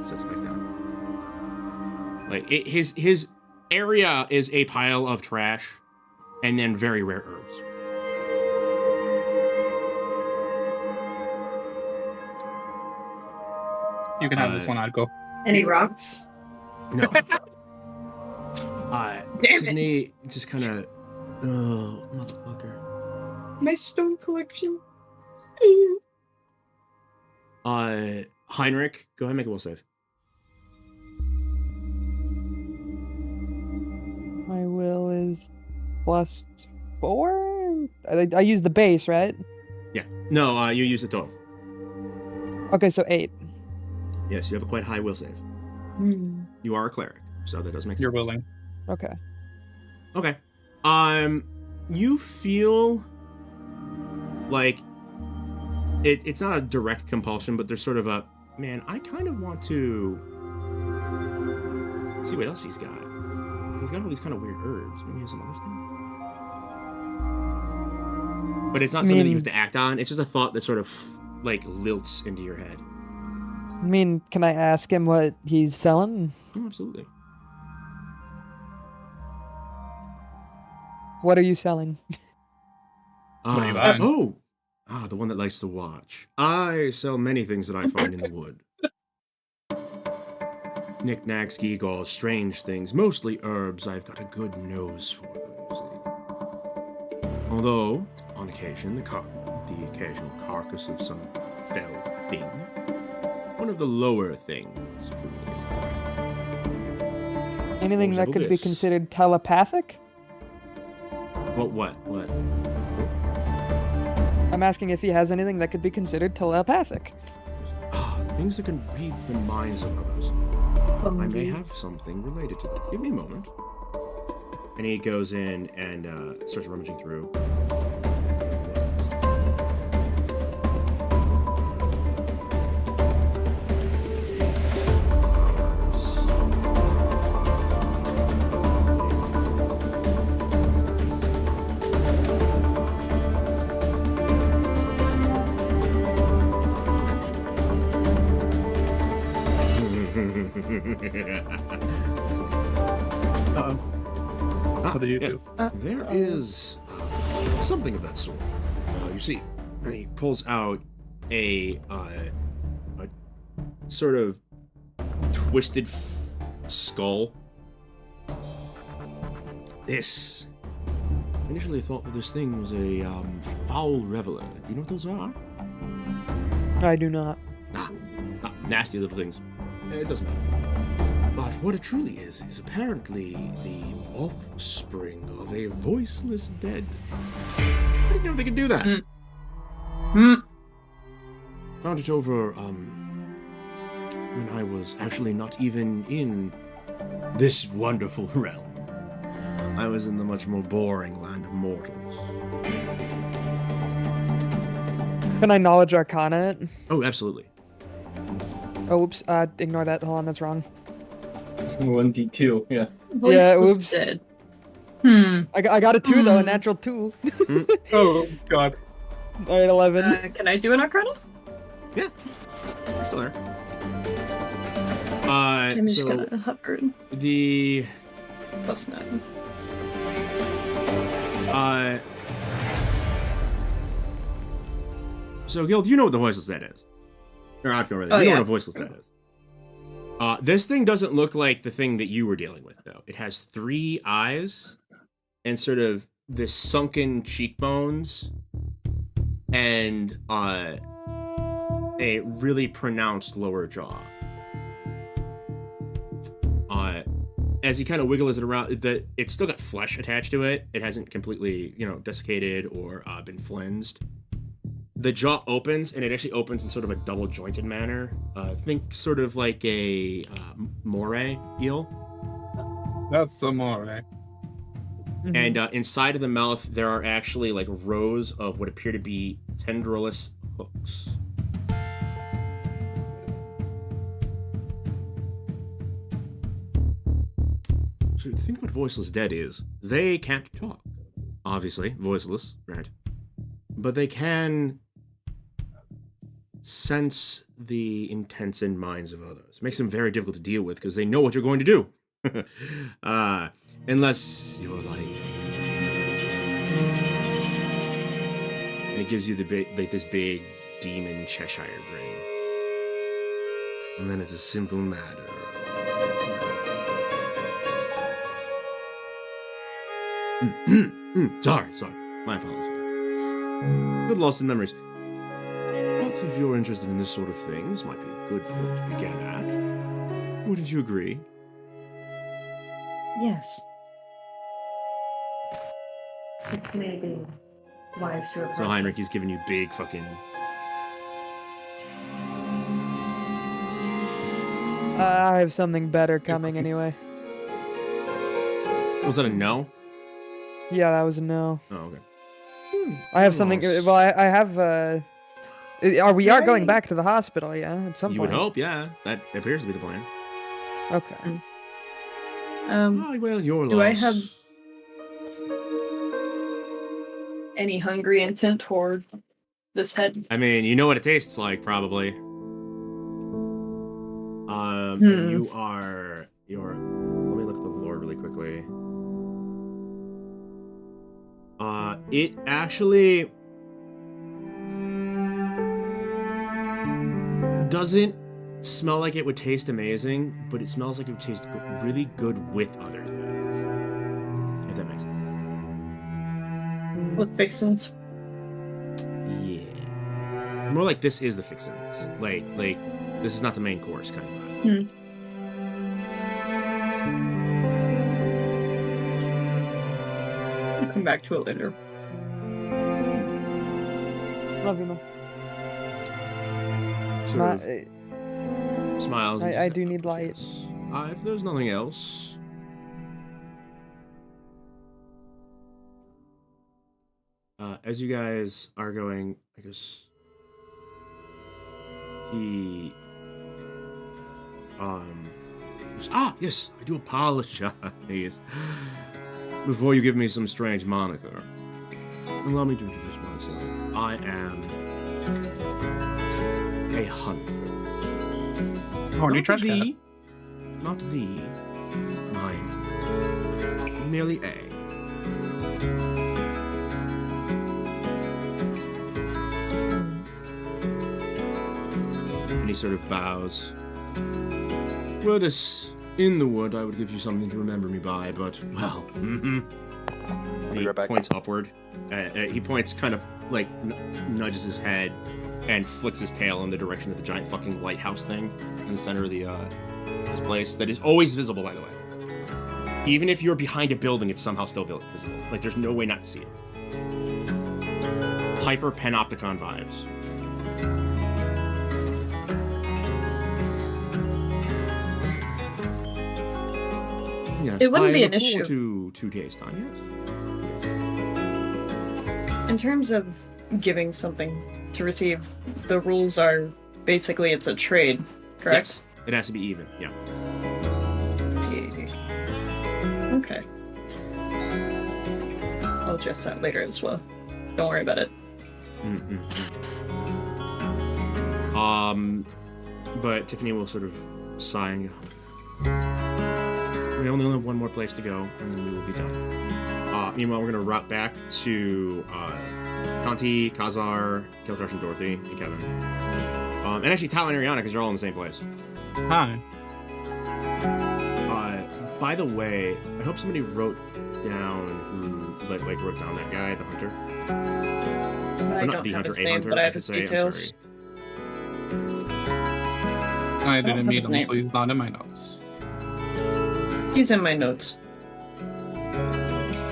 Sets it back down. Like his area is a pile of trash, and then very rare herbs. You can have this one, I'd go. Any rocks? No. Tiffany just kind of, oh, motherfucker. My stone collection. Heinrich, go ahead and make a will save. My will is +4? I use the base, right? Yeah. No, you use the total. Okay, so 8. Yes, you have a quite high will save. You are a cleric, so that does make sense. You're willing. Okay. Okay. You feel like it's not a direct compulsion, but there's sort of a, man, I kind of want to see what else he's got. He's got all these kind of weird herbs. Maybe he has some other stuff. But it's not something that you have to act on. It's just a thought that sort of like lilts into your head. I mean, can I ask him what he's selling? Oh, absolutely. What are you selling? What are you buying? The one that likes to watch. I sell many things that I find in the wood. Knick-knacks, gewgaws, strange things, mostly herbs. I've got a good nose for them, you see. Although, on occasion, the occasional carcass of some fell thing. One of the lower things, truly. Anything that could be considered telepathic? What? I'm asking if he has anything that could be considered telepathic. Things that can read the minds of others. I may have something related to that. Give me a moment. And he goes in and starts rummaging through. What did you do? There is something of that sort. You see, he pulls out a sort of twisted skull. This initially thought that this thing was a foul reveler. Do you know what those are? I do not. Nasty little things. It doesn't matter. But what it truly is apparently the offspring of a voiceless dead. I didn't know they could do that. Found it over, when I was actually not even in this wonderful realm. I was in the much more boring land of mortals. Can I knowledge arcana it? Oh, absolutely. Oh, oops. Ignore that. Hold on, that's wrong. 1d2, yeah. Yeah, oops. Dead. I got a 2 though, a natural 2. Oh, God. Alright, 11. Can I do an arcana? Yeah. You're still there. I'm just so gonna hover. The... +9. So, Guild, you know what the voiceless dead is. Or, not really. You know what a voiceless dead is. This thing doesn't look like the thing that you were dealing with, though. It has 3 eyes and sort of this sunken cheekbones and a really pronounced lower jaw. As he kind of wiggles it around, it's still got flesh attached to it. It hasn't completely, desiccated or been flensed. The jaw opens, and it actually opens in sort of a double-jointed manner. Think sort of like a moray eel. That's a moray. And inside of the mouth, there are actually like rows of what appear to be tendrillous hooks. So the thing about voiceless dead is they can't talk. Obviously, voiceless, right? But they can sense the intents and minds of others. It makes them very difficult to deal with because they know what you're going to do. Unless you're like... And it gives you this big demon Cheshire grin. And then it's a simple matter. Sorry. My apologies. Good loss in memories. But if you're interested in this sort of thing, this might be a good point to begin at. Wouldn't you agree? Yes. It may be wise to approach. So Heinrich is giving you big fucking... I have something better coming anyway. Was that a no? Yeah, that was a no. Oh, okay. I have something... Well, I have... We are going back to the hospital, yeah, at some point. You would hope, yeah. That appears to be the plan. Okay. Well, your loss. Do I have any hungry intent toward this head? I mean, you know what it tastes like, probably. You're... Let me look at the lore really quickly. It actually doesn't smell like it would taste amazing, but it smells like it would taste really good with other things. If that makes sense. With fixins? Yeah. More like this is the fixins. Like this is not the main course kind of vibe. I'll come back to it later. Love you, man. Smiles. I do need light. If there's nothing else. As you guys are going, I guess he yes, I do apologize. Before you give me some strange moniker, allow me to introduce myself. I am a hunter. Horny trash cat. Not the mind. Merely a. And he sort of bows. Were this in the wood, I would give you something to remember me by, but, well, He points upward. He points kind of like nudges his head and flicks his tail in the direction of the giant fucking lighthouse thing in the center of this place that is always visible, by the way. Even if you're behind a building, it's somehow still visible. Like, there's no way not to see it. Hyper Panopticon vibes. Yes, it wouldn't be an issue. To 2 days' time, yes. In terms of giving something to receive, the rules are basically it's a trade, correct? Yes. It has to be even, yeah. Okay. I'll adjust that later as well. Don't worry about it. But Tiffany will sort of sigh and go, we only have one more place to go, and then we will be done. Meanwhile, we're going to route back to Conti, Kazar, Kiltrash, and Dorothy, and Kevin. And actually Tyler and Ariana, because they're all in the same place. Hi. By the way, I hope somebody wrote down who wrote down that guy, the hunter. I don't have his name, but I have his details. I didn't meet him, so he's not in my notes. He's in my notes.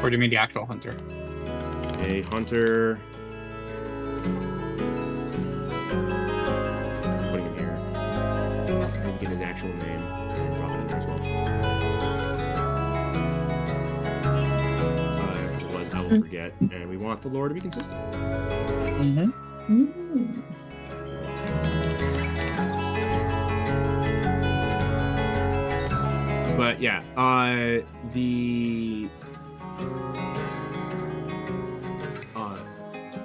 Or do you mean the actual hunter? A hunter. Putting him here. And get his actual name. Drop it in there as well. Otherwise, I will forget. And we want the lore to be consistent. But yeah, the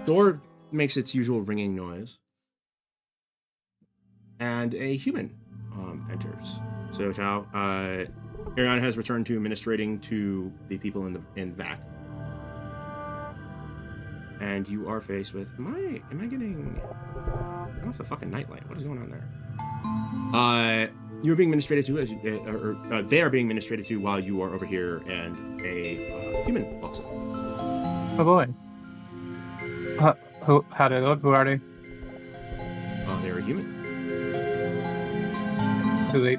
door makes its usual ringing noise, and a human enters. So Tao, Ariana has returned to administrating to the people in the back, and you are faced with. Am I getting? I'm off the fucking nightlight. What is going on there? You're being administrated to, they are being administrated to while you are over here, and a human walks in. Oh boy. How do they look? Who are they? They're a human. Do they?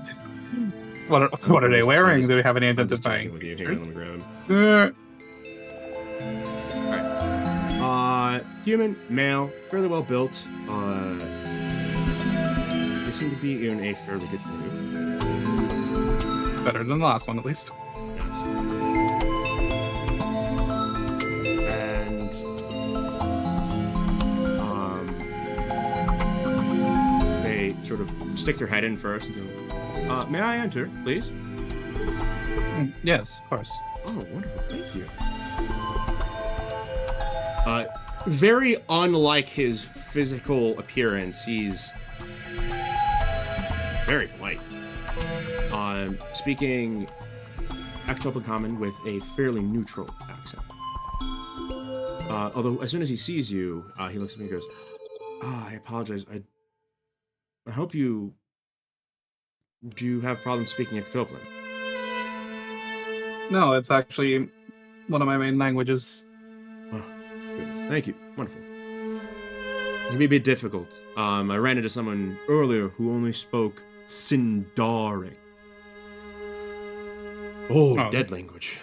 What are they wearing? Do they have any identifying? With you. Here, let me grab him. Alright. Human, male, fairly well built. They seem to be in a fairly good mood. Better than the last one, at least. Yes. And they sort of stick their head in first and go, may I enter, please? Yes, of course. Oh, wonderful. Thank you. Very unlike his physical appearance, he's very polite. Speaking Ectopic Common with a fairly neutral accent. Although, as soon as he sees you, he looks at me and goes, I apologize. I hope you... Do you have problems speaking Ectopic? No, it's actually one of my main languages. Oh, goodness. Thank you. Wonderful. It can be a bit difficult. I ran into someone earlier who only spoke Sindari. Oh, dead language.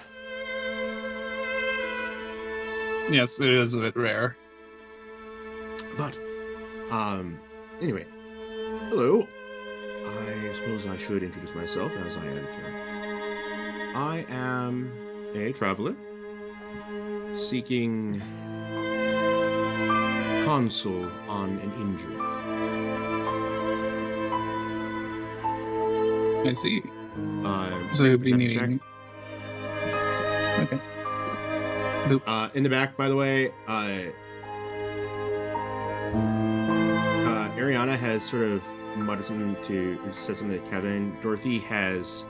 Yes, it is a bit rare. But, anyway. Hello. I suppose I should introduce myself as I enter. I am a traveler seeking counsel on an injury. I see. So you'll be needing... Okay. In the back, by the way, Ariana has sort of muttered something said something to Kevin. Dorothy has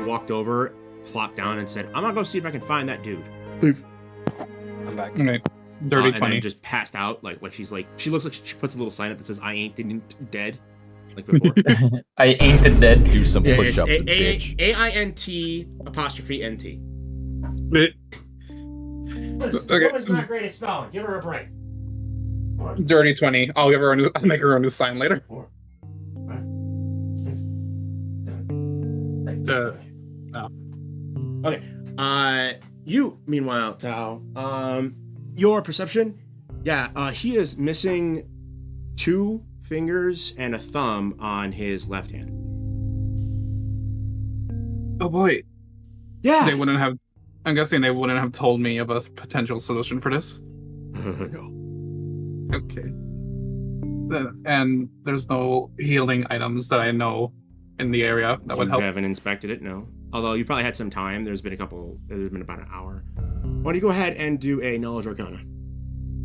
walked over, plopped down, and said, I'm gonna go see if I can find that dude. Leave. I'm back. Okay. Dirty 20. And then just passed out, like she looks like she puts a little sign up that says, I ain't dead. Like before. I ain't dead. Do some push-ups, bitch. AINT apostrophe NT. Okay. Woman's not great at spelling. Give her a break. Dirty 20. I'll make her a new sign later. Okay. You, meanwhile, Tao, your perception, he is missing 2 fingers and a thumb on his left hand. Oh boy. Yeah. They wouldn't have. I'm guessing they wouldn't have told me of a potential solution for this. No. Okay. And there's no healing items that I know in the area that would help. You haven't inspected it, no. Although you probably had some time. There's been about an hour. Why don't you go ahead and do a Knowledge Arcana?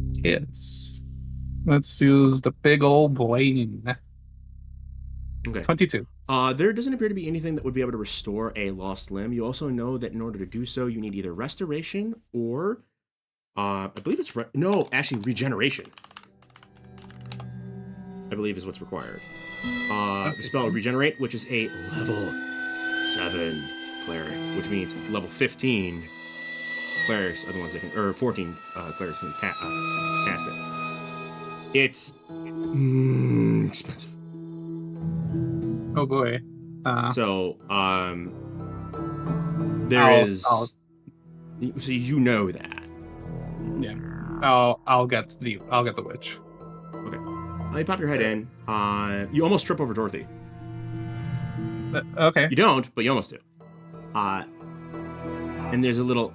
Yes. Let's use the big old brain. Okay. 22. There doesn't appear to be anything that would be able to restore a lost limb. You also know that in order to do so, you need either restoration or, I believe it's regeneration. I believe is what's required. The spell Regenerate, which is a level 7 cleric, which means level 15 clerics are the ones that can, or 14 clerics can cast it. It's expensive. Oh boy. So so you know that. Yeah. I'll get the witch. Okay. You pop your head in. You almost trip over Dorothy. Okay. You don't, but you almost do. And there's a little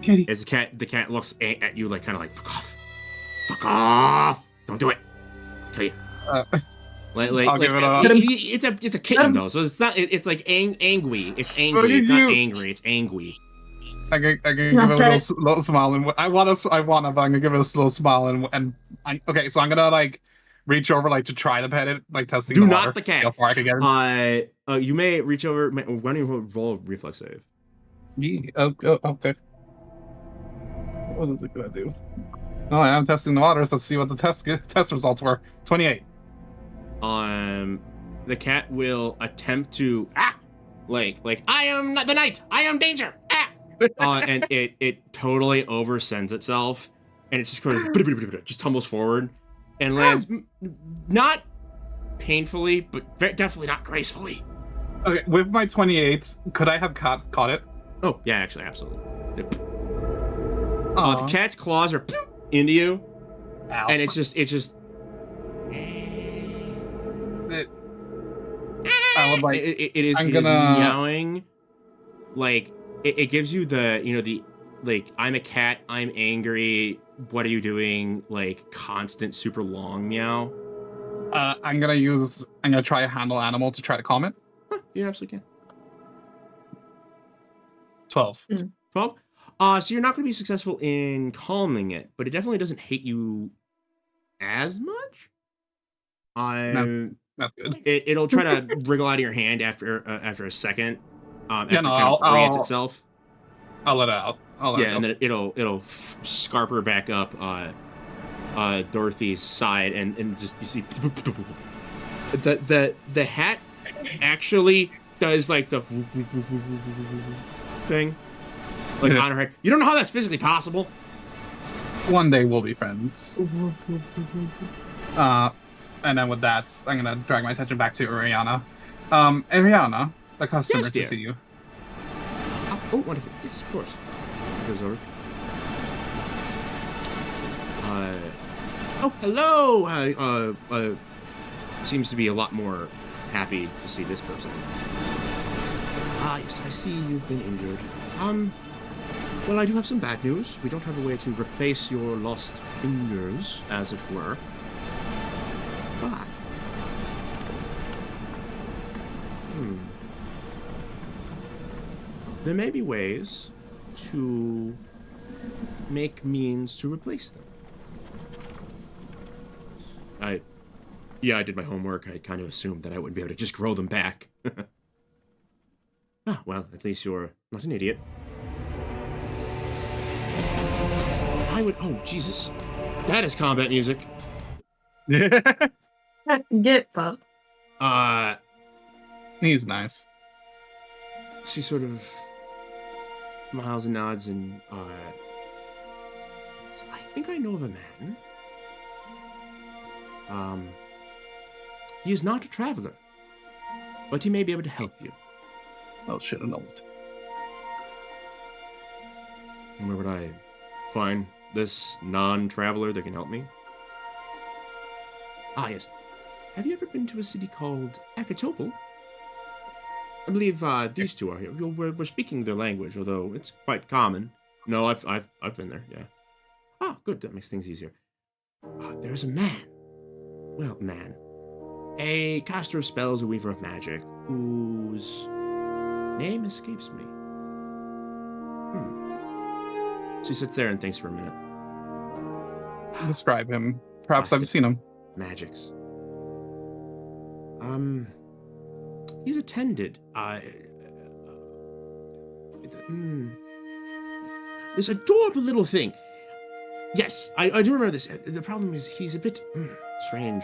kitty. As the cat looks at you kind of like, fuck off, don't do it. I'll tell you. I'll give it a... It's a kitten though, so it's not. It's like angry. It's angry. It's not angry. It's angry. I can give it a little smile, and I wanna, but I'm gonna give it a little smile, okay. So I'm gonna reach over to try to pet it, testing. Do the not water, the cat. see how far I can get it. You may reach over. Why don't you roll a reflex save? Yeah. Okay. What is it gonna do? Oh, I'm testing the waters. Let's see what the test results were. 28. The cat will attempt to like I am not the knight. I am danger. And it totally oversends itself, and it just just tumbles forward and lands not painfully, but definitely not gracefully. Okay, with my 28, could I have caught it? Oh yeah, actually, absolutely. Yep. The cat's claws are into you, ow. And it's just. I would it is meowing, it gives you the I'm a cat, I'm angry, what are you doing, constant super long meow. I'm gonna try a handle animal to try to calm it. You absolutely can. 12. 12? So you're not going to be successful in calming it, but it definitely doesn't hate you as much. That's good. It'll try to wriggle out of your hand after a second. After I'll orients itself. I'll let it out. And then it'll scarper back up Dorothy's side, and just you see the hat actually does the thing on her head. You don't know how that's physically possible. One day we'll be friends. And then with that, I'm gonna drag my attention back to Ariana. Ariana, the customer to see you. Oh, wonderful. Yes, of course. Goes over. Oh, hello. Seems to be a lot more happy to see this person. Yes, I see you've been injured. Well, I do have some bad news. We don't have a way to replace your lost fingers, as it were. But there may be ways to make means to replace them. I did my homework. I kind of assumed that I wouldn't be able to just grow them back. Well, at least you're not an idiot. Oh, Jesus. That is combat music. Get that. He's nice. She sort of smiles and nods and, so I think I know of a man. He is not a traveler, but he may be able to help you. Oh, shit, I know it. And where would I find this non-traveler that can help me? Ah, yes. Have you ever been to a city called Akatopol? I believe these two are here. We're speaking their language, although it's quite common. No, I've been there. Yeah. Ah, good. That makes things easier. There's a man. Well, man. A caster of spells, a weaver of magic, whose name escapes me. She sits there and thinks for a minute. Describe him. Perhaps I've seen him. Magics. He's attended. This adorable little thing. Yes, I do remember this. The problem is he's a bit strange.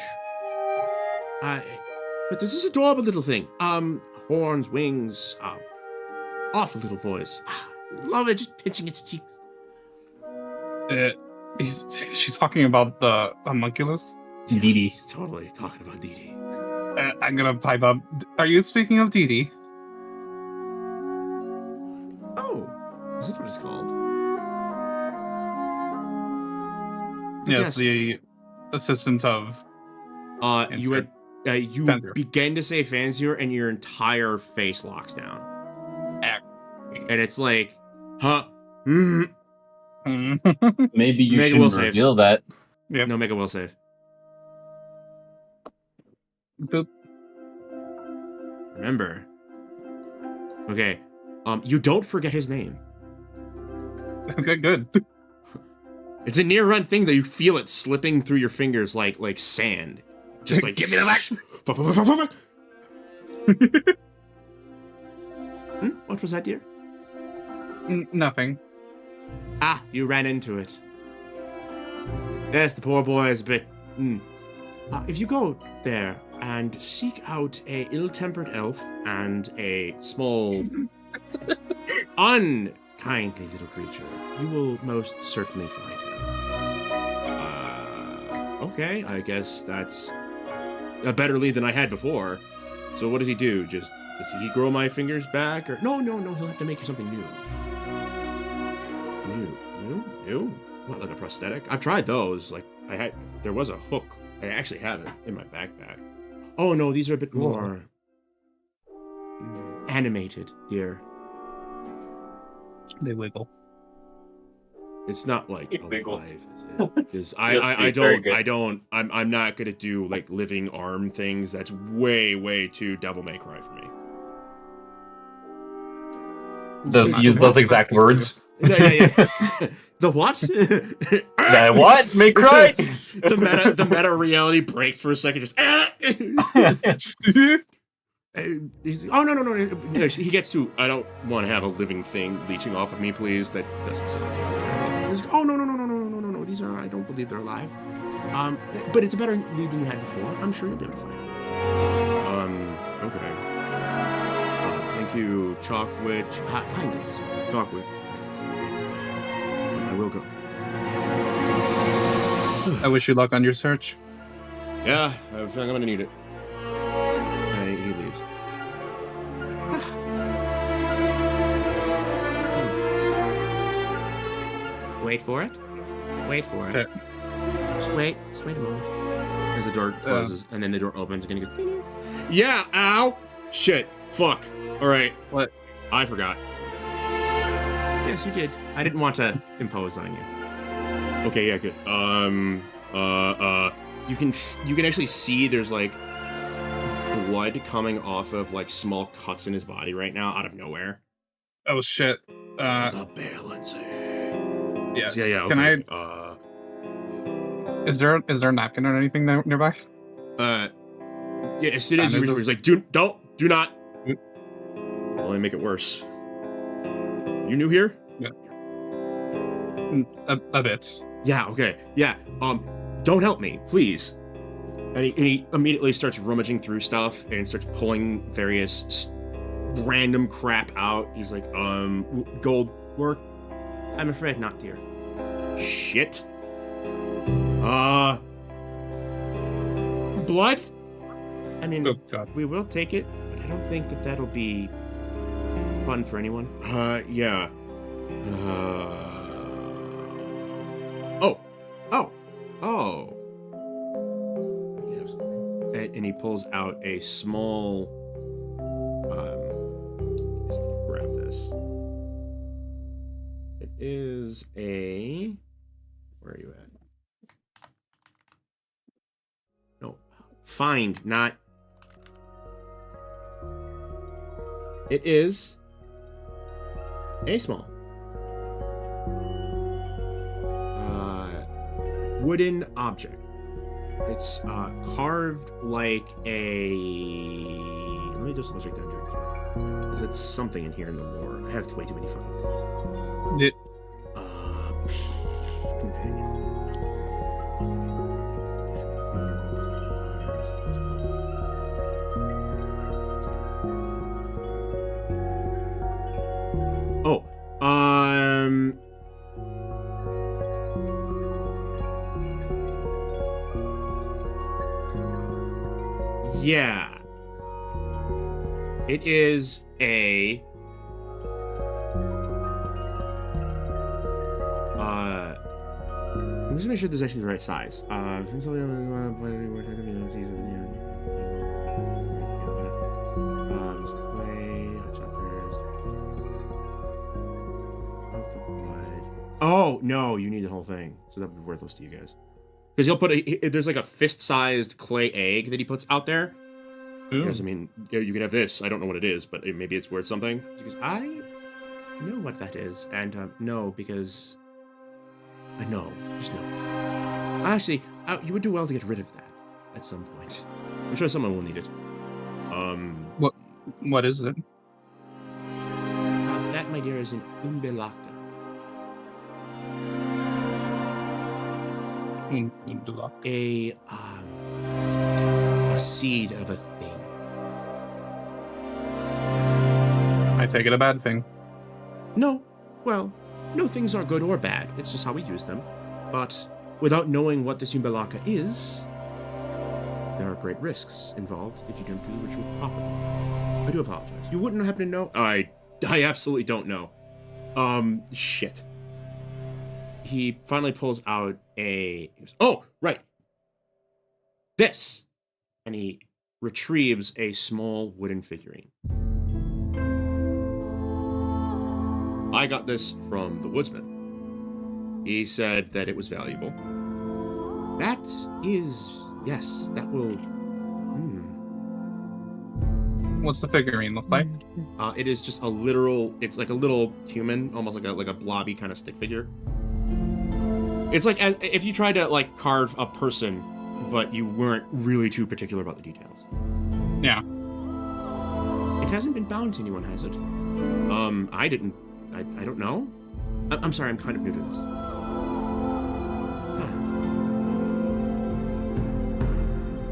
But there's this adorable little thing. Horns, wings, awful little voice. Love it, just pinching its cheeks. She's talking about the homunculus? Yeah, Dee. He's totally talking about Dee. I'm gonna pipe up. Are you speaking of Dee? Oh, is that what it's called? Yes, the assistant of. You begin to say Fansir, and your entire face locks down, and it's like, huh? Maybe you shouldn't reveal that. Yep. No, make a will save. Boop. Remember. Okay. You don't forget his name. Okay, good. It's a near run thing that you feel it slipping through your fingers like sand. Just like, give me the back. What was that, dear? Nothing. Ah, you ran into it. Yes, the poor boy is a bit... if you go there and seek out a ill-tempered elf and a small, unkindly little creature, you will most certainly find him. Okay, I guess that's a better lead than I had before. So what does he do? Does he grow my fingers back? Or no, he'll have to make you something new. New? What, like a prosthetic? I've tried those. Like, there was a hook. I actually have it in my backpack. Oh no, these are a bit more animated, dear. They wiggle. It's not like alive, is it? Because I'm not gonna do like living arm things. That's way too Devil May Cry for me. Use those exact words. Yeah. The what? The what? May cry? The meta reality breaks for a second. Just oh no. He gets to. I don't want to have a living thing leeching off of me, please. That doesn't sound attractive. Oh no. These are. I don't believe they're alive. But it's a better lead than you had before. I'm sure you'll be able to find it. Okay. Thank you, Chalkwitch. Kindness, Chalkwitch. I will go. I wish you luck on your search. Yeah, I feel like I'm gonna need it. He leaves. Wait for it. Okay. Just wait a moment. As the door closes, and then the door opens, and it goes, ding. Yeah, ow! Shit. Fuck. Alright. What? I forgot. Yes, you did. I didn't want to impose on you. Okay, yeah, good. You can actually see there's like blood coming off of like small cuts in his body right now out of nowhere. Oh shit. The balancing. Yeah. Okay. Can I? Is there a napkin or anything nearby? Yeah. As soon as you reach for it, he's like, do not. Only make it worse. You new here? Yeah. A bit. Yeah, okay. Yeah. Don't help me, please. And he immediately starts rummaging through stuff and starts pulling various random crap out. He's like, gold work? I'm afraid not, dear. Shit. Blood? I mean, oh, God. We will take it, but I don't think that that'll be fun for anyone. Yeah. Oh. And he pulls out a small, grab this. It is a, where are you at? No, find, not. It is a small wooden object. It's carved like a. Let me just check that here. Because it's something in here in the lore. I have way too many fucking things. Companion. Oh, yeah. It is a I'm just make sure this is actually the right size. Oh no, you need the whole thing, so that would be worthless to you guys. Because he'll put there's like a fist-sized clay egg that he puts out there. Because I mean, you can have this. I don't know what it is, but maybe it's worth something. Because I know what that is, and no, because no, just no. Actually, you would do well to get rid of that at some point. I'm sure someone will need it. What is it? That, my dear, is an umbelaka. A seed of a thing. I take it a bad thing. No. Well, no things are good or bad. It's just how we use them. But without knowing what this umbelaka is, there are great risks involved if you don't do the ritual properly. I do apologize. You wouldn't happen to know? I absolutely don't know. Shit. He finally pulls out oh, right. This. And he retrieves a small wooden figurine. I got this from the woodsman. He said that it was valuable. That is, yes, that will. What's the figurine look like? It is just a literal. It's like a little human, almost like a blobby kind of stick figure. It's like if you tried to like carve a person, but you weren't really too particular about the details. Yeah. It hasn't been bound to anyone, has it? I didn't. I don't know. I'm sorry, I'm kind of new to this.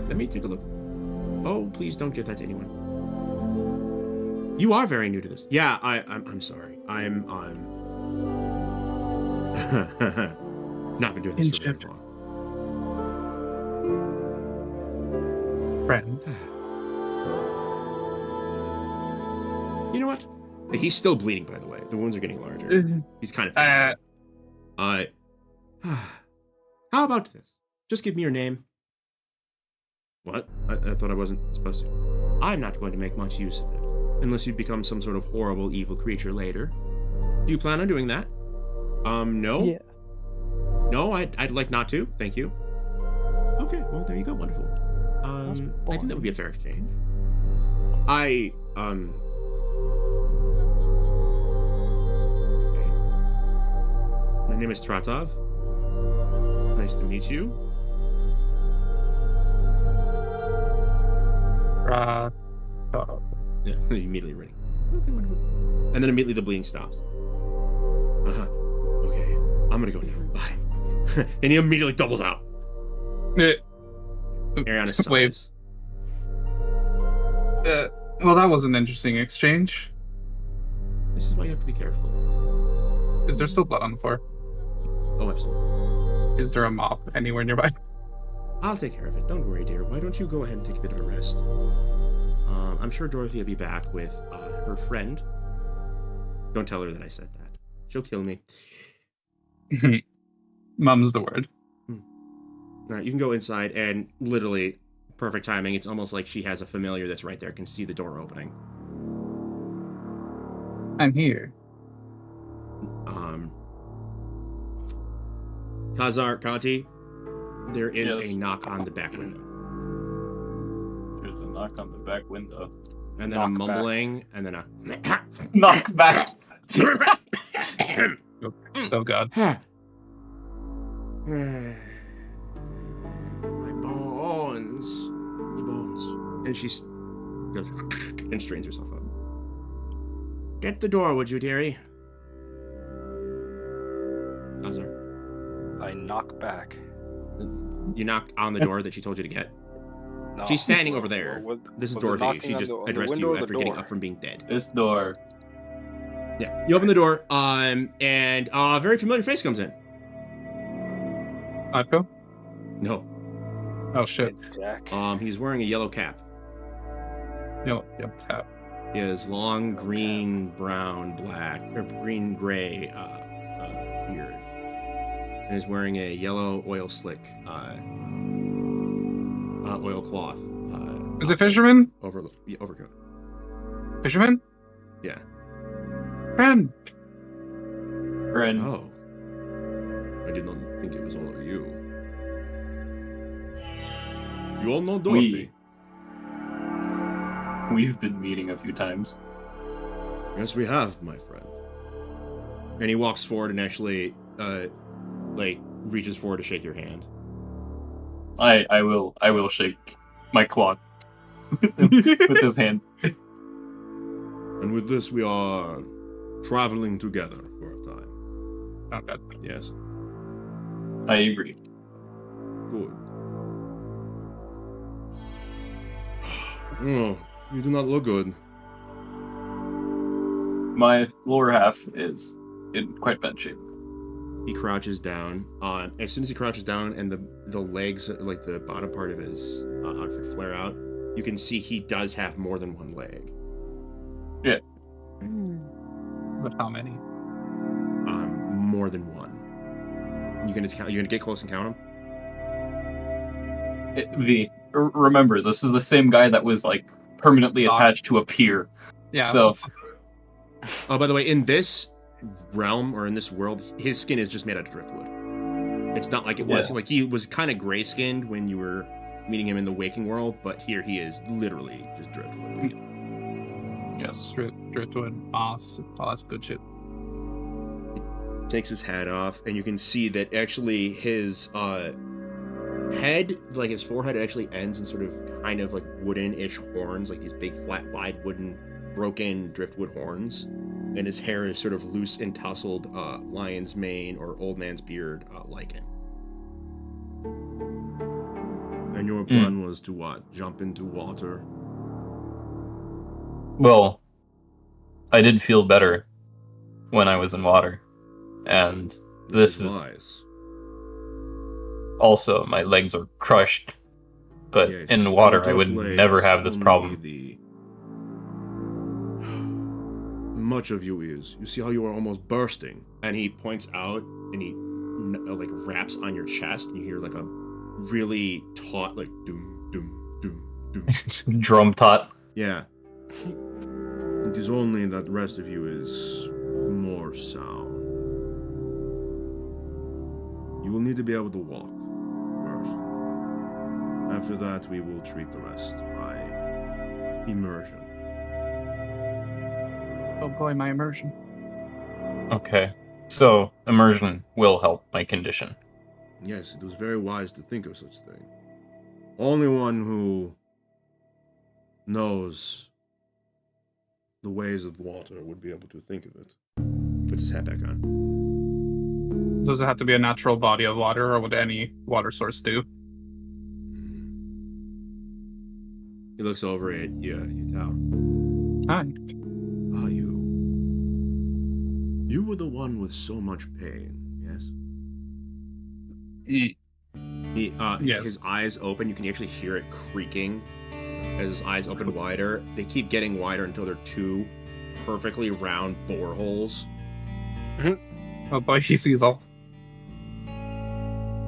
Let me take a look. Oh, please don't give that to anyone. You are very new to this. Yeah, I'm sorry. I'm not been doing this for very long. Friend. You know what? He's still bleeding, by the way. The wounds are getting larger. He's kind of. How about this? Just give me your name. What? I thought I wasn't supposed to. I'm not going to make much use of it, unless you become some sort of horrible, evil creature later. Do you plan on doing that? No. Yeah. No, I'd like not to. Thank you. Okay. Well, there you go. Wonderful. I think that would be a fair exchange. Okay. My name is Tratov. Nice to meet you. Tratov. Yeah, immediately running. Okay, wonderful. And then immediately the bleeding stops. Okay, I'm gonna go now. Bye. And he immediately doubles out. Ariana Wave. Well, that was an interesting exchange. This is why you have to be careful. Is there still blood on the floor? Oh, absolutely. Is there a mop anywhere nearby? I'll take care of it. Don't worry, dear. Why don't you go ahead and take a bit of a rest? I'm sure Dorothy will be back with her friend. Don't tell her that I said that. She'll kill me. Mum's the word. All right, you can go inside, and literally, perfect timing. It's almost like she has a familiar that's right there, can see the door opening. I'm here. Kazar, Conti, there is a knock on the back window. There's a knock on the back window. And then a mumbling, and then a... knock back! Oh, God. My bones. My bones. And she goes and strains herself up. Get the door, would you, dearie? Kazar. I knock back. You knock on the door that she told you to get? No. She's standing over there. This is Dorothy. She just addressed you after getting door? up from being dead. This door. Yeah. You open the door, and a very familiar face comes in. Atko? No. Oh, shit. Jack. He's wearing a yellow cap. Yellow cap. He has long green, brown, black, or green, gray beard. And is wearing a yellow oil slick oilcloth. Is it fisherman? Overcoat. Fisherman? Yeah. Friend. Oh. I did not think it was all of you. You all know Dorothy. We've been meeting a few times. Yes, we have, my friend. And he walks forward and actually, reaches forward to shake your hand. I will shake my claw with his hand. And with this, we are traveling together for a time. Not bad. Yes. I agree. Good. Oh, you do not look good. My lower half is in quite bad shape. He crouches down. As soon as he crouches down and the legs, like the bottom part of his outfit, flare out, you can see he does have more than one leg. Yeah. But how many? More than one. You gonna get close and count them? Remember, this is the same guy that was like permanently attached to a pier. Yeah. So. Oh, by the way, in this realm or in this world, his skin is just made out of driftwood. It's not like it was like he was kind of gray skinned when you were meeting him in the waking world, but here he is literally just driftwood. Yes, driftwood, moss, all that good shit. He takes his hat off, and you can see that actually his head, like his forehead, actually ends in sort of kind of like wooden-ish horns, like these big, flat, wide, wooden, broken driftwood horns. And his hair is sort of loose and tousled, lion's mane or old man's beard, lichen. And your plan was to what? Jump into water? Well, I did feel better when I was in water. And this is nice. Also, my legs are crushed. But Yes, in water, I those would legs, never have this only problem. Much of you is. You see how you are almost bursting? And he points out and he like raps on your chest, and you hear like a really taut, like doom, doom, doom, doom. Drum taut. Yeah. It is only that the rest of you is more sound. You will need to be able to walk first. After that, we will treat the rest by immersion. Oh boy, my immersion. Okay. So, immersion will help my condition. Yes, it was very wise to think of such thing. Only one who knows the ways of water would be able to think of it. Puts his hat back on. Does it have to be a natural body of water, or would any water source do? He looks over at you, Tao. Hi. You were the one with so much pain, yes? Yes. His eyes open. You can actually hear it creaking as his eyes open wider. They keep getting wider until they're two perfectly round boreholes. Oh boy, he sees all.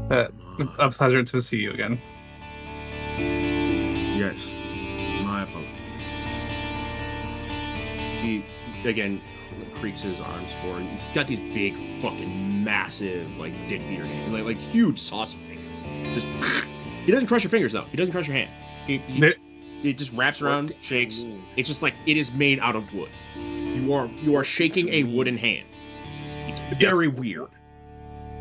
A pleasure to see you again. Yes, my apologies. He, again, creaks his arms forward. He's got these big, fucking massive, like, dick beater hands. Like huge sausage fingers. Just, he doesn't crush your fingers, though. He doesn't crush your hand. It just wraps around, shakes. It's just like, it is made out of wood. You are shaking a wooden hand. It's very weird.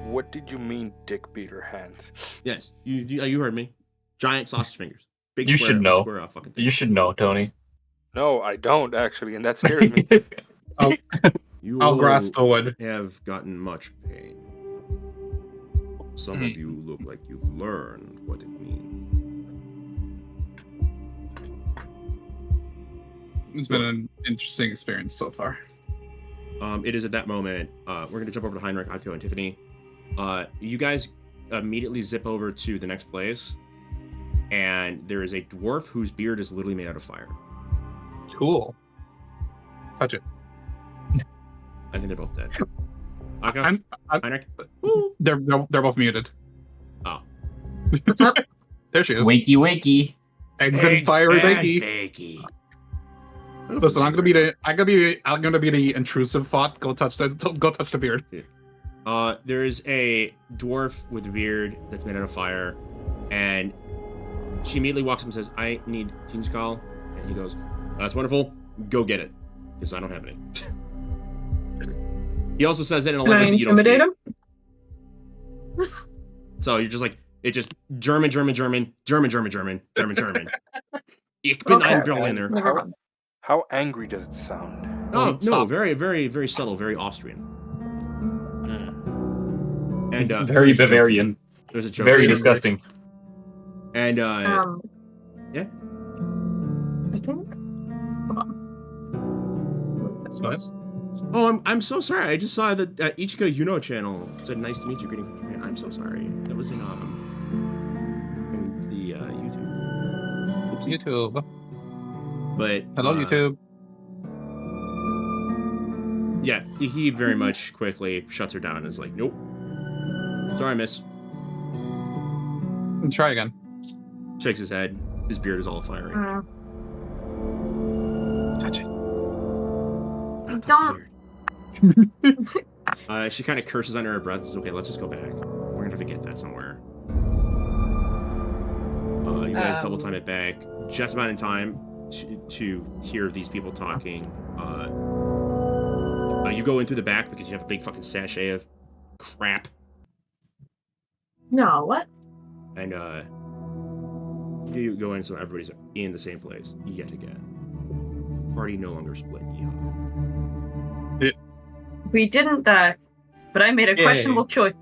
What did you mean, dick beater hands? Yes, you heard me. Giant sausage fingers. Big You square, should know. Square, fucking thing. You should know, Tony. No, I don't actually, and that scares me. I'll grasp the wood. Have gotten much pain. Some of you look like you've learned what it means. It's been an interesting experience so far. It is at that moment. We're going to jump over to Heinrich, Atko, and Tiffany. You guys immediately zip over to the next place, and there is a dwarf whose beard is literally made out of fire. Cool. Touch it. I think they're both dead. Atko? Heinrich? They're both muted. Oh. What's up? There she is. Wakey, wakey. Eggs and fiery bakey. Listen, I'm gonna be the intrusive thought. Go touch the beard. Yeah. There is a dwarf with a beard that's made out of fire, and she immediately walks up and says, "I need Team's call," and he goes, "That's wonderful. Go get it, because I don't have any." He also says that in a language that you don't speak. Can I intimidate him? So you're just like, it just German. Ich bin ein Berliner. How angry does it sound? Oh, no, very, very, very subtle, very Austrian. And very Bavarian. There's a joke. Very disgusting. And yeah. I think. Hold on. Nice. Oh, I'm so sorry. I just saw that Ichika Yuno channel said "Nice to meet you, greeting from Japan." I'm so sorry. That was in the YouTube. Oopsie. YouTube. But hello, YouTube. Yeah, he very much quickly shuts her down and is like, "Nope, sorry, miss." Try again. Shakes his head. His beard is all fiery. Touch it. Don't. She kind of curses under her breath. Says, "Okay, let's just go back. We're gonna have to get that somewhere." You guys double time it back just about in time to hear these people talking. You go in through the back because you have a big fucking sachet of crap. No, what? And you go in so everybody's in the same place yet again. Party no longer split. We didn't die, but I made a questionable choice.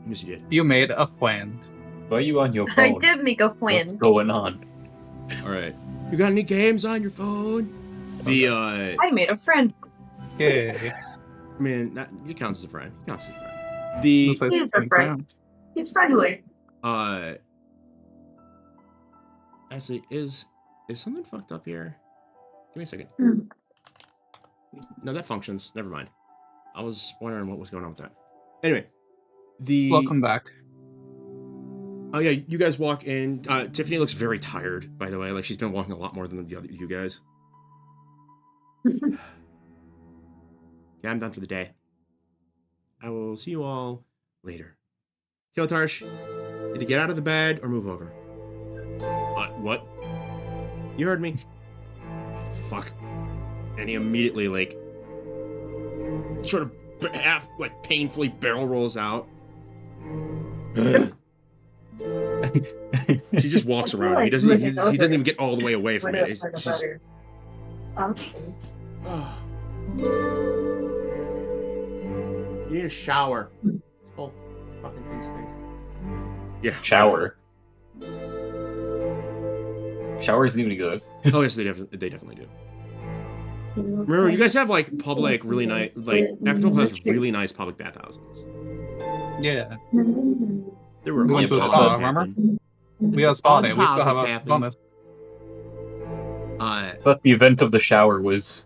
Yes, you did. You made a plan. Why are you on your phone? I did make a plan. What's going on? All right. You got any games on your phone? I made a friend. Yeah. I mean, he counts as a friend. He counts as a friend. He's a friend. He's friendly. Actually, is something fucked up here? Give me a second. No, that functions. Never mind. I was wondering what was going on with that. Anyway, welcome back. Oh yeah, you guys walk in. Tiffany looks very tired, by the way. Like she's been walking a lot more than the other you guys. Yeah, I'm done for the day. I will see you all later. Kyotarsh, either get out of the bed or move over. What? You heard me. Oh, fuck. And he immediately, like, sort of half, like, painfully barrel rolls out. She just walks around. He doesn't even get all the way away from it. It's just... You need a shower. This whole fucking thing stinks. Yeah. Shower. Showers even exist. Oh yes, they definitely do. Remember, you guys have like public, really nice, like Equitable has really nice public bathhouses. Yeah. There were We went to a spa, remember? We had a spa day. We still have a bonus. But the event of the shower was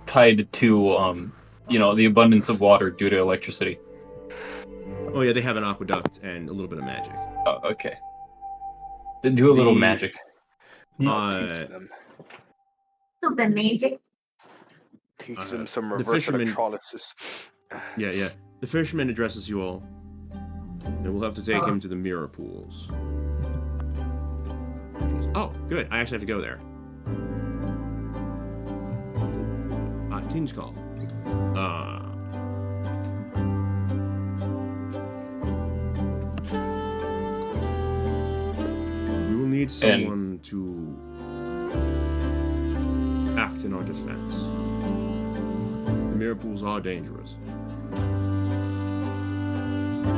tied to the abundance of water due to electricity. Oh yeah, they have an aqueduct and a little bit of magic. Oh, okay. They do a little magic. Teach them some reverse electrolysis. Yeah. The fisherman addresses you all. And we'll have to take him to the mirror pools. Oh, good. I actually have to go there. Tinge call. We will need someone to act in our defense. The mirror pools are dangerous.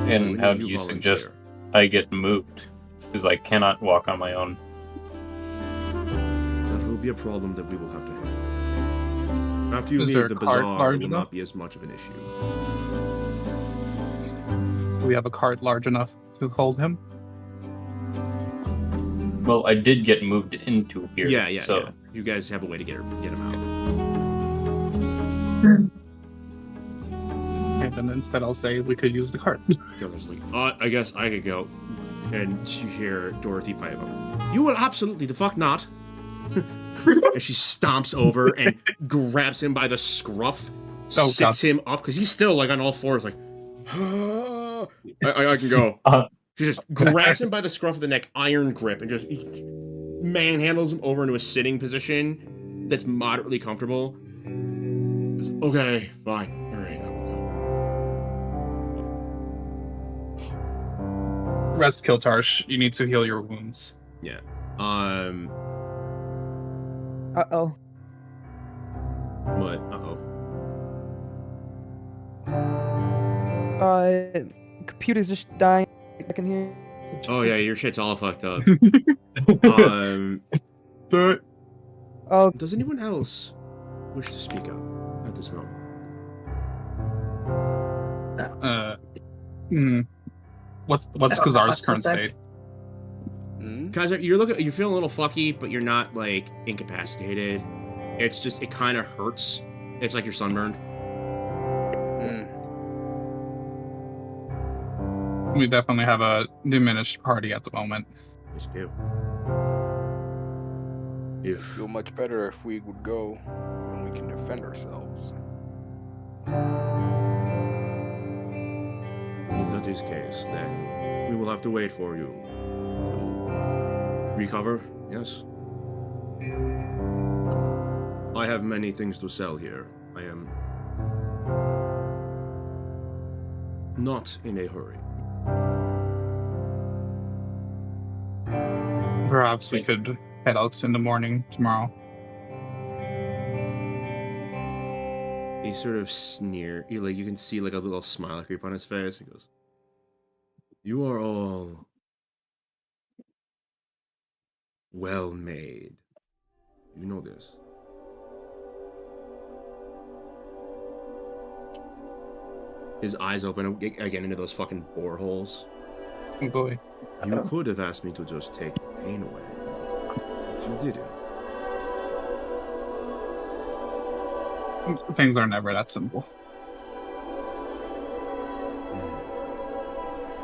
And how do you suggest I get moved? Because I cannot walk on my own. That will be a problem that we will have to handle. After you leave the Bizzare, it will not be as much of an issue. Do we have a cart large enough to hold him? Well, I did get moved into here. Yeah. So yeah. You guys have a way to get him out. Okay, then instead I'll say we could use the cart. I guess I could go. And you hear Dorothy pipe up. You will absolutely the fuck not. And she stomps over and grabs him by the scruff, sits him up, because he's still like on all fours, like, I can go. She just grabs him by the scruff of the neck, iron grip, and just manhandles him over into a sitting position that's moderately comfortable. Goes, okay, fine. All right, I will go. Rest, Kiltarsh. You need to heal your wounds. Yeah. Uh-oh. What? Uh-oh. Computer's just dying. I can hear. Oh yeah, your shit's all fucked up. Oh. Does anyone else wish to speak up at this moment? What's Kazar's current state? Kazar, you're feeling a little fucky, but you're not like incapacitated. It's just it kind of hurts. It's like you're sunburned. We definitely have a diminished party at the moment. Yes, we do. If feel much better if we would go and we can defend ourselves. If that is the case, then we will have to wait for you to recover. Yes. I have many things to sell here. I am not in a hurry. Perhaps we could head out in the morning tomorrow. He sort of sneer. You can see like a little smile creep on his face. He goes, "You are all well made. You know this." His eyes open again into those fucking boreholes. Oh boy. You could have asked me to just take the pain away, but you didn't. Things are never that simple.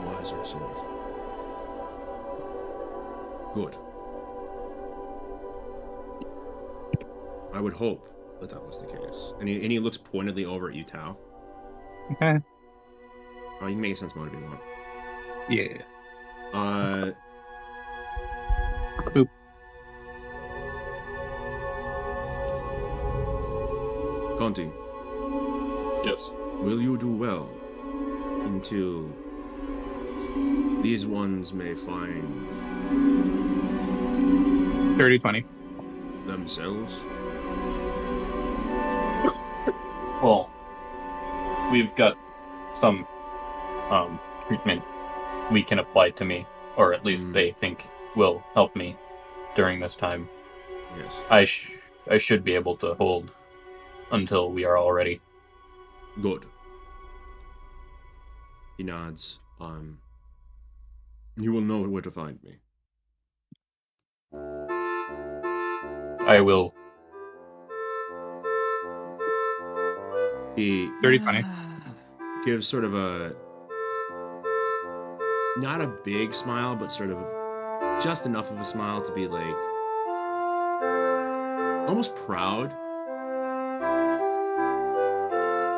Wiser sort. Good. I would hope that was the case. And he looks pointedly over at you, Tao. Okay. Oh, you can make a sense mode if you want. Yeah. Boop. Conti. Yes. Will you do well until these ones may find 30-20 themselves? Well, we've got some treatment we can apply to me, or at least they think will help me. during this time. Yes. I should be able to hold until we are all ready. Good. He nods. You will know where to find me. I will. He Dirty 20. gives sort of a not a big smile, but sort of just enough of a smile to be like almost proud.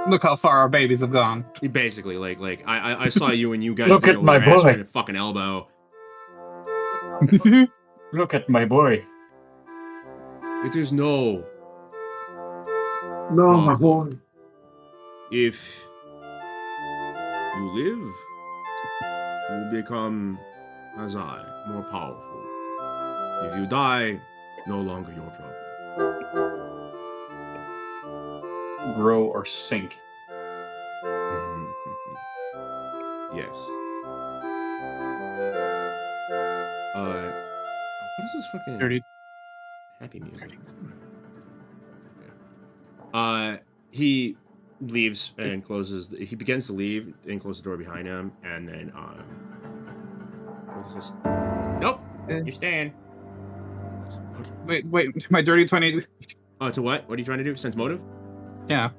Look how far our babies have gone. Basically, like I saw you and you guys Look at my boy. A fucking elbow. Look at my boy. It is no. No, my boy. If you live, you will become, as I, more powerful. If you die, no longer your problem. Grow or sink. Yes. What is this fucking Dirty. happy music? He leaves and closes. He begins to leave and close the door behind him, and then what is this? Nope, you're staying. Wait, my dirty 20. To what? What are you trying to do? Sense motive? Yeah.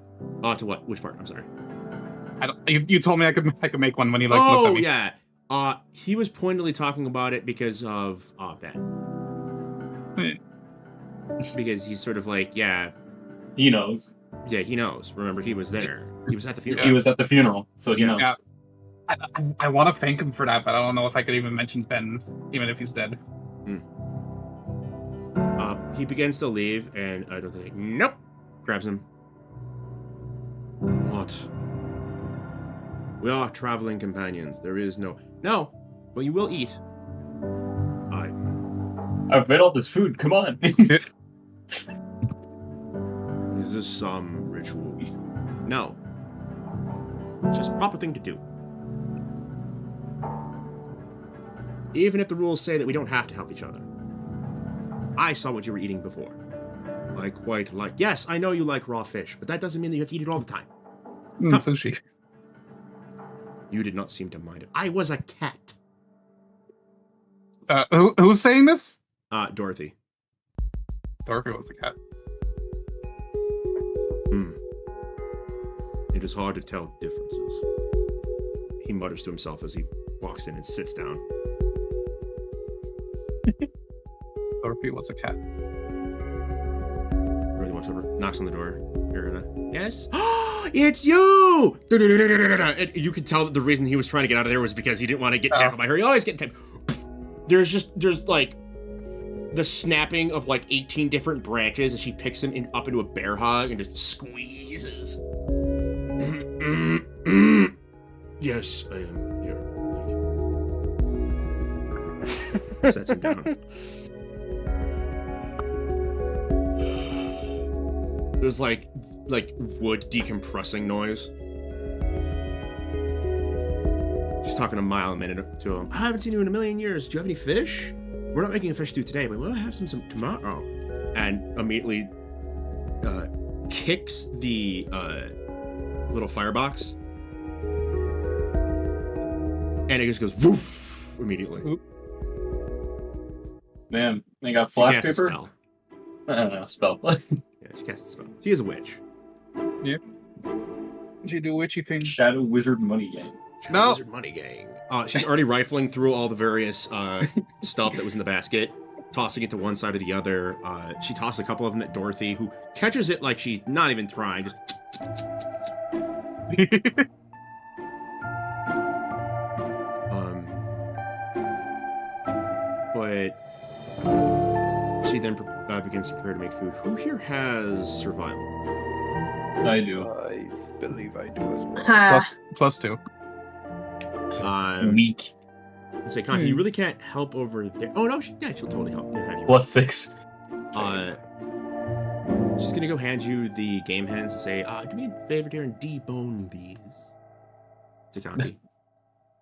To what? Which part? I'm sorry. I don't. You told me I could make one when he looked at me. Yeah. He was pointedly talking about it because of Ben. Because he's sort of like, yeah. He knows. Yeah, he knows. Remember, he was there. He was at the funeral. He was at the funeral, so he knows. Yeah. I want to thank him for that, but I don't know if I could even mention Ben, even if he's dead. He begins to leave, and I don't think. Nope. Grabs him. What? We are traveling companions. There is no. No, but you will eat. I've made all this food. Come on. Is this some ritual? No. It's just a proper thing to do. Even if the rules say that we don't have to help each other. I saw what you were eating before. I quite like... Yes, I know you like raw fish, but that doesn't mean that you have to eat it all the time. Sushi. You did not seem to mind it. I was a cat. Who's saying this? Dorothy. Dorothy was a cat. It is hard to tell differences. He mutters to himself as he walks in and sits down. Dorothy was a cat. Dorothy walks over, knocks on the door. Yes? It's you! And you could tell that the reason he was trying to get out of there was because he didn't want to get tackled by her. He always gets tackled. There's like the snapping of like 18 different branches as she picks him up into a bear hug and just squeezes. Yes, I am here. Sets him down. There's like wood decompressing noise. She's talking a mile a minute to him. I haven't seen you in a million years. Do you have any fish? We're not making a fish stew today, but we'll have some tomorrow. And immediately kicks the little firebox. And it just goes woof immediately. Man, they got flash paper? Spell. I don't know, spell. Yeah, she casts a spell. She is a witch. Yeah. She do witchy things. Shadow Wizard Money Gang. Shadow Wizard Money Gang. She's already rifling through all the various stuff that was in the basket, tossing it to one side or the other. She tossed a couple of them at Dorothy, who catches it like she's not even trying. Just. But she then begins to prepare to make food. Who here has survival? I do. I believe I do as well. +2. Weak. Say, Conky, you really can't help over there. Oh no, she'll totally help. Have you. +6. She's gonna go hand you the game hands and say, do me a favor here and debone these. To Conky.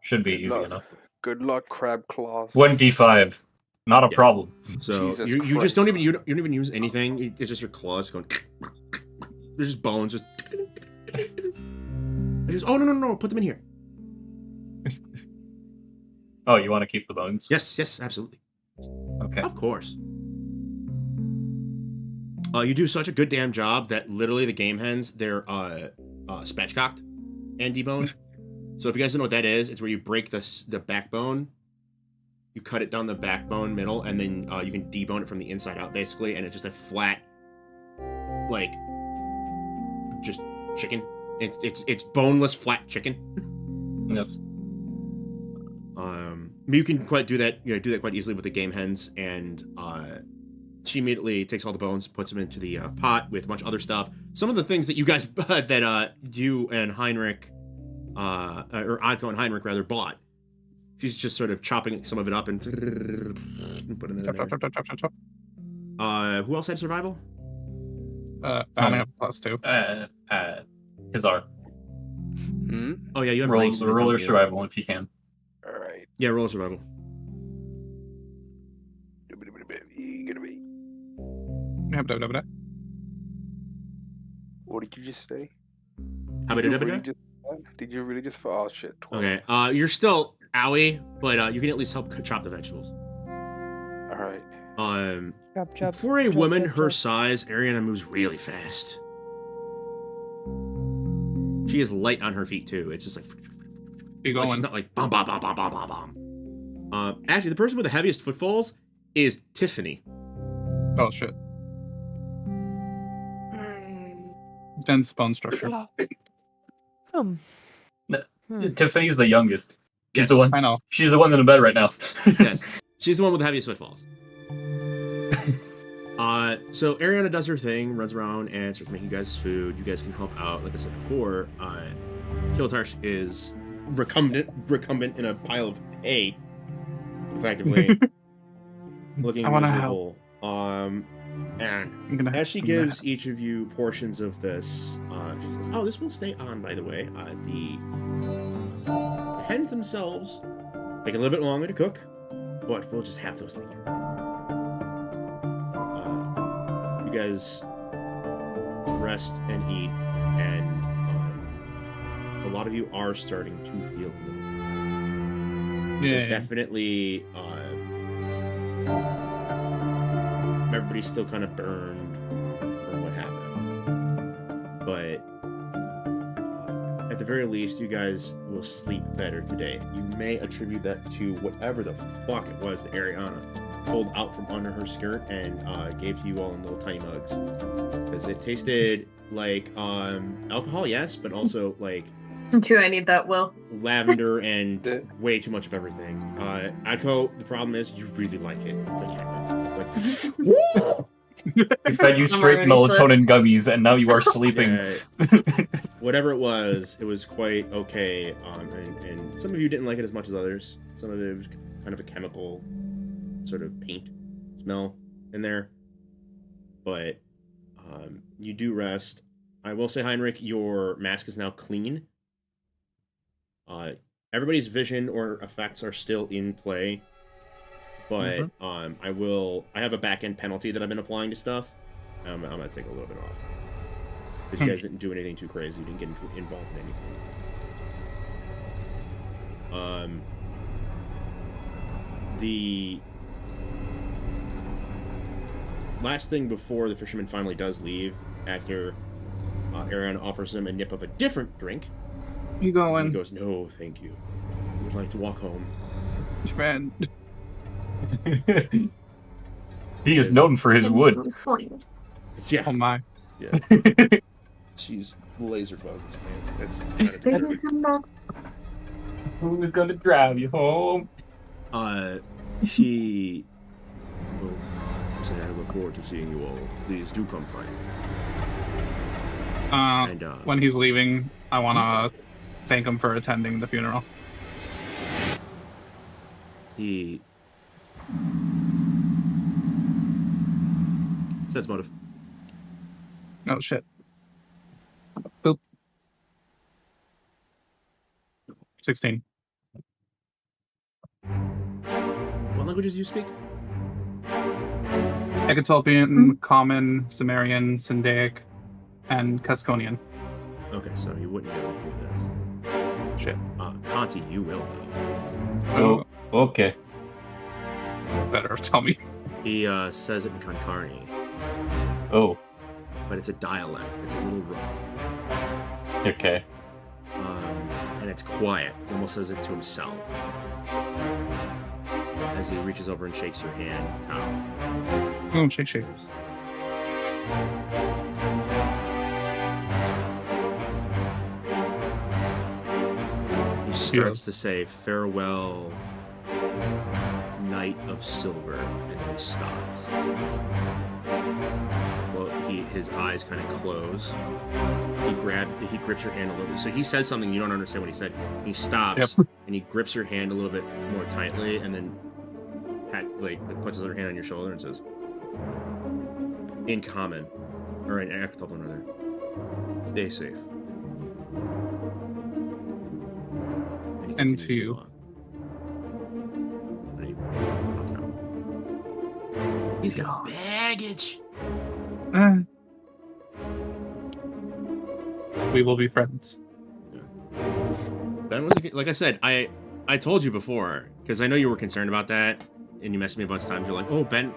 Should be easy enough. Good luck, crab claws. 1d5. Not a problem. So Jesus you just Christ. don't even use anything. It's just your claws going. There's just bones. Oh no! Put them in here. Oh, you want to keep the bones? Yes, absolutely. Okay. Of course. You do such a good damn job that literally the game hens, they're spatchcocked and deboned. So if you guys don't know what that is, it's where you break the backbone, you cut it down the backbone middle, and then you can debone it from the inside out basically, and it's just a flat, like, just chicken. It's boneless flat chicken. Yes. You can do that quite easily with the game hens, and she immediately takes all the bones, puts them into the pot with a bunch of other stuff. Some of the things that you guys that you and Heinrich, or Anko and Heinrich rather, bought. She's just sort of chopping some of it up and putting it in there. Who else had survival? I only have +2. Bizzare. Oh yeah, you have roll your survival if you can. All right. Yeah, roll survival. What did you just say? How about Did you really just fall? Oh shit. 12. Okay. You're still owie, but you can at least help chop the vegetables. All right. Chop, for a woman her size, Ariana moves really fast. She is light on her feet too. It's just like you going? She's not like bomb. Actually, the person with the heaviest footfalls is Tiffany. Oh shit. Dense bone structure. Tiffany's the youngest. She's the one. I know. She's the one in the bed right now. Yes, she's the one with the heaviest footfalls. So Ariana does her thing, runs around, and starts making you guys food. You guys can help out. Like I said before, Kilotarsh is recumbent in a pile of hay, effectively looking miserable. And as she gives each of you portions of this, she says, "Oh, this will stay on, by the way. The hens themselves take a little bit longer to cook, but we'll just have those later." You guys rest and eat, and a lot of you are starting to feel a little. There's definitely everybody's still kind of burned from what happened, but at the very least, you guys will sleep better today. You may attribute that to whatever the fuck it was that Ariana pulled out from under her skirt and gave to you all in little tiny mugs, because it tasted like alcohol, yes, but also like do I need that, Will? lavender and way too much of everything. Adko, the problem is you really like it. It's like heroin. It's like we fed you straight melatonin gummies, and now you are sleeping. Whatever it was quite okay. And some of you didn't like it as much as others. Some of it was kind of a chemical sort of paint smell in there. But you do rest. I will say, Heinrich, your mask is now clean. Everybody's vision or effects are still in play, but I have a back-end penalty that I've been applying to stuff. I'm gonna take a little bit off because you guys didn't do anything too crazy. You didn't get involved in anything. The last thing before the fisherman finally does leave, after Aaron offers him a nip of a different drink. You going? He goes, "No, thank you. I would like to walk home." Man. He is known for his wood. Yeah. Oh my. Yeah. She's laser focused, man. That's kind of Who's gonna drive you home? She will say, "I look forward to seeing you all. Please do come fight." When he's leaving, I wanna thank him for attending the funeral. He says motive. Oh shit. Boop. 16. What languages do you speak? Egatopian, Common, Sumerian, Sindaic, and Casconian. Okay, so you wouldn't be able to hear this. Shit. Conti, you will though. Oh, okay. Better tell me. He says it in Concarni. Oh. But it's a dialect. It's a little rough. Okay. And it's quiet. He almost says it to himself. As he reaches over and shakes your hand, Tao. Oh, shake. He starts to say, "Farewell, Knight of Silver," and then he stops. Well, his eyes kind of close. He grips your hand a little bit. So he says something you don't understand what he said. He stops and he grips your hand a little bit more tightly, and then puts his other hand on your shoulder and says, "In common, or in Ekatopian rather, stay safe." And to you. He's got baggage. We will be friends. Ben was like I said. I told you before because I know you were concerned about that, and you messaged me a bunch of times. You're like, "Oh, Ben,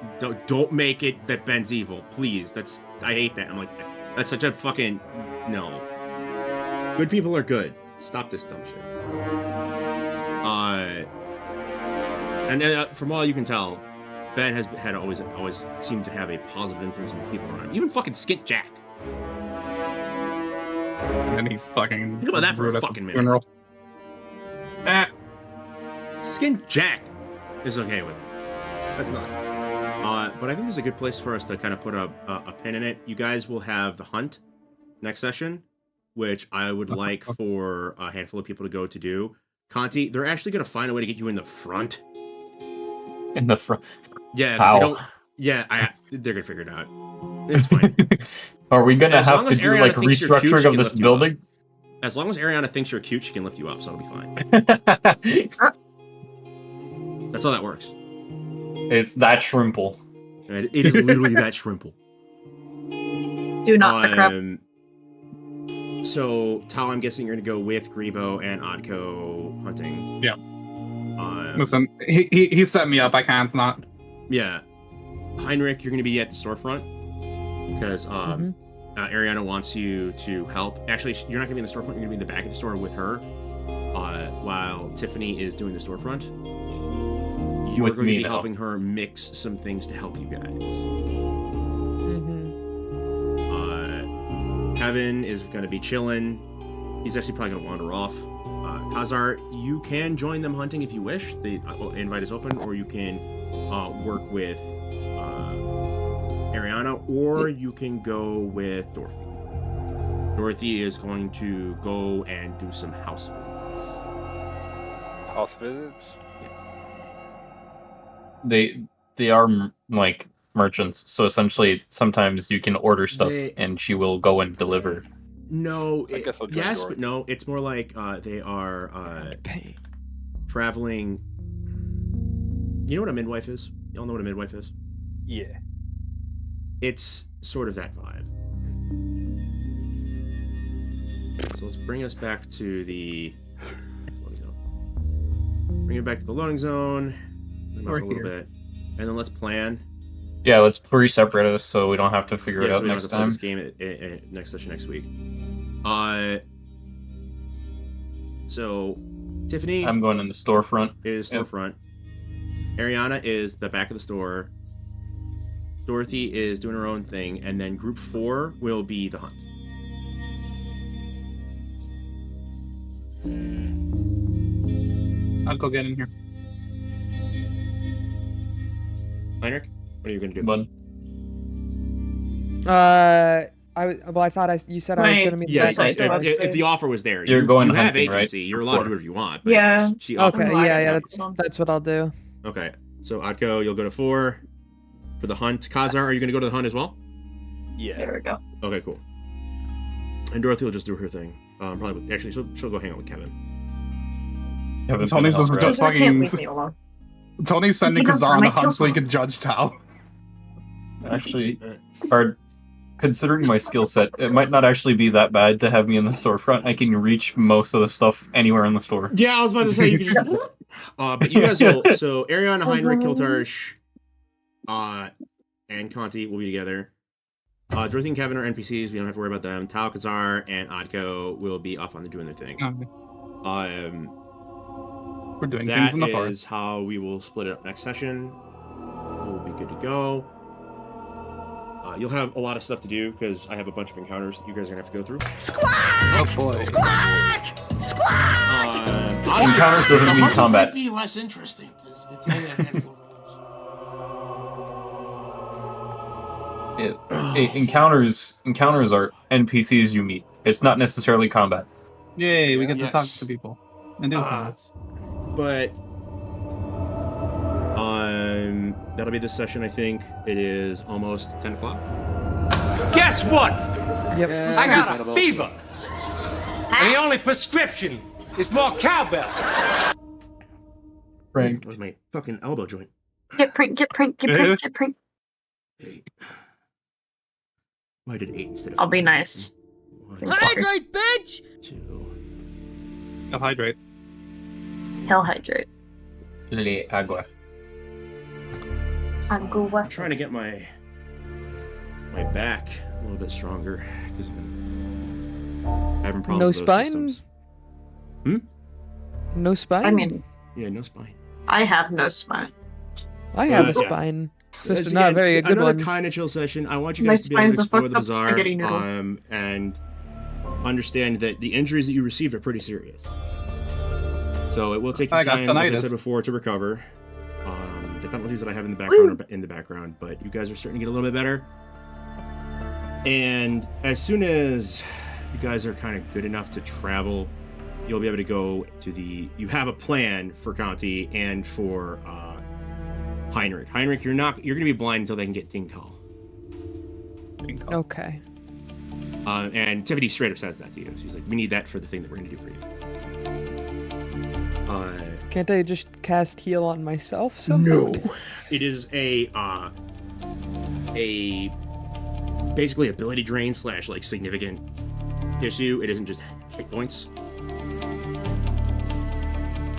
don't make it that Ben's evil, please." I hate that. I'm like, that's such a fucking no. Good people are good. Stop this dumb shit. And from all you can tell, Ben had always seemed to have a positive influence on people around him. Even fucking Skint Jack. And he fucking... Think about that for a fucking minute. Skint Jack is okay with it. That's not. But I think this is a good place for us to kind of put a pin in it. You guys will have the hunt next session, which I would like for a handful of people to go to do. Conti, they're actually going to find a way to get you in the front. In the front? Yeah, because they don't... Yeah, they're going to figure it out. It's fine. Are we going to have to do, like, restructuring of this building? As long as Ariana thinks you're cute, she can lift you up, so it'll be fine. That's how that works. It's that shrimple. It is literally that shrimple. Do not the crap. So, Tao, I'm guessing you're going to go with Grebo and Odko hunting. Yeah. Listen, he set me up. I can't not. Yeah. Heinrich, you're going to be at the storefront because Ariana wants you to help. Actually, you're not going to be in the storefront. You're going to be in the back of the store with her while Tiffany is doing the storefront. You are going to be helping her mix some things to help you guys. Kevin is going to be chilling. He's actually probably going to wander off. Khazar, you can join them hunting if you wish. The invite is open, or you can work with Ariana, or you can go with Dorothy. Dorothy is going to go and do some house visits. House visits? Yeah. They are like merchants, so essentially sometimes you can order stuff and she will go and deliver. No, yes, but no. It's more like they are traveling. You know what a midwife is? Y'all know what a midwife is? Yeah. It's sort of that vibe. So let's bring us back to the loading zone. Bring it back to the loading zone. We're a little bit, and then let's plan. Yeah, let's pre-separate us so we don't have to figure it out next time. This game next session next week. So Tiffany, I'm going in the storefront. Is storefront. Ariana is the back of the store. Dorothy is doing her own thing, and then group 4 will be the hunt. I'll go get in here. Heinrich, what are you going to do? Bud. I thought you said I was going to be. Yes, if the offer was there, you're going. You have hunting, agency. Right? You're allowed to do whatever you want. But yeah. Okay. Yeah. That's what I'll do. Okay. So Atko, you'll go to 4 for the hunt. Khazar, are you going to go to the hunt as well? Yeah. There we go. Okay. Cool. And Dorothy will just do her thing. Probably. Actually, she'll go hang out with Kevin. Tony's just fucking. Tony's sending Khazar on the hunt so he can judge Tao. Actually, Ard, considering my skill set, it might not actually be that bad to have me in the storefront. I can reach most of the stuff anywhere in the store. Yeah, I was about to say you can just. But you guys will. So Ariana, Heinrich, Kiltarsh, and Conti will be together. Dorothy and Kevin are NPCs. We don't have to worry about them. Tao, Kazar, and Adko will be off on the doing their thing. We're doing things in the forest. That is how we will split it up next session. We'll be good to go. You'll have a lot of stuff to do because I have a bunch of encounters that you guys are gonna have to go through. Squat! Oh boy. Squat! Squat! Encounters doesn't mean combat. Might be less interesting because it's only a handful of Encounters are NPCs you meet. It's not necessarily combat. Yay, we get to talk to people and do things. But that'll be this session. I think it is almost 10 o'clock. Guess what? Yep. I got a fever. And the only prescription is more cowbell. Frank. That was my fucking elbow joint. Get prank, get prank, get prank, get prank. Hey. Why did 8 instead of I'll be 5? nice. 1, Hydrate, bitch! 2. I'll hydrate. Hell hydrate. Le agua. Agua. I'm trying to get my back a little bit stronger because I'm having problems No with those spine? systems. Hmm? No spine? I mean, Yeah, no spine. I have no spine. I have a yeah. spine. It's It's just not a very good another one. kind of chill session. I want you My guys to be able to spine's a explore the fucked up spaghetti noodle. Bizzare and understand that the injuries that you received are pretty serious. So it will take you I got time, as I tinnitus. said before, to recover. The penalties that I have in the background are in the background, but you guys are starting to get a little bit better. And as soon as you guys are kind of good enough to travel, you'll be able to go to the... You have a plan for Conti and for Heinrich. Heinrich, you're going to be blind until they can get Tinkal. Okay. And Tiffany straight up says that to you. She's like, we need that for the thing that we're going to do for you. Can't I just cast heal on myself? No. It is a basically ability drain / like significant issue. It isn't just hit points.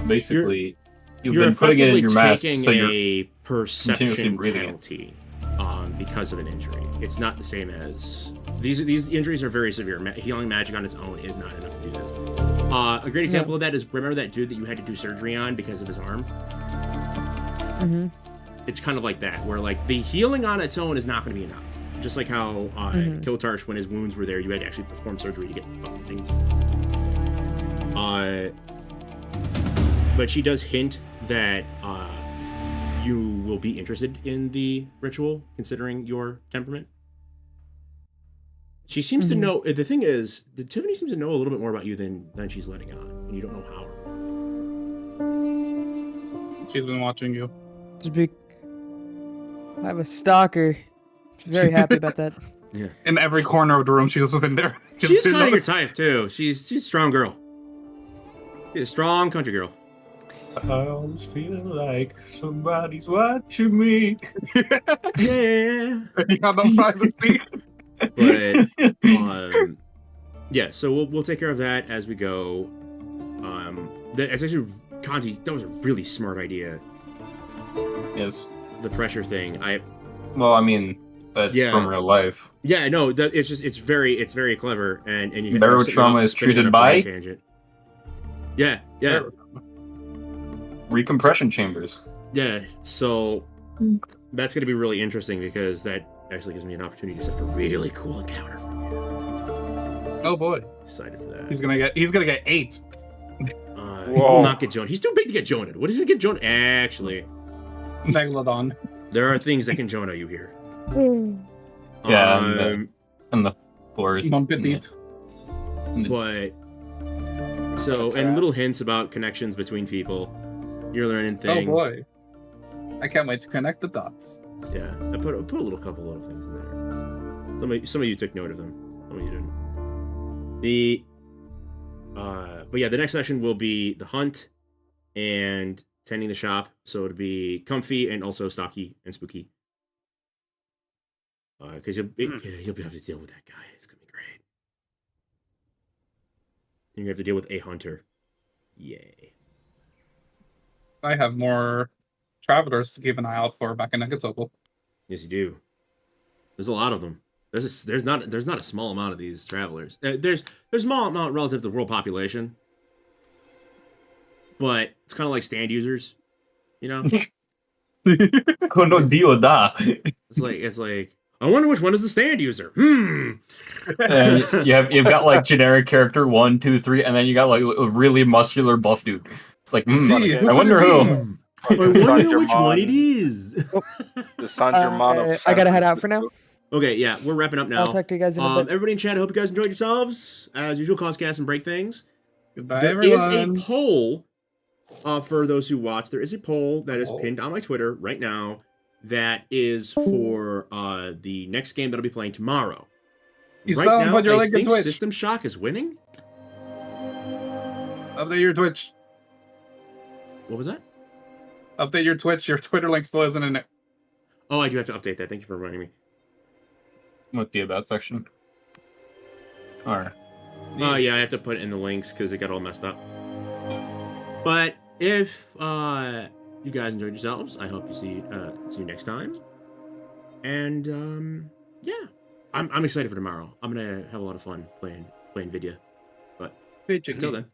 Basically, you've You're been putting it in your mask, taking so you're a continuously perception breathing it. penalty because of an injury. It's not the same as these injuries are very severe. Healing magic on its own is not enough to do this. A great example of that is, remember that dude that you had to do surgery on because of his arm? Mm-hmm. It's kind of like that, where like the healing on its own is not going to be enough. Just like how Kiltarsh, when his wounds were there, you had to actually perform surgery to get fucking things. But she does hint that you will be interested in the ritual, considering your temperament. She seems to know. The thing is, Tiffany seems to know a little bit more about you than she's letting on, and you don't know how. She's been watching you. I have a stalker. She's very happy about that. Yeah. In every corner of the room, she's just been there. She's kind of your type too. She's a strong girl. She's a strong country girl. I always feel like somebody's watching me. Yeah. You got no privacy. But yeah, so we'll take care of that as we go. It's actually, Conti, that was a really smart idea. Yes. The pressure thing. Well, I mean, that's from real life. Yeah, no, it's very clever, and you Barotrauma is treated by tangent. Yeah. Recompression chambers. Yeah, so that's going to be really interesting because that actually gives me an opportunity to set a really cool encounter for you. Oh boy, excited for that. He's gonna get 8. He will not get Jonah. He's too big to get Jonah. What is he gonna get Jonah? Actually, Megalodon. There are things that can Jonah you here. Yeah, and the forest. But so, and little hints about connections between people. You're learning things. Oh boy, I can't wait to connect the dots. Yeah, I put a couple little things in there. Some of you took note of them. Some of you didn't. But yeah, the next session will be the hunt and tending the shop. So it'll be comfy and also stocky and spooky. Because you'll be able to deal with that guy. It's gonna be great. And you have to deal with a hunter. Yay! I have more travelers to keep an eye out for back in Nekatopo. Yes, you do. There's a lot of them. There's not a small amount of these travelers. There's a small amount relative to the world population, but it's kind of like stand users, you know. No dio da. It's like I wonder which one is the stand user. You've got like generic character 1, 2, 3, and then you got like a really muscular buff dude. It's like, I wonder who. I wonder which one it is. The San Germano. I gotta head out for now. Okay, yeah, we're wrapping up now. I'll talk to you guys in a bit. Everybody in chat, I hope you guys enjoyed yourselves. As usual, cause gas and break things. Goodbye, There everyone. is a poll for those who watch. There is a poll that is pinned on my Twitter right now that is for the next game that I'll be playing tomorrow. You right still haven't now, put your I link in think Twitch. System Shock is winning. Update your Twitch. What was that? Update your Twitch. Your Twitter link still isn't in it. Oh, I do have to update that. Thank you for reminding me. With the about section. Alright. Yeah, I have to put it in the links because it got all messed up. But if you guys enjoyed yourselves, I hope you see you next time. And yeah, I'm excited for tomorrow. I'm gonna have a lot of fun playing video. But until then.